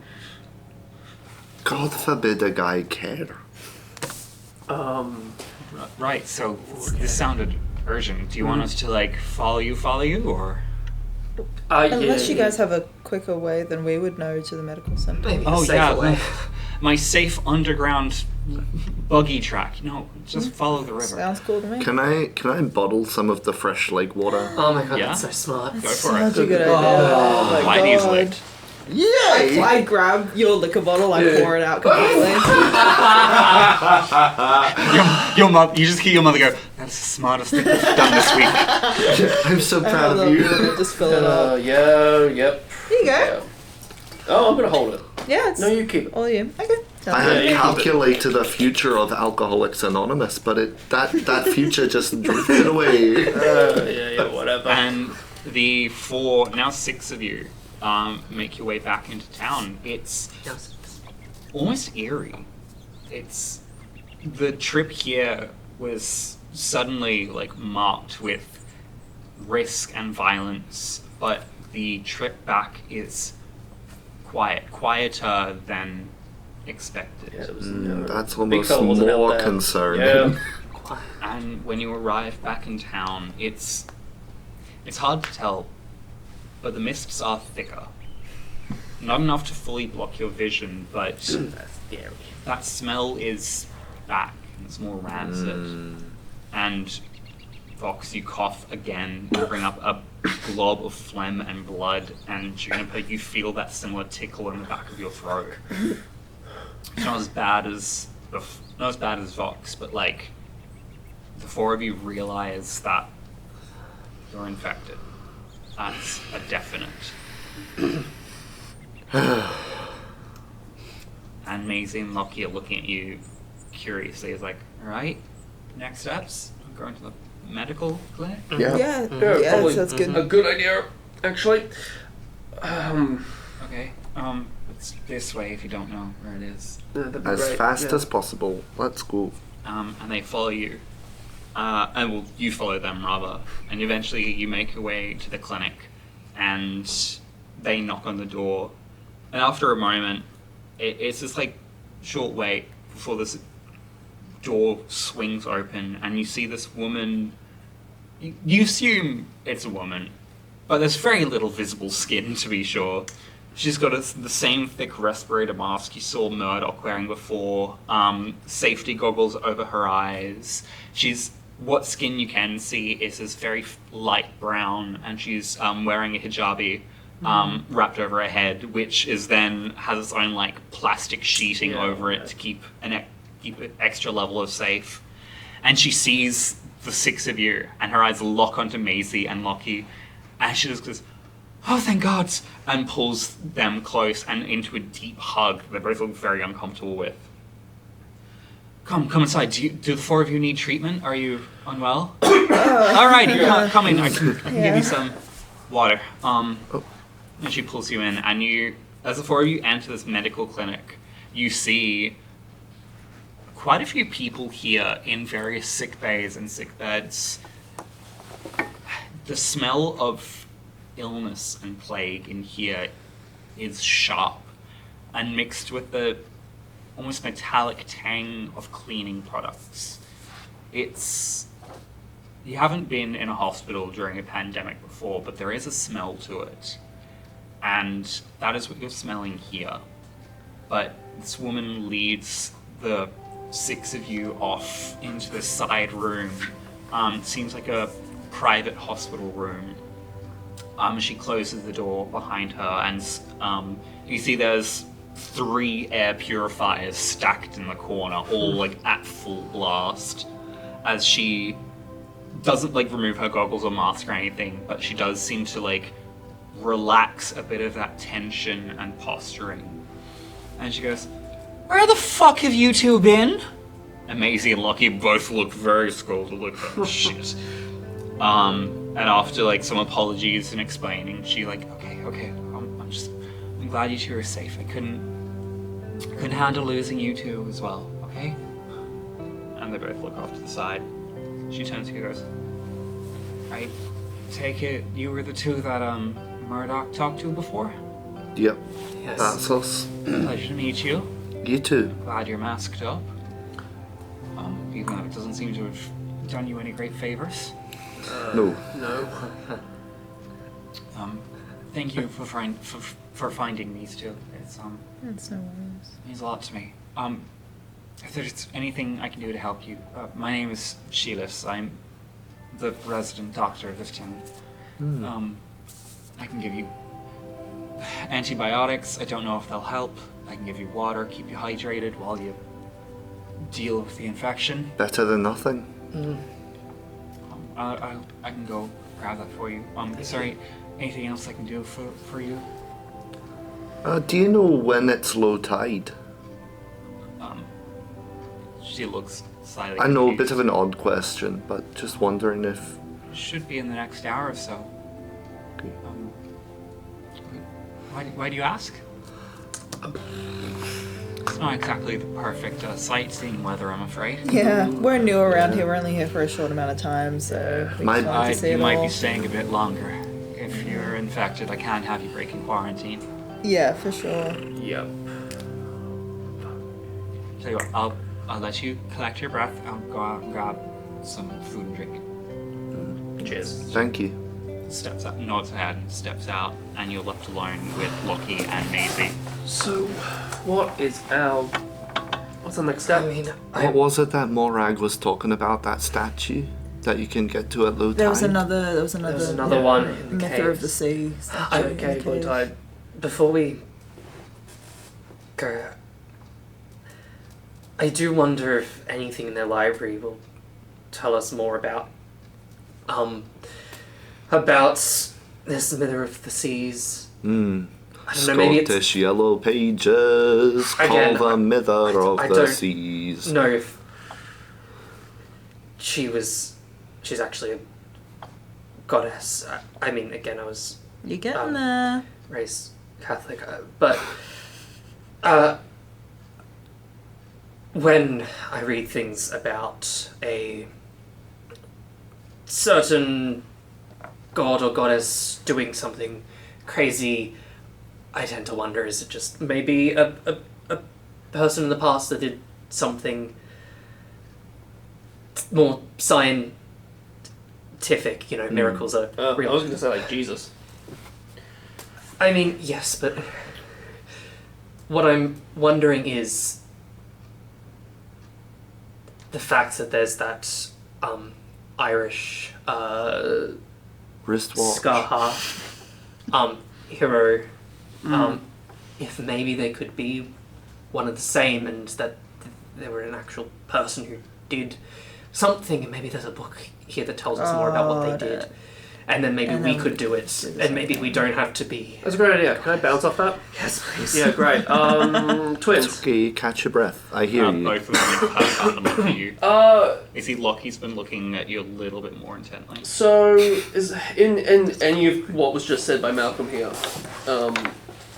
God forbid a guy care. Right, so this sounded urgent. Do you want us to follow you, or? Unless you guys have a quicker way than we would know to the medical center. Maybe Oh a safer yeah, way. my safe underground buggy track. No, just follow the river. Sounds cool to me. Can I bottle some of the fresh lake water? Oh my god, Yeah? that's so smart. Go for it. Such a good idea. Oh my Quite god. easily. Yay! I grab your liquor bottle, I pour it out completely. Your mother, you just hear your mother go, "That's the smartest thing we've done this week." I'm so proud of you. Just fill it up. Yep. Here you go. Yeah. Oh, I'm gonna hold it. Yeah, it's No, you keep it. all you. Okay. I had Yeah, you calculated the future of Alcoholics Anonymous, but that future just drifted away. Yeah, whatever. And the now 6 of you, make your way back into town. It's almost eerie. The trip here was suddenly marked with risk and violence, but the trip back is quieter than expected. Yeah, it was, That's Big almost fella wasn't out more there. concerning. Yeah. And when you arrive back in town, it's hard to tell, but the mists are thicker. Not enough to fully block your vision, but That's scary. that smell is back. It's more rancid. And Vox, you cough again, you bring up a glob of phlegm and blood, and Juniper, you feel that similar tickle in the back of your throat. It's not as bad as Vox, but the 4 of you realize that you're infected. That's a definite. And Maisie and Lockie are looking at you curiously. It's alright, next steps? I'm going to the medical clinic? Yeah. Yeah, probably that's good. a good idea, actually. Okay, it's this way if you don't know where it is. That'd be As great, fast yeah. as possible. Let's go. And they follow you. And you follow them rather. And eventually you make your way to the clinic, and they knock on the door. And after a moment, it's this short wait before this door swings open, and you see this woman. You assume it's a woman, but there's very little visible skin to be sure. She's got the same thick respirator mask you saw Murdoch wearing before, safety goggles over her eyes. What skin you can see is this very light brown, and she's wearing a hijabi wrapped over her head, which is then has its own like plastic sheeting over it to keep keep an extra level of safe. And she sees the six of you, and her eyes lock onto Maisie and Lockie, and she just goes, "Oh, thank God!" and pulls them close and into a deep hug they both look very uncomfortable with. Come inside. Do the four of you need treatment? Are you unwell? Alrighty, come in. I can give you some water. And she pulls you in, and you, as the four of you enter this medical clinic, you see quite a few people here in various sick bays and sick beds. The smell of illness and plague in here is sharp, and mixed with the almost metallic tang of cleaning products. You haven't been in a hospital during a pandemic before, but there is a smell to it. And that is what you're smelling here. But this woman leads the six of you off into the side room. Seems like a private hospital room. She closes the door behind her, and you see there's 3 air purifiers stacked in the corner, all like at full blast, as she doesn't like remove her goggles or mask or anything, but she does seem to like relax a bit of that tension and posturing. And she goes, "Where the fuck have you two been?" And Maisie and Lockie both look very scolded, like, "Oh shit." And after like some apologies and explaining, she like, okay, I'm glad you two are safe. I couldn't handle losing you two as well, okay? And they both look off to the side. She turns to you and goes, "I take it you were the two that Murdoch talked to before?" Yep. Yes. That's us. Pleasure to meet you. You too. Glad you're masked up. Even though it doesn't seem to have done you any great favors. No. No. Thank you for finding these two. That's no worries. Means a lot to me. If there's anything I can do to help you, my name is Sheilas. I'm the resident doctor of this town. I can give you antibiotics. I don't know if they'll help. I can give you water, keep you hydrated while you deal with the infection. Better than nothing. I can go grab that for you. Is there anything else I can do for you? Do you know when it's low tide? She looks slightly I know, a confused. bit of an odd question, but just wondering if... Should be in the next hour or so. Okay. Why do you ask? It's not exactly the perfect sightseeing weather, I'm afraid. Yeah, we're new around here. We're only here for a short amount of time, so we My- just wanted to see You it might all. be staying a bit longer. If you're infected, I can't have you breaking quarantine. Yeah, for sure. Yep. Tell you what, I'll let you collect your breath. I'll go out and grab some food and drink. Cheers. Thank you. Steps out, nods her head, and steps out, and you're left alone with Lockie and Maisie. So, what's the next step? I mean, What was it that Morag was talking about, that statue that you can get to at low tide? There was another one in the Myth of the caves. Sea statue. in the Okay, low cave. tide. Before we go, I do wonder if anything in their library will tell us more about this Mither of the Seas. I don't know, maybe it's... Scottish yellow pages, Again, call the Mither of I the don't Seas. know if she's actually a goddess. I mean, again, I was You're getting there. raised Catholic, but when I read things about a certain god or goddess doing something crazy, I tend to wonder, is it just maybe a person in the past that did something more scientific, miracles are real. I was going to say like Jesus. I mean, yes, but what I'm wondering is the fact that there's that Irish Wristwatch. Skaha hero, if maybe they could be one and the same, and that they were an actual person who did something, and maybe there's a book here that tells us more about what they did. And then maybe we could do it, and maybe we don't have to be... That's a great idea. Can I bounce off that? Yes, please. Yeah, great. Twins. Okay, catch your breath. I hear you. Both of them look at you. You see Lockie's been looking at you a little bit more intently. So, is in any of what was just said by Malcolm here,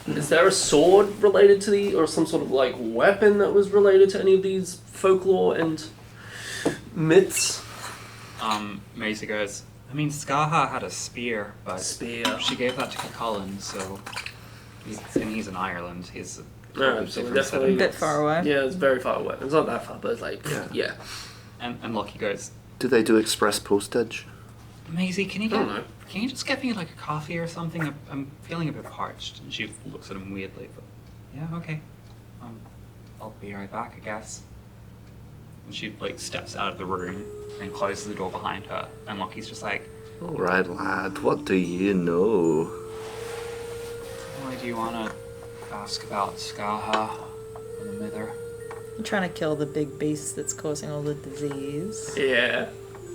is there a sword related to or some sort of like weapon that was related to any of these folklore and myths? Maisie goes, I mean, Skaha had a spear, but Spear. she gave that to Cullen, so... he's in Ireland. He's a No, so definitely A bit far away. Yeah, it's very far away. It's not that far, but it's like, yeah. And Lockie goes, Do they do express postage? Maisie, can you I don't know. can you just get me like a coffee or something? I'm feeling a bit parched. And she looks at him weirdly, but yeah, okay. I'll be right back, I guess. And she like steps out of the room and closes the door behind her. And Lockie's just like, Alright, lad, what do you know? why do you want to ask about Skaha and the Mither? I'm trying to kill the big beast that's causing all the disease. Yeah.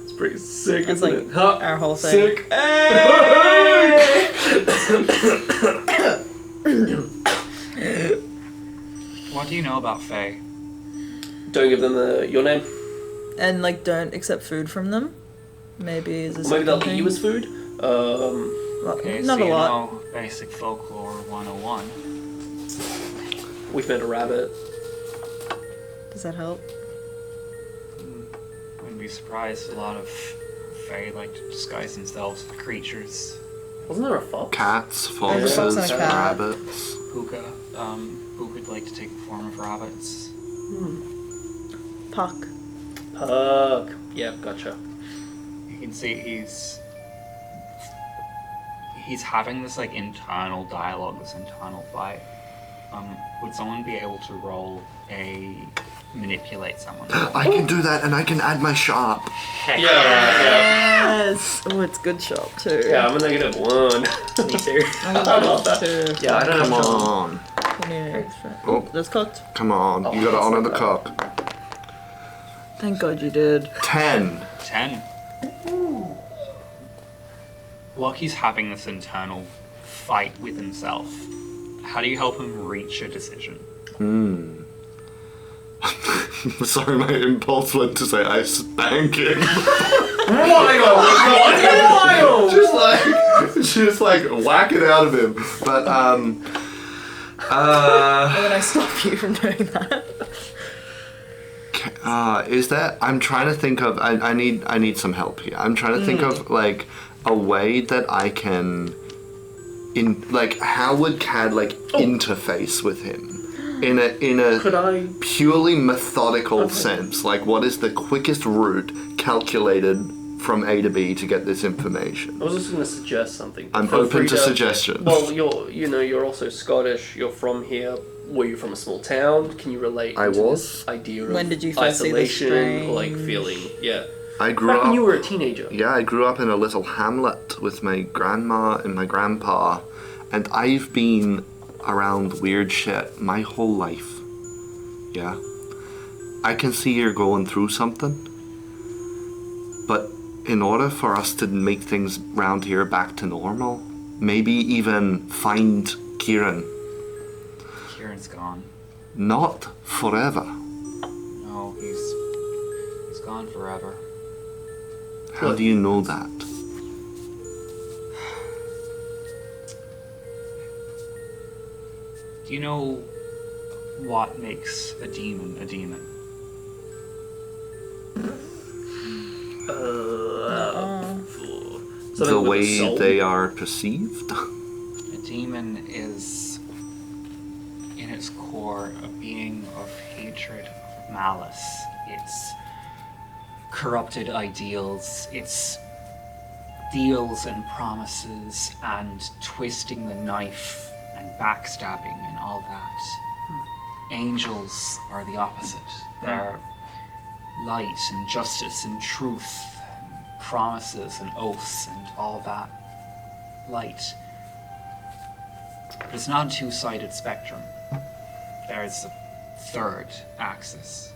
It's pretty sick, That's isn't like it? Huh? our whole thing. Sick. What do you know about Faye? Don't give them your name. And like, don't accept food from them. Maybe is this Maybe they'll eat you as food. Okay, not so a you lot. know basic folklore 101. We've met a rabbit. Does that help? Wouldn't be surprised. A lot of Fae like to disguise themselves as creatures. Wasn't there a fox? Cats, There's a fox foxes, and a cat. rabbits. Puka, who would like to take the form of rabbits. Puck. Puck. Yep, gotcha. You can see he's having this like internal dialogue, this internal fight. Would someone be able to roll a manipulate someone? I can do that, and I can add my shop. Yeah. Yes. Oh, it's good shop too. Yeah, I'm a -1. Me too. I'm I love that. too. Yeah, I don't Come have trouble. on, Oh. That's cooked. come on. Oh, You gotta that's honor not the bad. cook. Thank God you did. 10. 10. Lockie's having this internal fight with himself. How do you help him reach a decision? Sorry, my impulse went to say I spank him. Wild! just like whack it out of him. But And then I stop you from doing that. is that I'm trying to think of I need some help here. I'm trying to think of like a way that I can how would Cad interface with him in a Could I? purely methodical sense? Like, what is the quickest route calculated from A to B to get this information? I was just going to suggest something. I'm Feel open free to suggestions. Well, you're also Scottish. You're from here. Were you from a small town? Can you relate I to was. this idea of When did you first see the isolation or like strange- feeling? Yeah. I grew Back up. when you were a teenager. Yeah, I grew up in a little hamlet with my grandma and my grandpa, and I've been around weird shit my whole life. Yeah. I can see you're going through something, but in order for us to make things round here back to normal, maybe even find Kieran. Kieran's gone. Not forever. No, he's gone forever. How do you know that? Do you know what makes a demon a demon? Something The with a way soul? they are perceived? A demon is, in its core, a being of hatred, of malice. It's corrupted ideals. It's deals and promises and twisting the knife and backstabbing and all that. Angels are the opposite. They're light and justice and truth, promises and oaths and all that light. But it's not a two-sided spectrum. There's a third axis.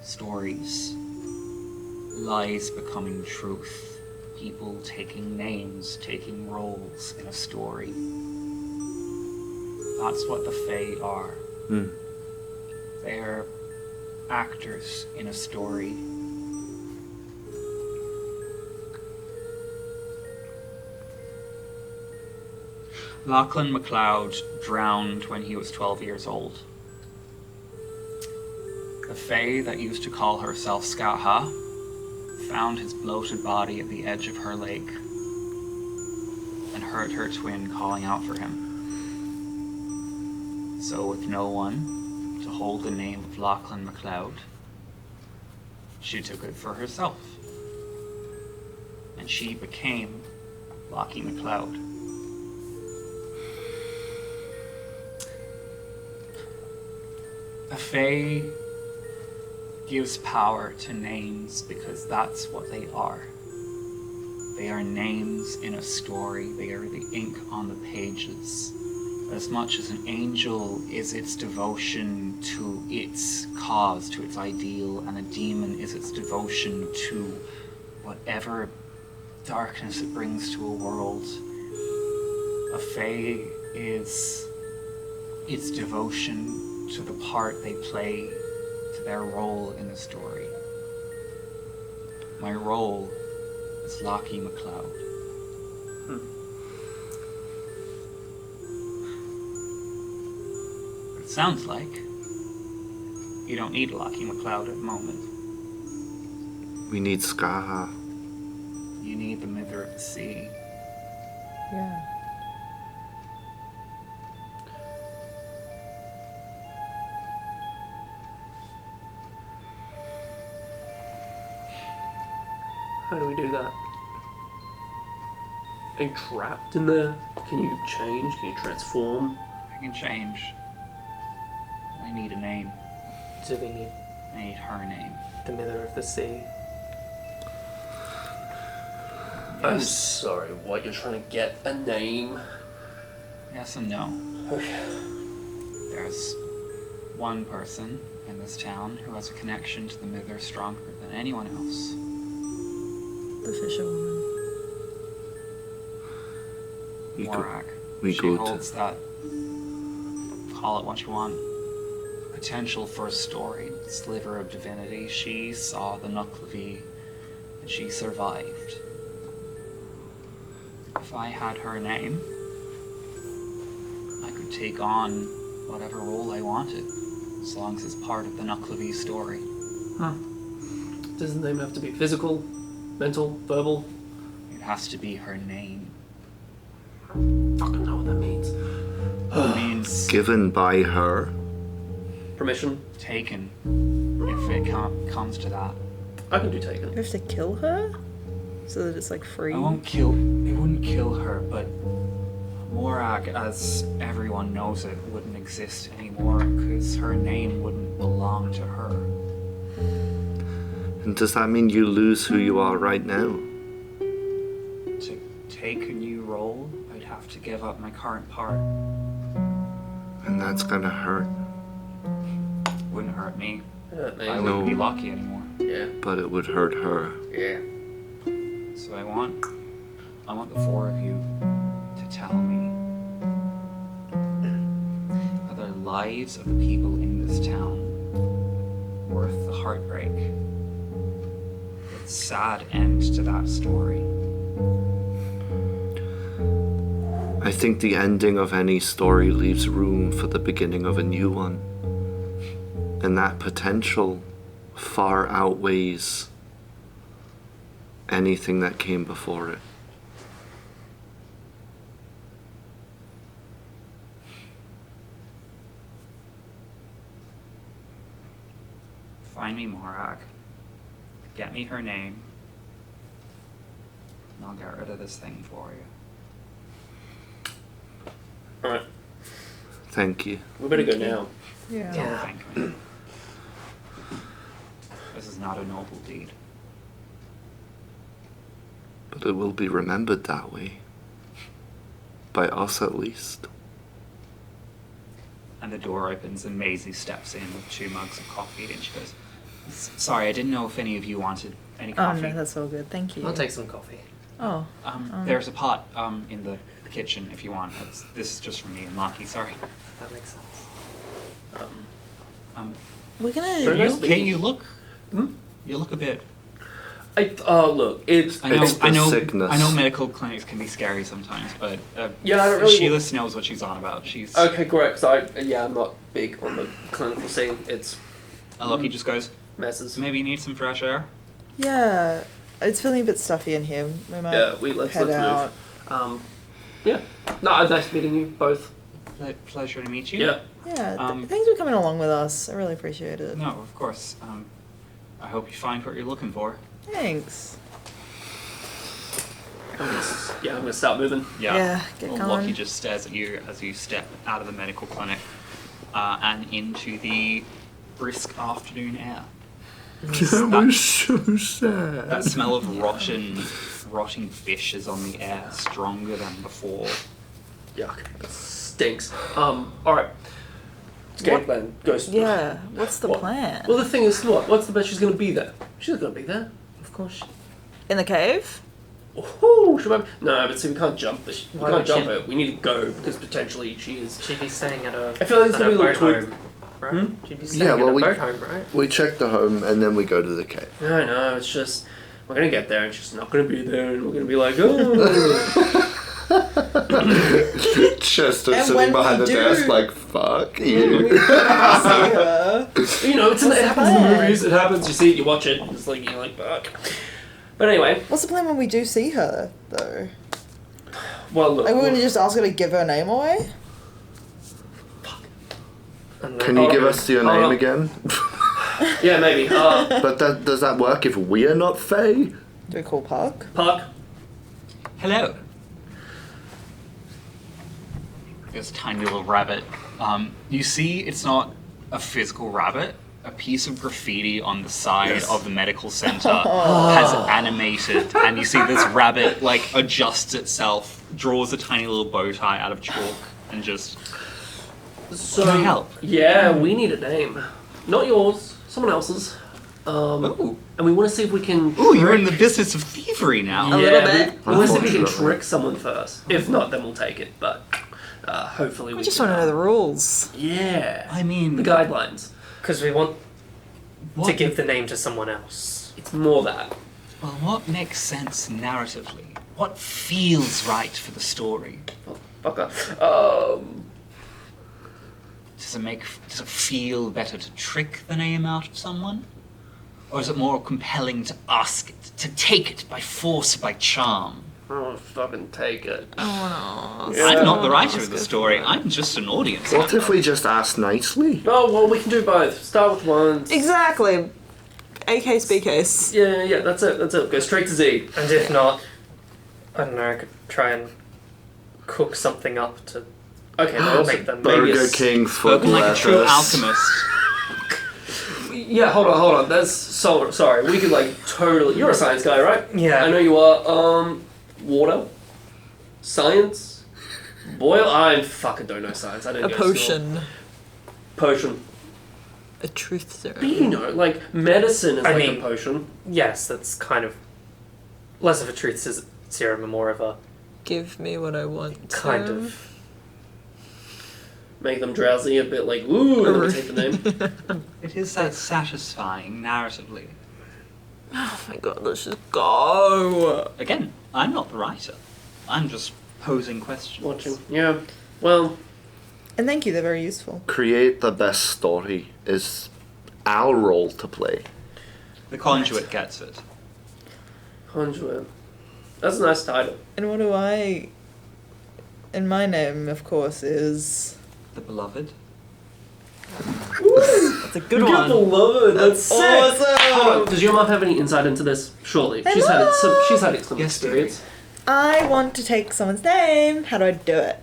Stories. Lies becoming truth. People taking names, taking roles in a story. That's what the Fae are. They're actors in a story. Lachlan MacLeod drowned when he was 12 years old. The Fae that used to call herself Skaha found his bloated body at the edge of her lake and heard her twin calling out for him. So with no one to hold the name of Lachlan MacLeod, she took it for herself. And she became Lachie MacLeod. A Fae gives power to names because that's what they are. They are names in a story. They are the ink on the pages. As much as an angel is its devotion to its cause, to its ideal, and a demon is its devotion to whatever darkness it brings to a world, a Fae is its devotion to the part they play, to their role in the story. My role is Lachie MacLeod. It sounds like you don't need a Lachie MacLeod at the moment. We need Skaha. You need the Mither of the Sea. Yeah. How do we do that? Are you trapped in there? Can you change? Can you transform? I can change. I need a name. Do we need I need her name. the Mither of the Sea? I'm sorry, what? You're trying to get a name? Yes and no. Okay. There's one person in this town who has a connection to the Mither stronger than anyone else. The fisherwoman. We go- Morak. we She go to- holds that, call it what you want, potential for a story, sliver of divinity. She saw the Nuclevi and she survived. If I had her name, I could take on whatever role I wanted, as long as it's part of the Nuclevi story. Does the name have to be physical, mental, verbal? It has to be her name. Fucking know what that means. It means Given by her. Permission? taken, if it comes to that. I can do taken. You have to kill her? So that it's like free? It wouldn't kill her, but Morak, as everyone knows it, wouldn't exist anymore because her name wouldn't belong to her. And does that mean you lose who you are right now? To take a new role, I'd have to give up my current part. And that's gonna hurt. Wouldn't hurt me. Hurt me. I No. wouldn't be lucky anymore. Yeah. But it would hurt her. Yeah. So I want the four of you to tell me, are the lives of the people in this town worth the heartbreak? It's a sad end to that story. I think the ending of any story leaves room for the beginning of a new one. And that potential far outweighs anything that came before it. Find me Morak. Get me her name. And I'll get rid of this thing for you. Alright. Thank you. We better go now. Yeah. Don't thank me. This is not a noble deed. But it will be remembered that way. By us, at least. And the door opens and Maisie steps in with 2 mugs of coffee and she goes, "Sorry, I didn't know if any of you wanted any Oh coffee. no, that's all good. Thank you. I'll take some coffee. Oh. There's a pot in the kitchen if you want. This is just from me and Marky, sorry. That makes sense. We're Very gonna. nice. Okay, you look a bit... Look, it's... I know, It's the I know, sickness. I know medical clinics can be scary sometimes, but Yeah, I don't really- Sheila knows what she's on about. She's... Okay, great, because I'm not big on the clinical scene. It's Look, he just goes, messes. "So maybe you need some fresh air?" Yeah, it's feeling a bit stuffy in here. We might Yeah, let's head out. move. Yeah. No, nice meeting you both. Pleasure to meet you. Yeah. Yeah, Um, thanks for coming along with us. I really appreciate it. No, of course. I hope you find what you're looking for. Thanks. I'm gonna start moving. Yeah, get Well, going. Lockie just stares at you as you step out of the medical clinic and into the brisk afternoon air. That was so sad. That smell of rotting fish is on the air, stronger than before. Yuck. Stinks. Alright. Game plan. Ghost. Yeah, what's the What? plan? Well, the thing is, what's the bet she's gonna be there? She's not gonna be there. Of course. In the cave? Oh, no, but see, we can't jump. We Why can't would jump she- her. We need to go because potentially she is. She'd be staying at a. I feel like it's at gonna be a boat little home, right? She'd be staying Yeah, at well, a we- boat home, right? We check the home and then we go to the cave. No, it's just we're gonna get there and she's not gonna be there, and we're gonna be like, oh. Chester And sitting when behind we the do- desk like, fuck We you. see her. You know, it the happens in the plan? movies. It happens. You see it, you watch it. It's like you're like, fuck. But anyway, What's the plan when we do see her, though? well, look. Are we going to just ask her to give her name away? And Can then- you give us your Hold name on. again? Yeah, maybe. But does that work if we're not Fae? Do we call Puck? Puck. Hello. There's a tiny little rabbit. You see, it's not a physical rabbit. A piece of graffiti on the side of the medical center has animated, and you see this rabbit like adjusts itself, draws a tiny little bow tie out of chalk, and just. So Can I help? Yeah, we need a name. Not yours. Someone else's. Ooh. And we want to see if we can. Ooh, you're in the business of thievery now. Yeah, little bit. We want to see if we can Unfortunately. trick someone first. If not, then we'll take it. But hopefully We just want to know the rules. Yeah. I mean, The guidelines. Because we want what, to give the name to someone else. It's more that. well, what makes sense narratively? What feels right for the story? Okay. Does it feel better to trick the name out of someone? Or is it more compelling to ask it, to take it by force, by charm? Oh, fucking take it. Oh, I'm not the writer of the story, I'm just an audience What if member. we just ask nicely? Oh, well, we can do both. Start with one. Exactly. A case, B case. Yeah, that's it. Go straight to Z. And if not, I don't know, I could try and cook something up to Okay, no, also, make them. maybe Burger a s- King foot Spoken like a true lettuce. alchemist. Yeah, hold on. That's so sorry. We could like totally. You're a science guy, right? Yeah. I know you are. Water, science, boil. I fucking don't know science. I didn't A go to school. potion. Potion. A truth But serum. you know, like medicine is I like mean- a potion. Yes, that's kind of less of a truth serum and more of a Give me what I want. kind serum. of. Make them drowsy, a bit like ooh. Let me take the name. It is that satisfying narratively. Oh my god, let's just go. Again, I'm not the writer. I'm just posing questions. Watching. Yeah. Well, And thank you, they're very useful. Create the best story is our role to play. The conduit gets it. conduit. That's a nice title. And what do I. And my name, of course, is. The beloved. That's a good You one. beloved. That's sick. Awesome. Hold on, does your mom have any insight into this? Surely, she's had some Yes, experience. I want to take someone's name. How do I do it?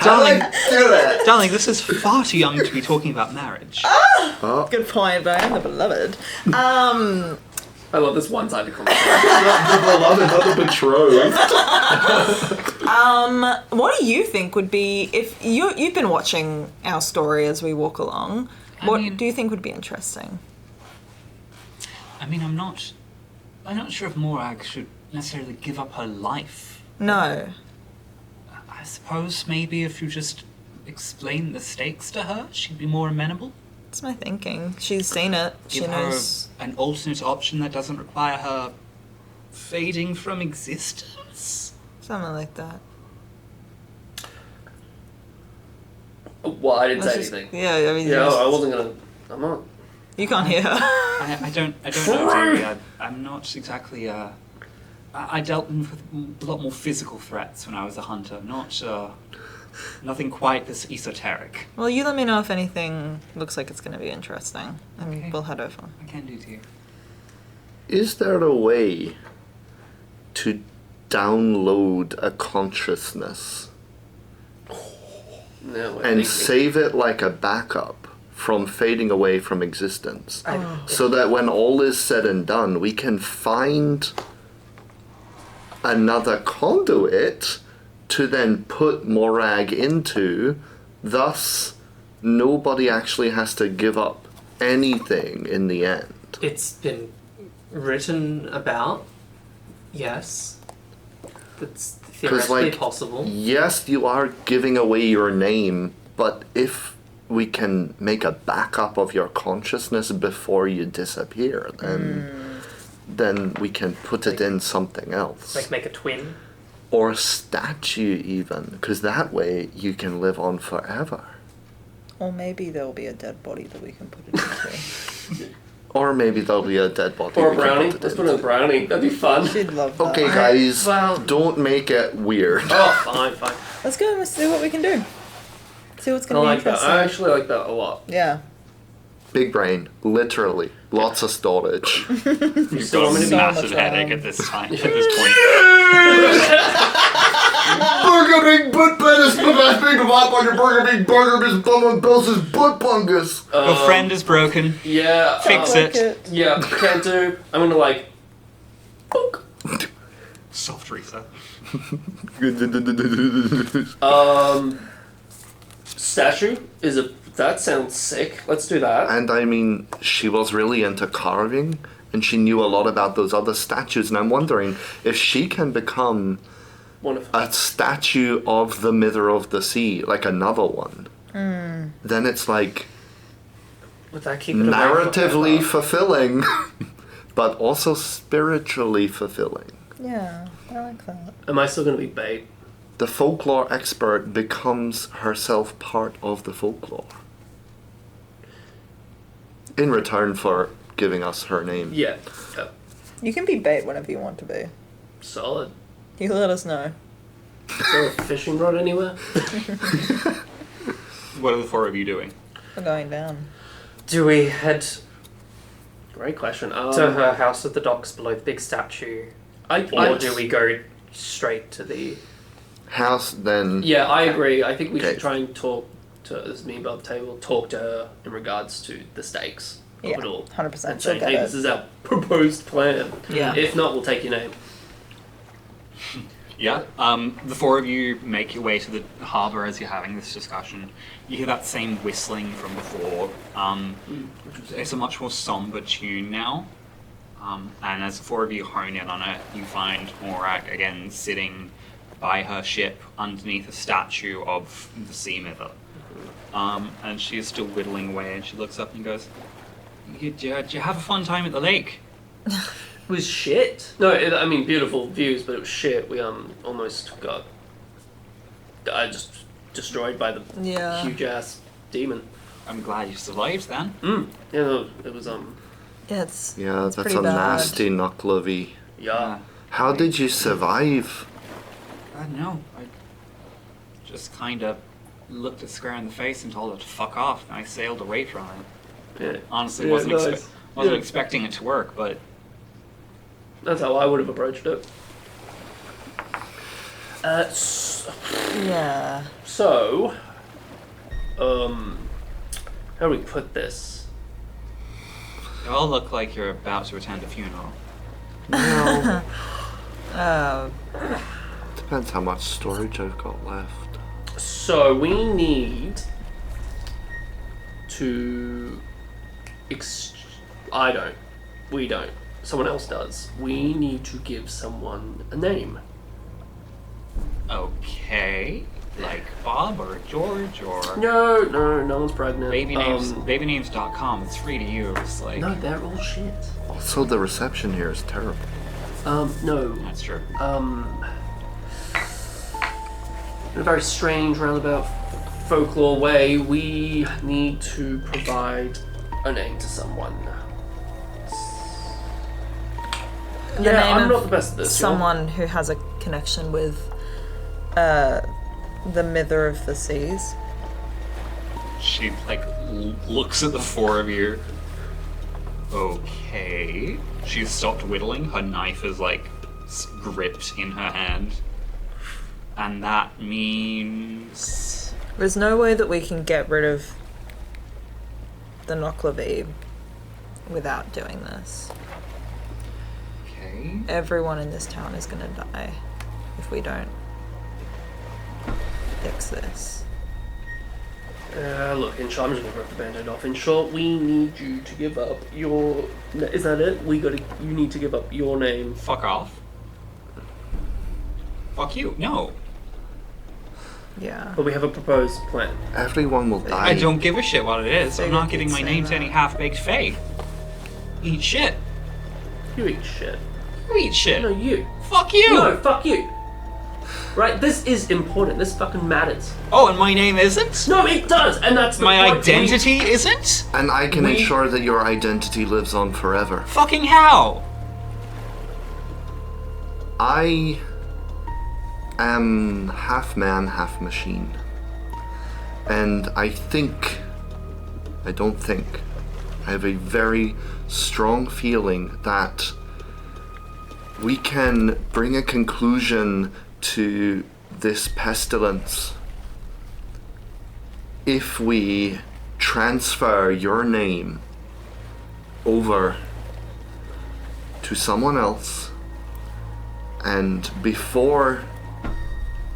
Darling, Do it! darling, this is far too young to be talking about marriage. Oh, Good point, but I am the beloved. I love this one-sided conversation. The beloved, not the betrothed. What do you think would be, if you've been watching our story as we walk along, what do you think would be interesting? I mean, I'm not sure if Morag should necessarily give up her life. No. I suppose maybe if you just explain the stakes to her, she'd be more amenable. That's my thinking. She's seen it. Give She knows. her an alternate option that doesn't require her fading from existence. Something like that. Well, I didn't say Let's just- anything. Yeah, I mean, Yeah, just- I wasn't gonna. I'm not. you can't hear her. I don't know, Jamie. I'm not exactly, I dealt with a lot more physical threats when I was a hunter, nothing quite this esoteric. Well, you let me know if anything looks like it's going to be interesting, and Okay. we'll head over. I can do to you. Is there a way to download a consciousness No, and save it like a backup from fading away from existence? So that when all is said and done, we can find another conduit to then put Morag into, thus nobody actually has to give up anything in the end. It's been written about, yes. It's theoretically possible. Yes, you are giving away your name, but if we can make a backup of your consciousness before you disappear, then we can put it in something else. Like make a twin. Or a statue even, because that way you can live on forever. Or maybe there'll be a dead body that we can put it into. Or maybe there'll be a dead body. Or a we can brownie. put it Let's put into. in a brownie. That'd be fun. She'd love that. Okay, guys, well- don't make it weird. Oh, fine. Let's go and see what we can do. See what's I going to be like that. interesting. I actually like that a lot. Yeah. Big brain, literally. Lots of storage. You've still got want me a to be- massive So much headache fun. at this time, at this point. Burger big butt penis, big big hop on your burger big bum on Bill's butt bungus. Your friend is broken. Yeah. Fix Like it. Yeah, can't do. I'm gonna like. Poke. Soft reset. Statue is a. That sounds sick. Let's do that. And I mean, she was really into carving, and she knew a lot about those other statues, and I'm wondering if she can become Wonderful. a statue of the Mither of the Sea, like another one. Then it's like Would that keep it away narratively forever? fulfilling, but also spiritually fulfilling. Yeah, I like that. Am I still gonna be bait? The folklore expert becomes herself part of the folklore. In return for giving us her name. Yeah. Yeah. You can be bait whenever you want to be. Solid. You let us know. Is there a fishing rod anywhere? What are the four of you doing? We're going down. Do we head Great question. to her house at the docks below the big statue? Or do we go straight to the... House, then. Yeah, I agree. I think we Okay. should try and talk to, as me above the table, talk to her in regards to the stakes of Yeah, it all. 100%. And She'll saying, get hey, it. this is our proposed plan. Yeah. If not, we'll take your name. Yeah. The four of you make your way to the harbour as you're having this discussion. You hear that same whistling from before. It's a much more somber tune now. And as the four of you hone in on it, you find Morag again sitting by her ship underneath a statue of the Sea Mither. And she is still whittling away, and she looks up and goes, Did you have a fun time at the lake? It was shit. No, I mean beautiful views, but it was shit. We almost got just destroyed by the Yeah. huge ass demon. I'm glad you survived then. Yeah, no, it was Yeah, it's Yeah, that's pretty a bad. nasty knucklovey. yeah. How did you survive? I don't know. I just kind of looked at Square in the face and told it to fuck off, and I sailed away from it. Yeah. Honestly, Yeah, wasn't nice. wasn't Yeah. expecting it to work, but That's how I would have approached it. Yeah. So, how do we put this? You all look like you're about to attend a funeral. No. Depends how much storage I've got left. So we need to. I don't. We don't. Someone else does. We need to give someone a name. Okay. Like Bob or George or... No one's pregnant. Babynames.com. It's free to use. Like... No, they're all shit. Also, the reception here is terrible. No. That's true. In a very strange, roundabout folklore way, we need to provide a name to someone. The name I'm of not the best at this. someone who has a connection with the Mither of the Seas. She, like, looks at the four of you. Okay. She's stopped whittling. Her knife is, like, gripped in her hand. And that means... There's no way that we can get rid of the Noclavib without doing this. Okay. Everyone in this town is gonna die if we don't fix this. Look, in short, I'm just gonna rip the band-aid off. In short, we need you to give up your... Is that it? You need to give up your name. Fuck off. Fuck you. No. Yeah. But we have a proposed plan. Everyone will die. I don't give a shit what it is. I'm not giving my Say name to that. any half-baked fae. Eat shit. You eat shit. You eat shit. No, you. Fuck you! No, fuck you. Right, this is important. This fucking matters. Oh, and my name isn't? No, it does, and that's the My point. identity isn't? And I can We- ensure that your identity lives on forever. Fucking how? I am half man, half machine. And I have a very strong feeling that we can bring a conclusion to this pestilence if we transfer your name over to someone else, and before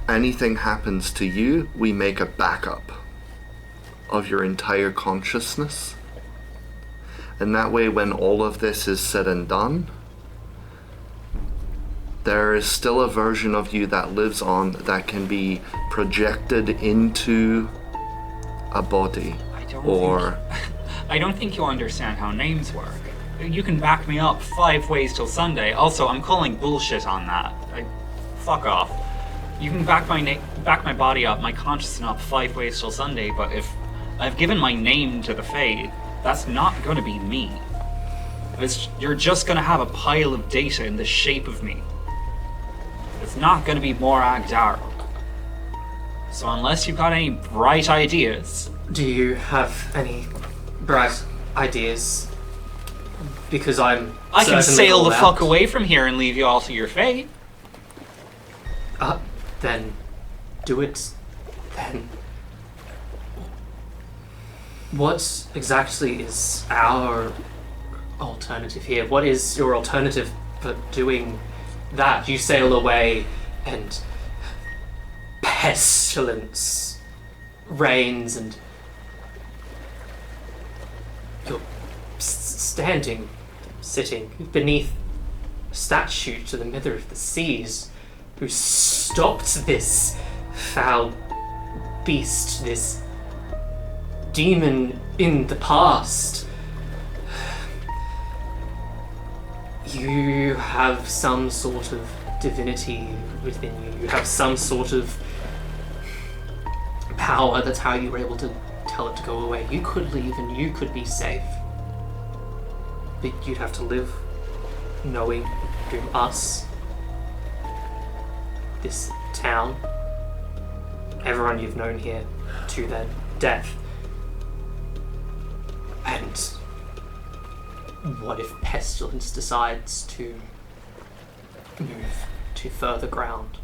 anything happens to you, we make a backup of your entire consciousness. And that way, when all of this is said and done, there is still a version of you that lives on that can be projected into a body. I don't think you understand how names work. You can back me up 5 ways till Sunday. Also, I'm calling bullshit on that. Fuck off. You can back my body up, my consciousness up 5 ways till Sunday, but if I've given my name to the Fae, that's not going to be me. You're just going to have a pile of data in the shape of me. It's not going to be Morag Darrow. So unless you've got any bright ideas... Do you have any bright ideas? Because I can certainly sail all the out. fuck away from here and leave you all to your fate. Then do it. Then what exactly is our alternative here? What is your alternative for doing that? You sail away and pestilence reigns and you're sitting beneath a statue to the Mither of the Seas who stopped this foul beast, this demon in the past. You have some sort of divinity within you. You have some sort of power. That's how you were able to tell it to go away. You could leave and you could be safe. But you'd have to live knowing through us, this town, everyone you've known here, to their death. And what if Pestilence decides to move to further ground?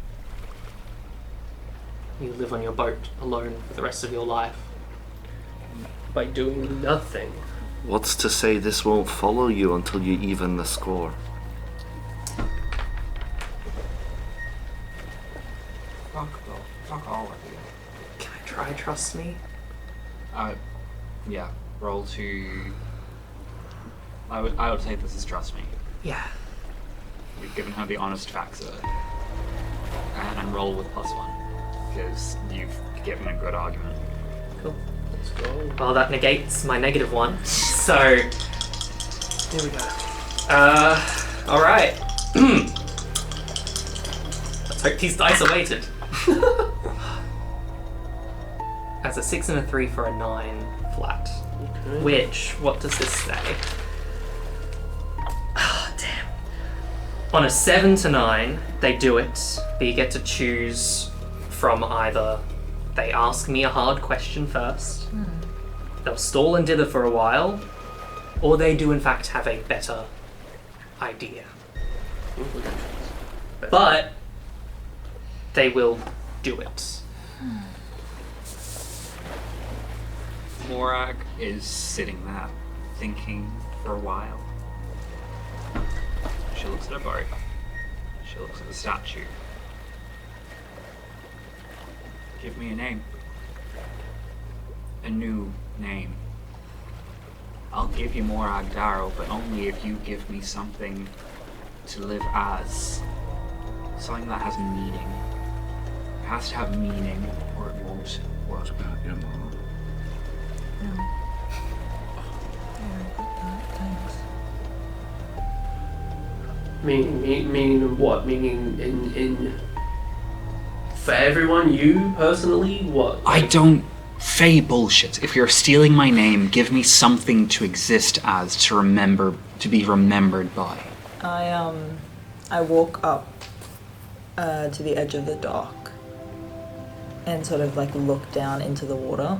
You live on your boat alone for the rest of your life. By doing nothing. What's to say this won't follow you until you even the score? Fuck all of you. Can I try trust me? Yeah. Roll to. I would say this is trust me. Yeah. We've given her the honest facts of it. And roll with +1 because you've given a good argument. Cool. Let's go. Well, that negates my -1. So, here we go. All right. Let's hope these dice are weighted. As a 6 and a 3 for a 9 flat. Okay. Which, what does this say? Ah, damn. On a 7 to 9, they do it, but you get to choose from either they ask me a hard question first, they'll stall and dither for a while, or they do in fact have a better idea. But they will do it. Morag is sitting there, thinking for a while. She looks at a boat. She looks at the statue. Give me a name. A new name. I'll give you Morag Darrow, but only if you give me something to live as. Something that has meaning. It has to have meaning, or it won't work. About your mom. Meaning what? Meaning in for everyone, you personally, what? I don't Fey bullshit. If you're stealing my name, give me something to exist as, to be remembered by. I walk up to the edge of the dock and sort of like look down into the water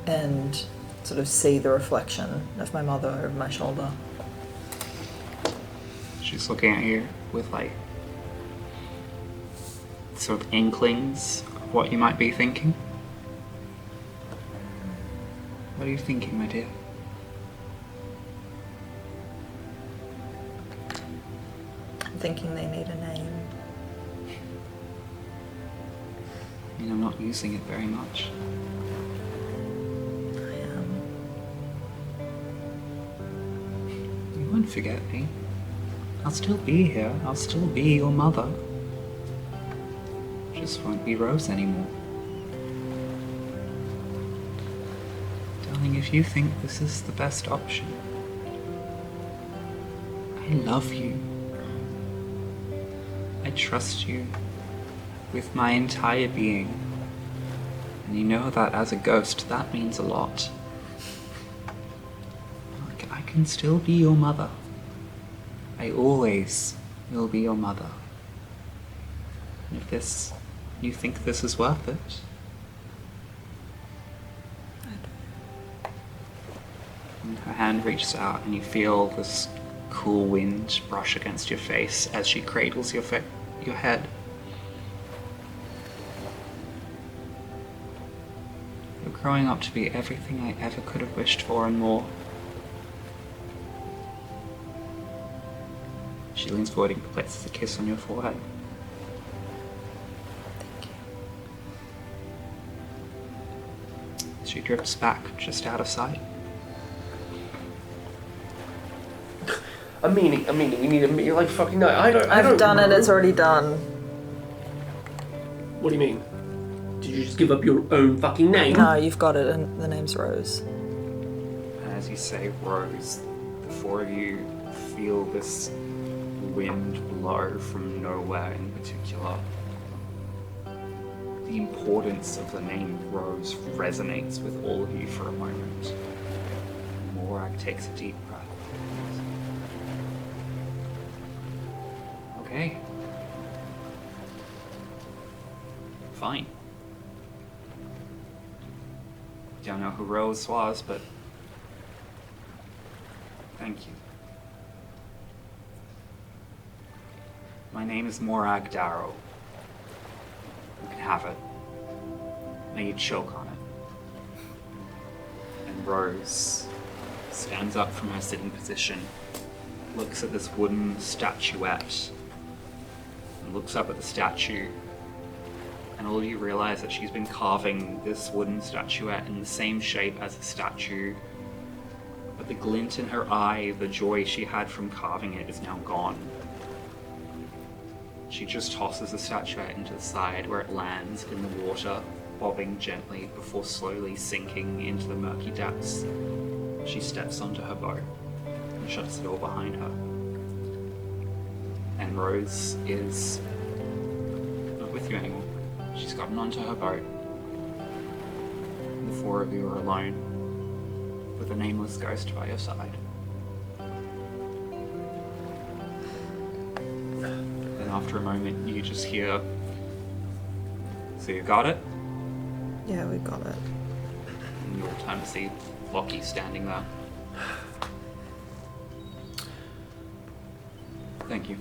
and sort of see the reflection of my mother over my shoulder. She's looking at you with like sort of inklings of what you might be thinking. What are you thinking, my dear? I'm thinking they need a name. I mean, I'm not using it very much. I am. You won't forget me. I'll still be here. I'll still be your mother. Just won't be Rose anymore. Darling, if you think this is the best option, I love you. I trust you with my entire being. And you know that as a ghost, that means a lot. I can still be your mother. I always will be your mother. And if you think this is worth it. And her hand reaches out and you feel this cool wind brush against your face as she cradles your head. You're growing up to be everything I ever could have wished for and more. She leans forward and places a kiss on your forehead. She drifts back, just out of sight. A meaning. We need a meaning. You're like fucking no. I don't. I've done know. it, it's already done. What do you mean? Did you just give up your own fucking name? No, you've got it, and the name's Rose. And as you say Rose, the four of you feel this wind blow from nowhere in particular. The importance of the name Rose resonates with all of you for a moment. Morag takes a deep breath. Okay. Fine. Don't know who Rose was, but thank you. My name is Morag Darrow. You can have it. May you choke on it. And Rose, stands up from her sitting position, looks at this wooden statuette, and looks up at the statue, and all of you realize that she's been carving this wooden statuette in the same shape as the statue, but the glint in her eye, the joy she had from carving it, is now gone. She just tosses the statuette into the side where it lands in the water, bobbing gently before slowly sinking into the murky depths. She steps onto her boat and shuts the door behind her. And Rose is not with you anymore. She's gotten onto her boat. The four of you are alone with a nameless ghost by your side. And after a moment, you just hear, "So you got it?" Yeah, we got it. And you all turn to see Lockie standing there. Thank you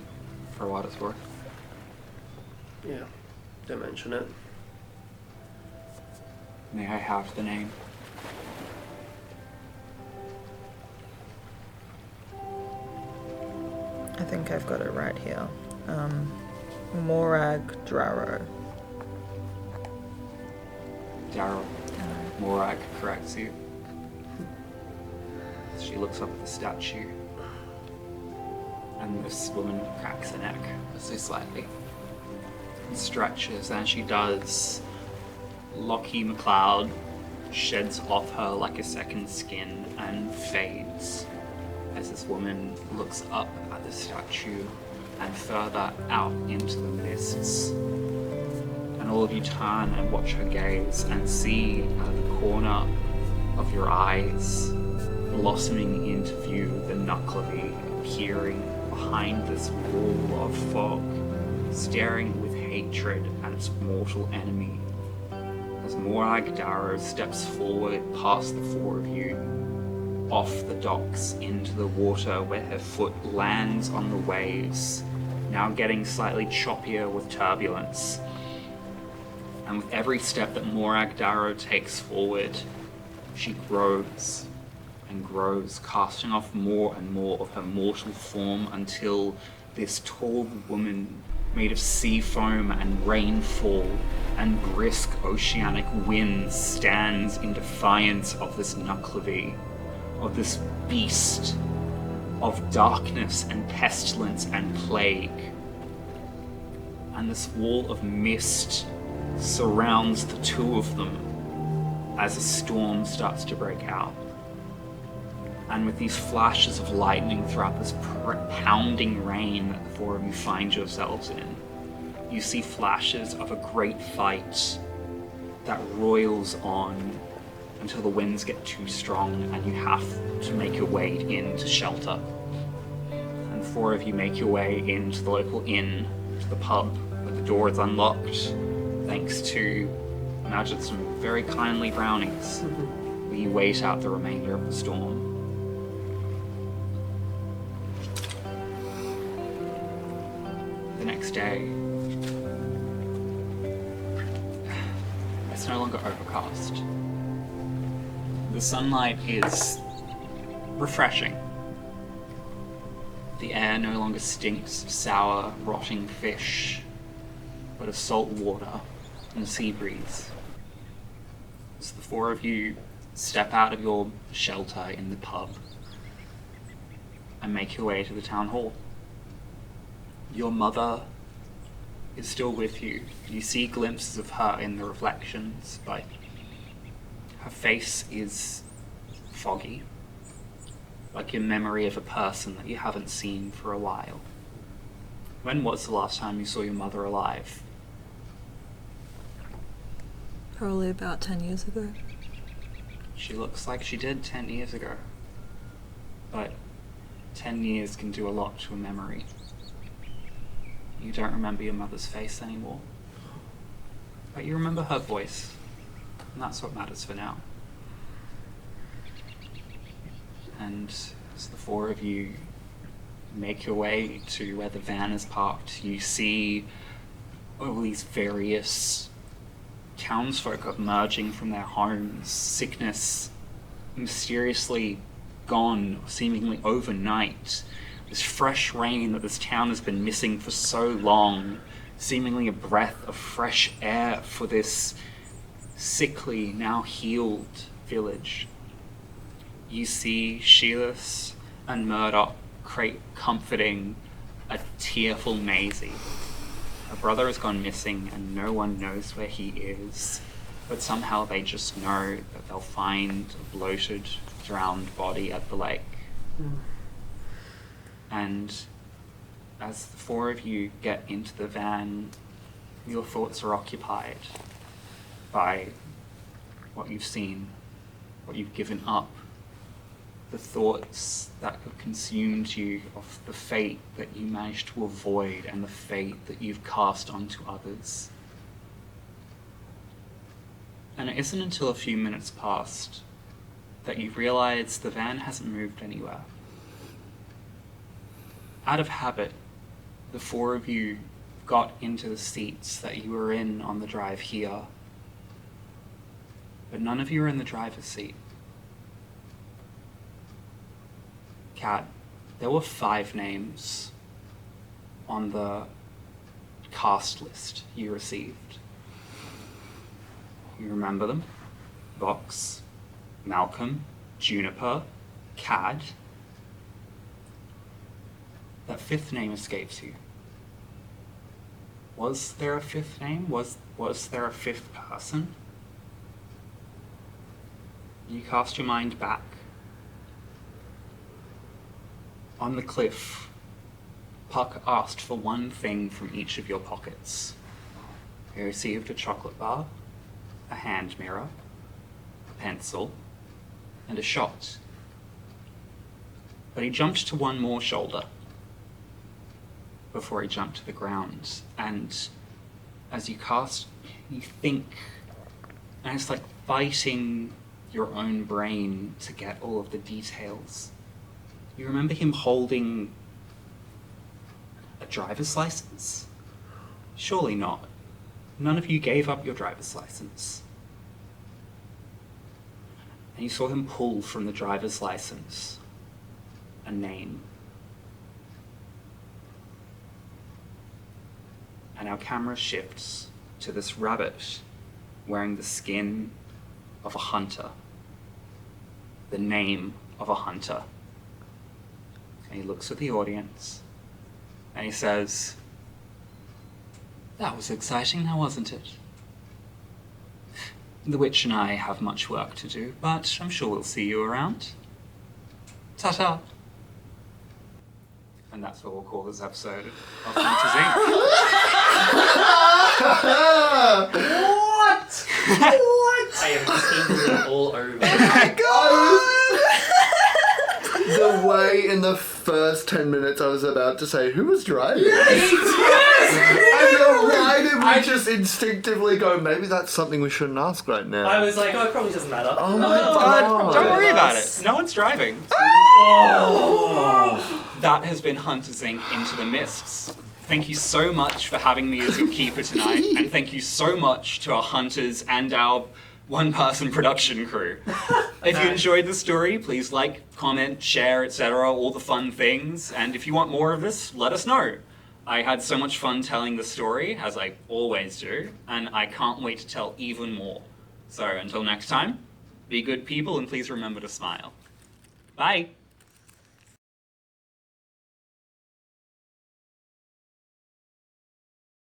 for what it's worth. Yeah, don't mention it. May I have the name? I think I've got it right here. Morag Draro. Daryl. Morag corrects you. She looks up at the statue, and this woman cracks her neck so slightly and stretches, and she does. Lockie McLeod sheds off her like a second skin and fades as this woman looks up at the statue and further out into the mists. And all of you turn and watch her gaze and see out of the corner of your eyes, blossoming into view, the Nuckleby peering behind this wall of fog, staring with hatred at its mortal enemy. As Morag Darrow steps forward past the four of you, off the docks into the water where her foot lands on the waves, now getting slightly choppier with turbulence. And with every step that Morag Darrow takes forward, she grows and grows, casting off more and more of her mortal form until this tall woman made of sea foam and rainfall and brisk oceanic winds stands in defiance of this Nuckleby, of this beast of darkness and pestilence and plague. And this wall of mist surrounds the two of them as a storm starts to break out. And with these flashes of lightning throughout this pounding rain that the four of you find yourselves in, you see flashes of a great fight that roils on until the winds get too strong and you have to make your way into shelter. And the four of you make your way into the local inn, to the pub, where the door is unlocked, thanks to, imagine, some very kindly brownies, where you wait out the remainder of the storm. The next day, it's no longer overcast. The sunlight is refreshing. The air no longer stinks of sour, rotting fish, but of salt water and sea breeze. So the four of you step out of your shelter in the pub and make your way to the town hall. Your mother is still with you. You see glimpses of her in the reflections, but her face is foggy, like your memory of a person that you haven't seen for a while. When was the last time you saw your mother alive? Probably about 10 years ago. She looks like she did 10 years ago. But 10 years can do a lot to a memory. You don't remember your mother's face anymore. But you remember her voice. And that's what matters for now. And as the four of you make your way to where the van is parked, you see all these various townsfolk emerging from their homes, sickness mysteriously gone, seemingly overnight. This fresh rain that this town has been missing for so long, seemingly a breath of fresh air for this sickly, now healed village. You see Sheilas and Murdoch comforting a tearful Maisie. Her brother has gone missing and no one knows where he is, but somehow they just know that they'll find a bloated, drowned body at the lake. And as the four of you get into the van, your thoughts are occupied by what you've seen, what you've given up, the thoughts that have consumed you of the fate that you managed to avoid and the fate that you've cast onto others. And it isn't until a few minutes passed that you realize the van hasn't moved anywhere. Out of habit, the four of you got into the seats that you were in on the drive here, but none of you are in the driver's seat. Kat, there were 5 names on the cast list you received. You remember them? Vox, Malcolm, Juniper, Cad. That 5th name escapes you. Was there a 5th name? Was there a 5th person? You cast your mind back. On the cliff, Puck asked for one thing from each of your pockets. He received a chocolate bar, a hand mirror, a pencil, and a shot. But he jumped to one more shoulder before he jumped to the ground. And as you cast, you think, and it's like fighting your own brain to get all of the details. You remember him holding a driver's license? Surely not. None of you gave up your driver's license. And you saw him pull from the driver's license a name. And our camera shifts to this rabbit wearing the skin of a hunter, the name of a hunter. And he looks at the audience and he says, "That was exciting now, wasn't it? The witch and I have much work to do, but I'm sure we'll see you around. Ta-ta." And that's what we'll call this episode of Hunters Inc. What? What? I am tingling all over. The way in the first 10 minutes I was about to say, who was driving? Yes! And then why did we just instinctively go, maybe that's something we shouldn't ask right now? I was like, oh, it probably doesn't matter. Oh my god. Don't worry about it. No one's driving. That has been Hunters Inc. Into the Mists. Thank you so much for having me as your keeper tonight, and thank you so much to our hunters and our one-person production crew. If you enjoyed the story, please like, comment, share, etc., all the fun things, and if you want more of this, let us know. I had so much fun telling the story, as I always do, and I can't wait to tell even more. So until next time, be good people and please remember to smile. Bye!